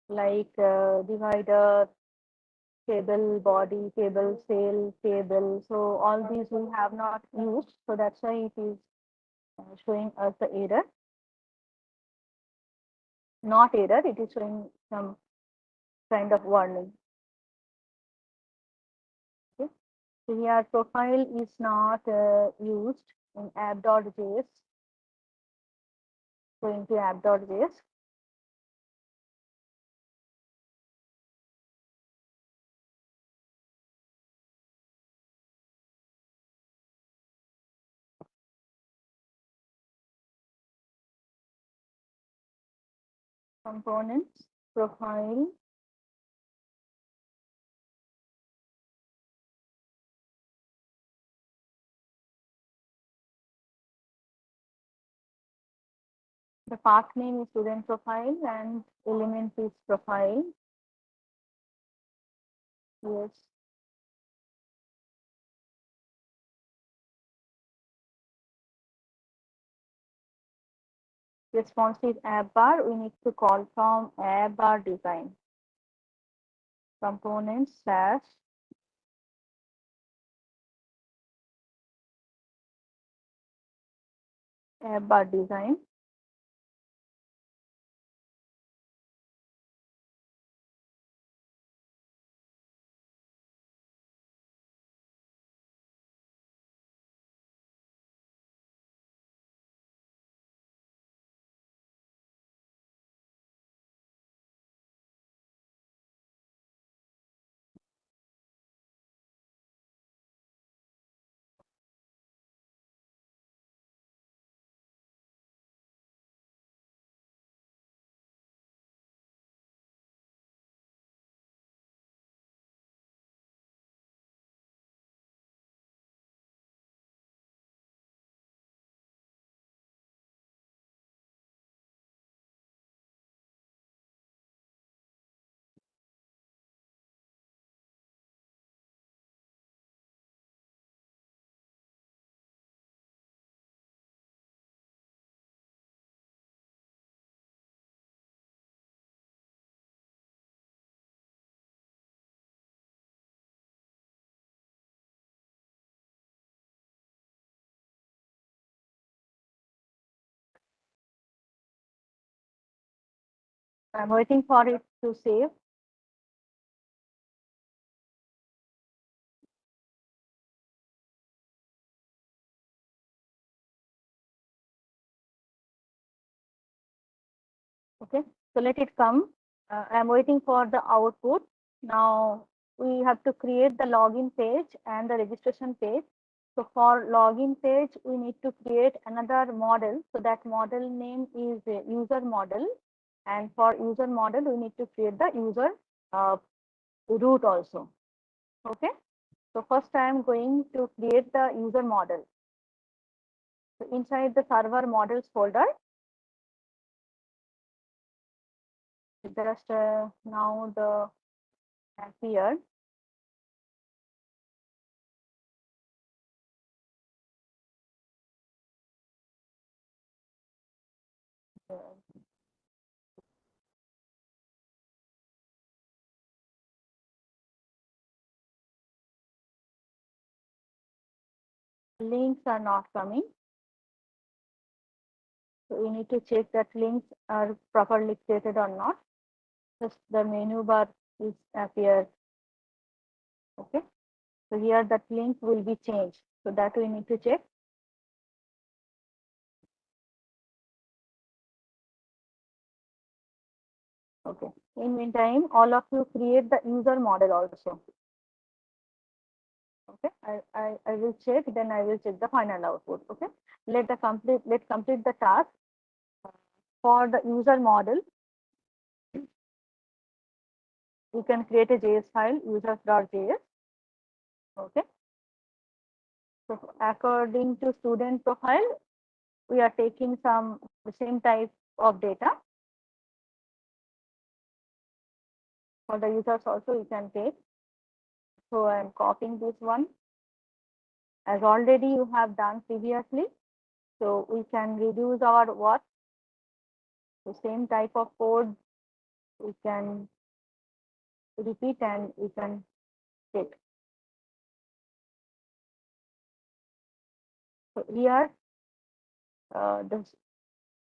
like divider, table body, table cell, table. So all these we have not used. So that's why it is showing us the error. Not error, it is showing some kind of warning. Okay. So here profile is not used in app.js. Going to app.js. Components, profile, the path name is student profile and element is profile. Yes. Responsive app bar, we need to call from app bar design. Components slash app bar design. I'm waiting for it to save. Okay, so let it come. I'm waiting for the output. Now we have to create the login page and the registration page. So for login page, we need to create another model. So that model name is user model. And for user model, we need to create the user root also. Okay. So first I am going to create the user model. So inside the server models folder, just now the appear. links are not coming. So we need to check that links are properly created or not. Just the menu bar is appeared. Okay. So here that link will be changed. So that we need to check. Okay. In meantime, all of you create the user model also. Okay. I will check, then I will check the final output. Okay. Let's complete the task. For the user model, you can create a JS file, users.js. Okay. So according to student profile, we are taking the same type of data. For the users also you can take. So I'm copying this one as already you have done previously. So we can reduce our what? The same type of code we can repeat and we can take. So here the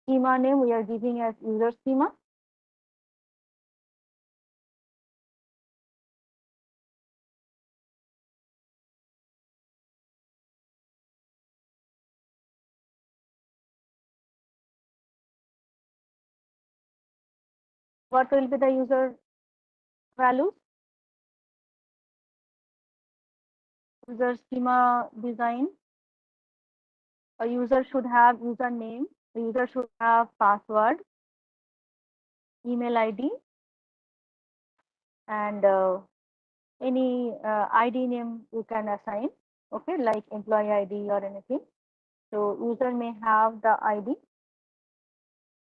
schema name we are giving as user schema. What will be the user values? User schema design. A user should have username. The user should have password, email ID, and any ID name you can assign. Okay, like employee ID or anything. So user may have the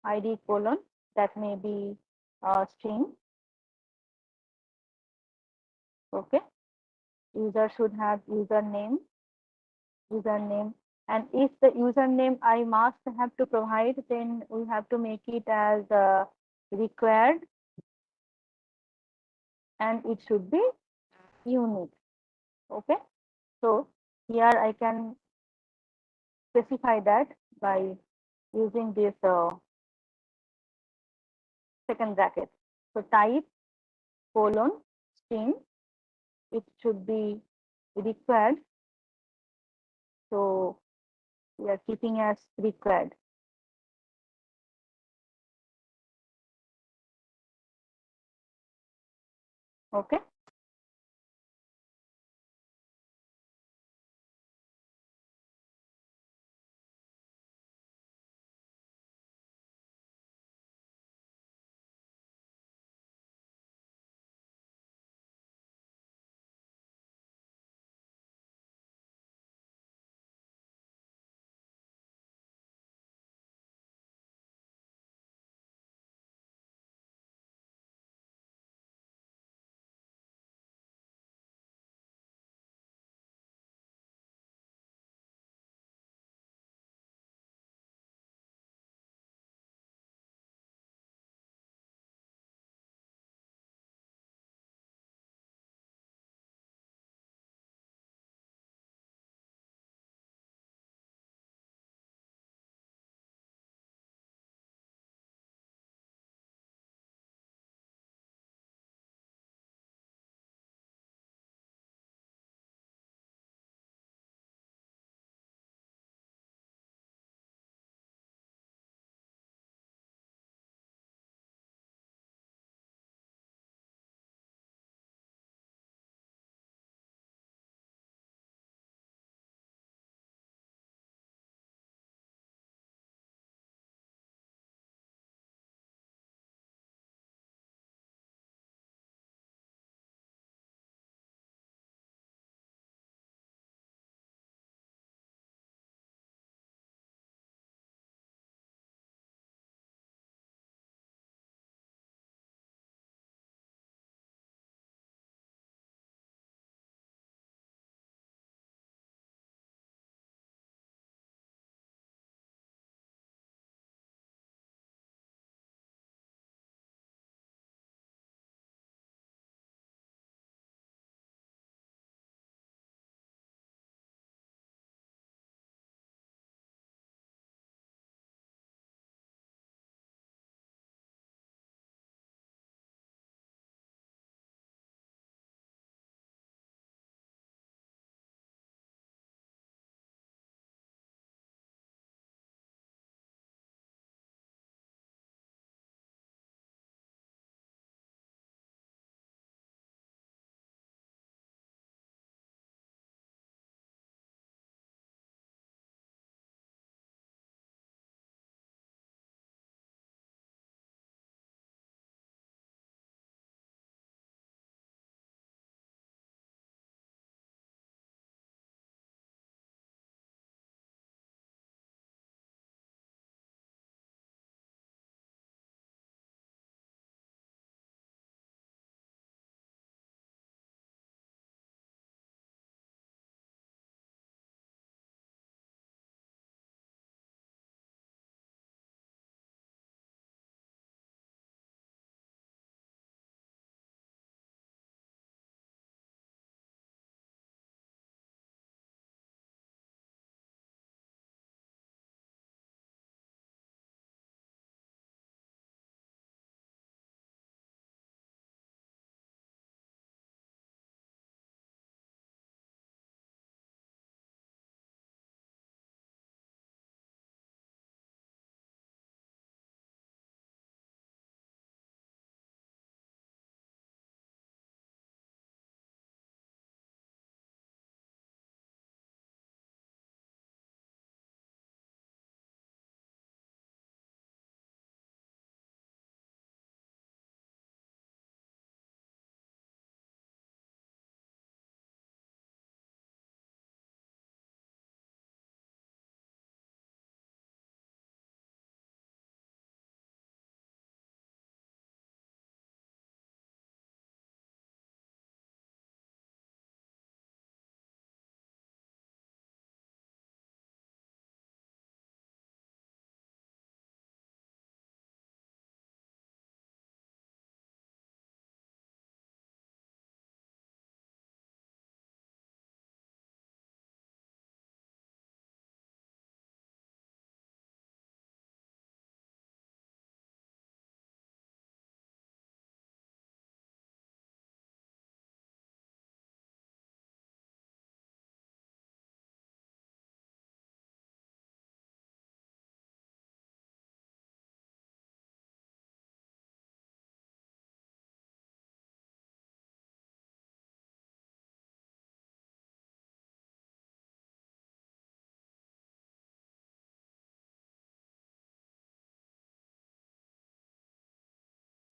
ID colon, that may be string. Okay, user should have username, and if the username I must have to provide, then we have to make it as required, and it should be unique. Okay, so here I can specify that by using this second bracket. So type colon string, it should be required. So we are keeping as required. Okay.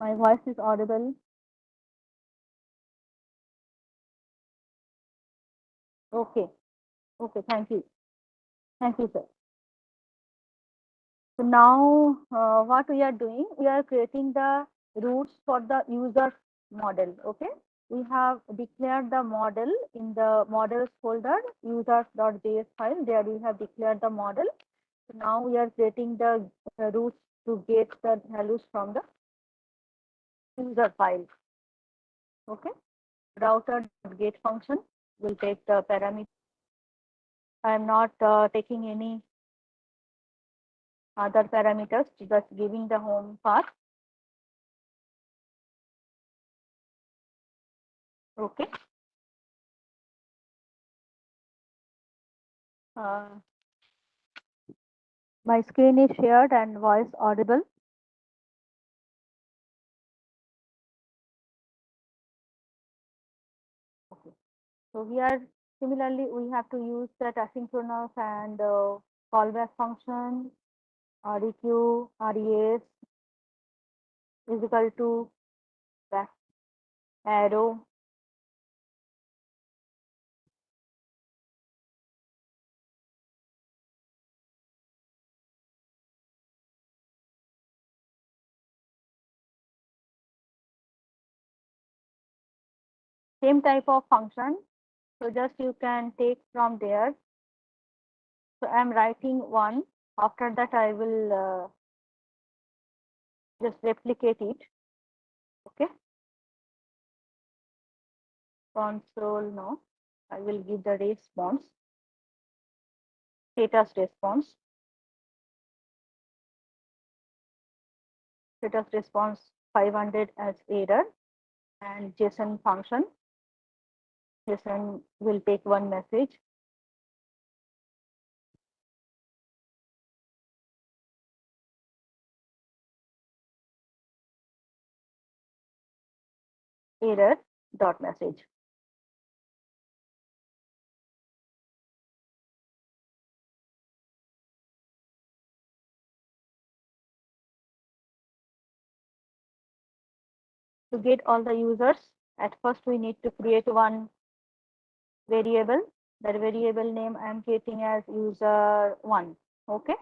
My voice is audible. Okay. Okay. Thank you, sir. So now, what we are doing, we are creating the roots for the user model. Okay. We have declared the model in the models folder, users.js file. There we have declared the model. So now we are creating the roots to get the values from the user file. Okay. Router.get function will take the parameter. I am not taking any other parameters, just giving the home path. Okay. My screen is shared and voice audible. Okay. So here, similarly, we have to use that asynchronous and callback function, req, res is equal to back arrow. Same type of function. So just you can take from there. So I'm writing one. After that, I will just replicate it. Okay. Console, no. I will give the response. Status response. Status response 500 as error, and JSON function. JSON will take one message. Error dot message. To get all the users, at first we need to create one variable. That variable name I'm creating as user1. Okay.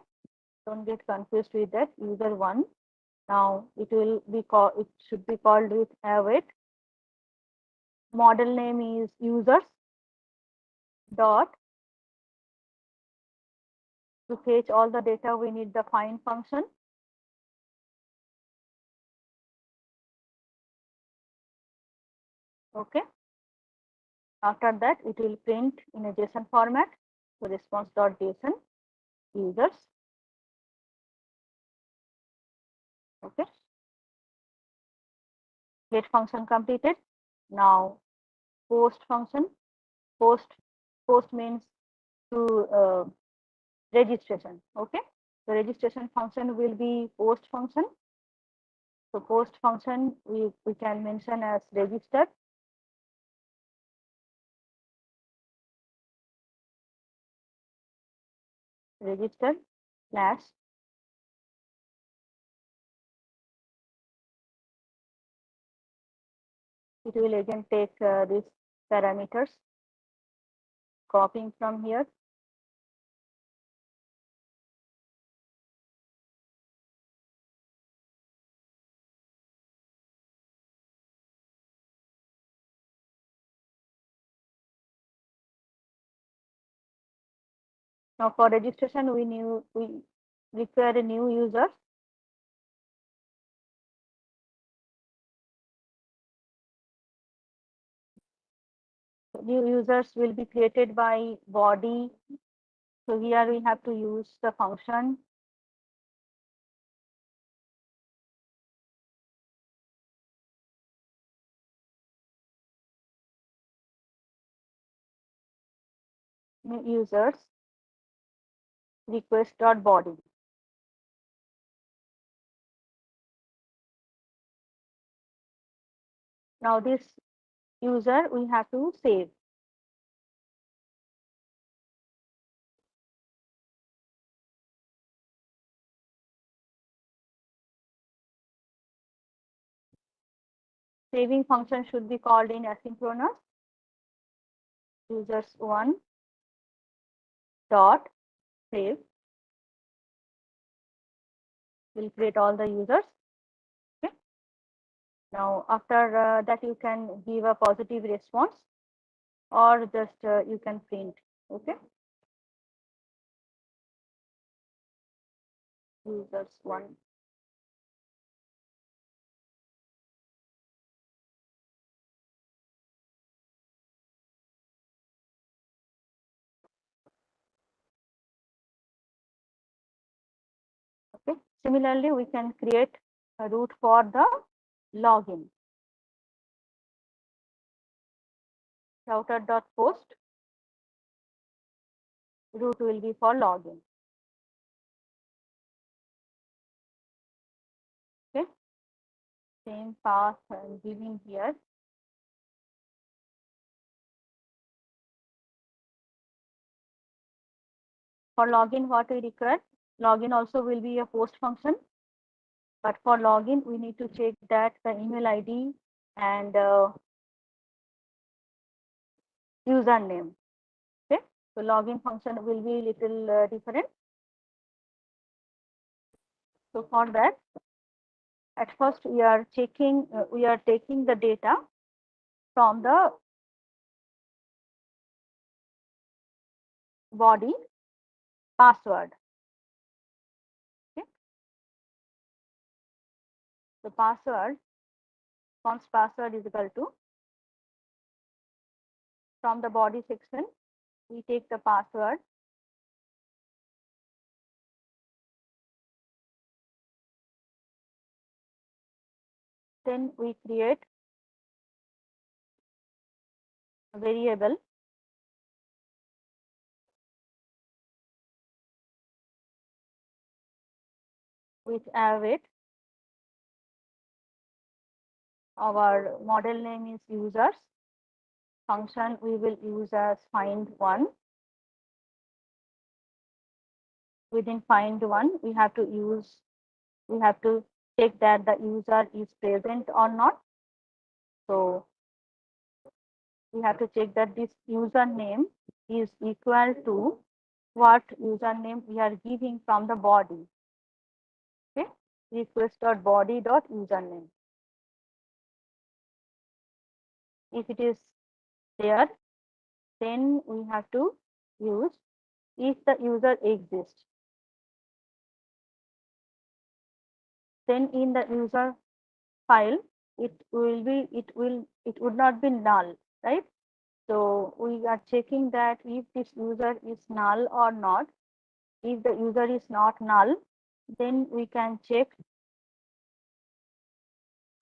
Don't get confused with that, user1. Now it will be called, it should be called with await. Model name is users dot. To fetch all the data, we need the find function. Okay. After that, it will print in a JSON format. So response.json users. Okay. Get function completed. Now post function. Post means to registration. Okay. The registration function will be post function. So post function we can mention as register. Register slash. It will again take these parameters. Copying from here. Now for registration, we require a new user. New users will be created by body. So here we have to use the function new users request.body. Now this user we have to save. saving function should be called in asynchronous. Users1 dot save will create all the users. Okay. Now after that you can give a positive response or just you can print. Okay. Users1. Okay. Similarly, we can create a route for the login. Router.post route will be for login. Okay. Same path I'm giving here. For login, what we require? Login also will be a post function. But for login, we need to check that the email ID and username. Okay. So login function will be little different. So for that, at first we are checking, we are taking the data from the body password. Okay. The password, response password is equal to, from the body section, we take the password. Then we create a variable which await. Our model name is users. Function we will use as find1. Within find1, we have to check that the user is present or not. So we have to check that this username is equal to what username we are giving from the body. Okay, request.body.username. If it is there, then we have to use if the user exists. Then in the user file, it would not be null, right? So we are checking that if this user is null or not. If the user is not null, then we can check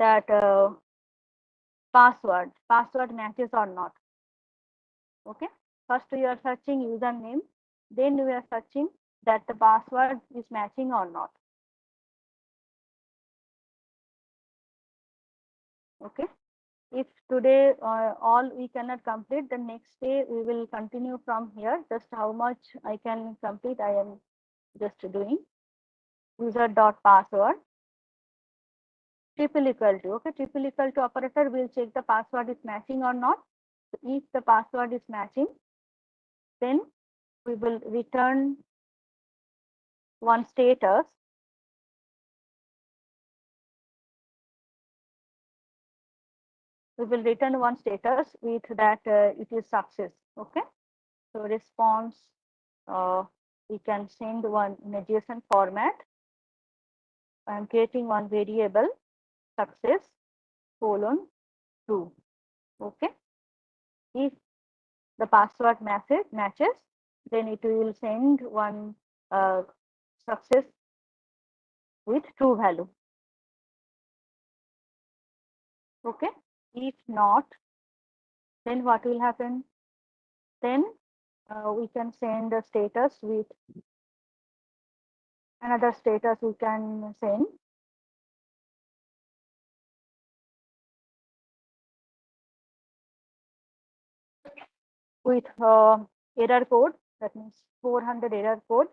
that password matches or not. Okay. First we are searching username, then we are searching that the password is matching or not. Okay. If today all we cannot complete, the next day we will continue from here. Just how much I can complete, I am just doing. User.password triple equal to. Okay, triple equal to operator will check the password is matching or not. So if the password is matching, then we will return one status. We will return one status with that it is success. Okay. So response, we can send one in a JSON format. I am creating one variable success colon true. Okay. If the password matches, then it will send one success with true value. Okay. If not, then what will happen? Then we can send a status with another status we can send. With error code, that means 400 error code.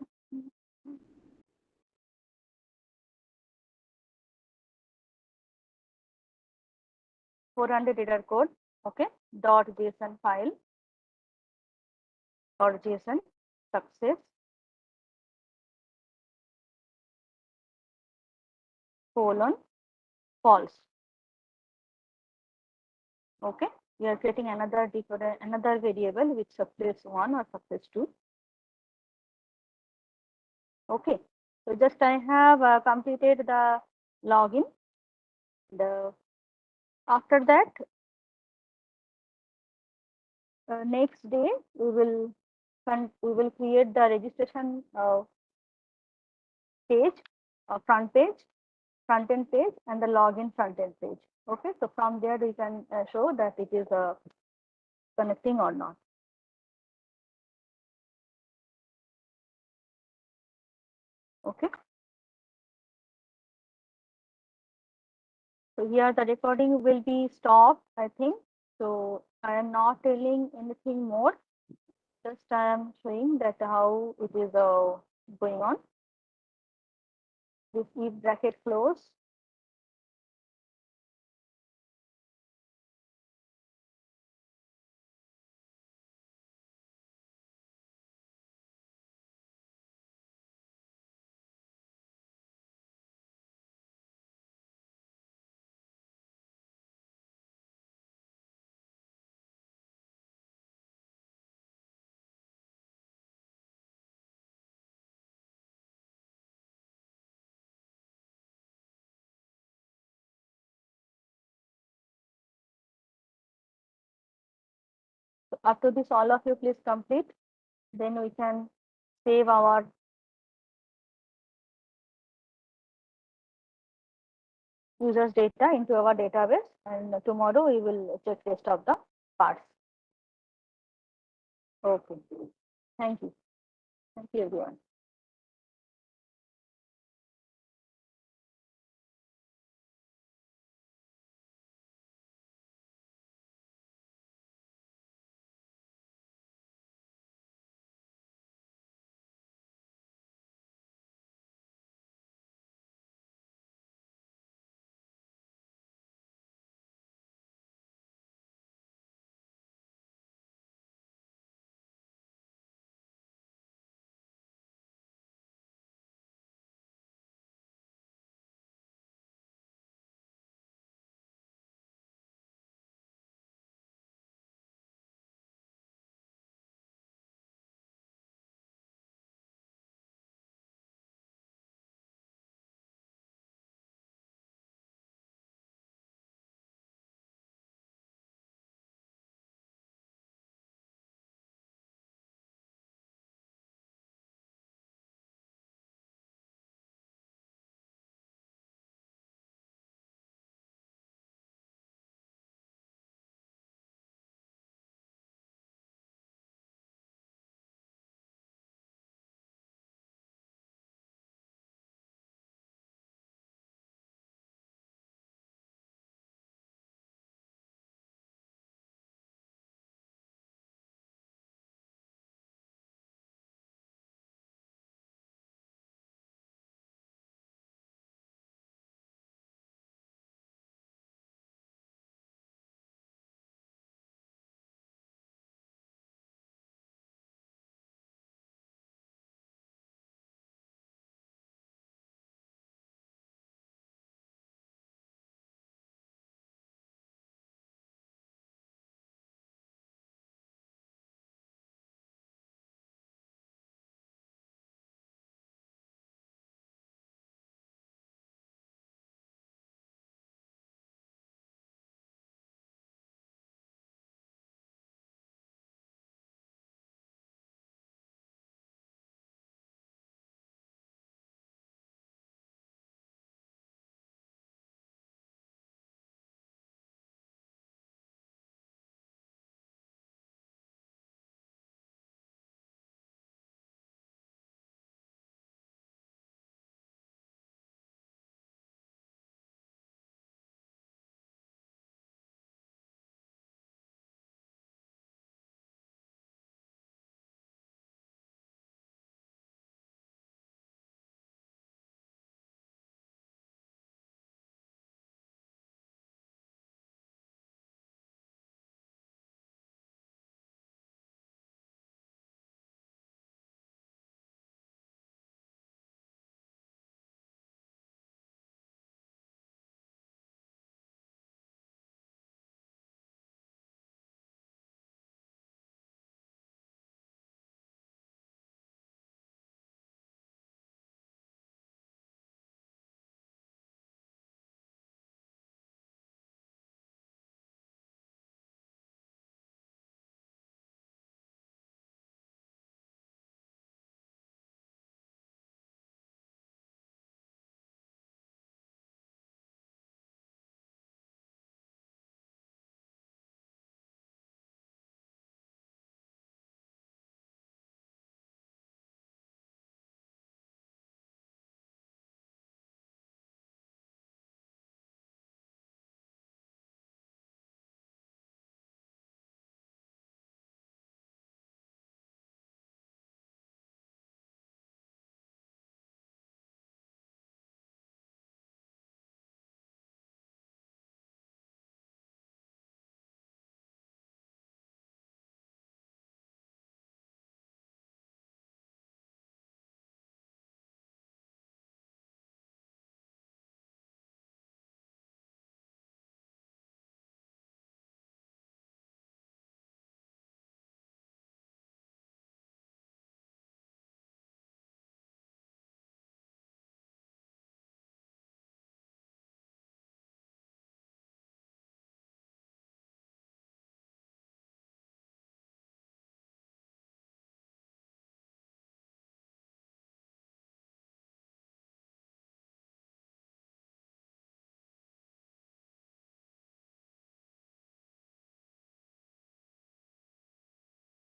400 error code, okay, dot JSON file or JSON success colon false. Okay, we are creating another different another variable with success 1 or success 2. Okay, so just I have completed the login. After that, next day we will create the registration page, front end page, and the login front end page. Okay, so from there we can show that it is connecting or not. Okay. So here the recording will be stopped, I think. So I am not telling anything more. Just I am showing that how it is going on. This if bracket close. So after this, all of you please complete. Then we can save our users data into our database, and tomorrow we will check rest of the parts. Okay. Thank you everyone.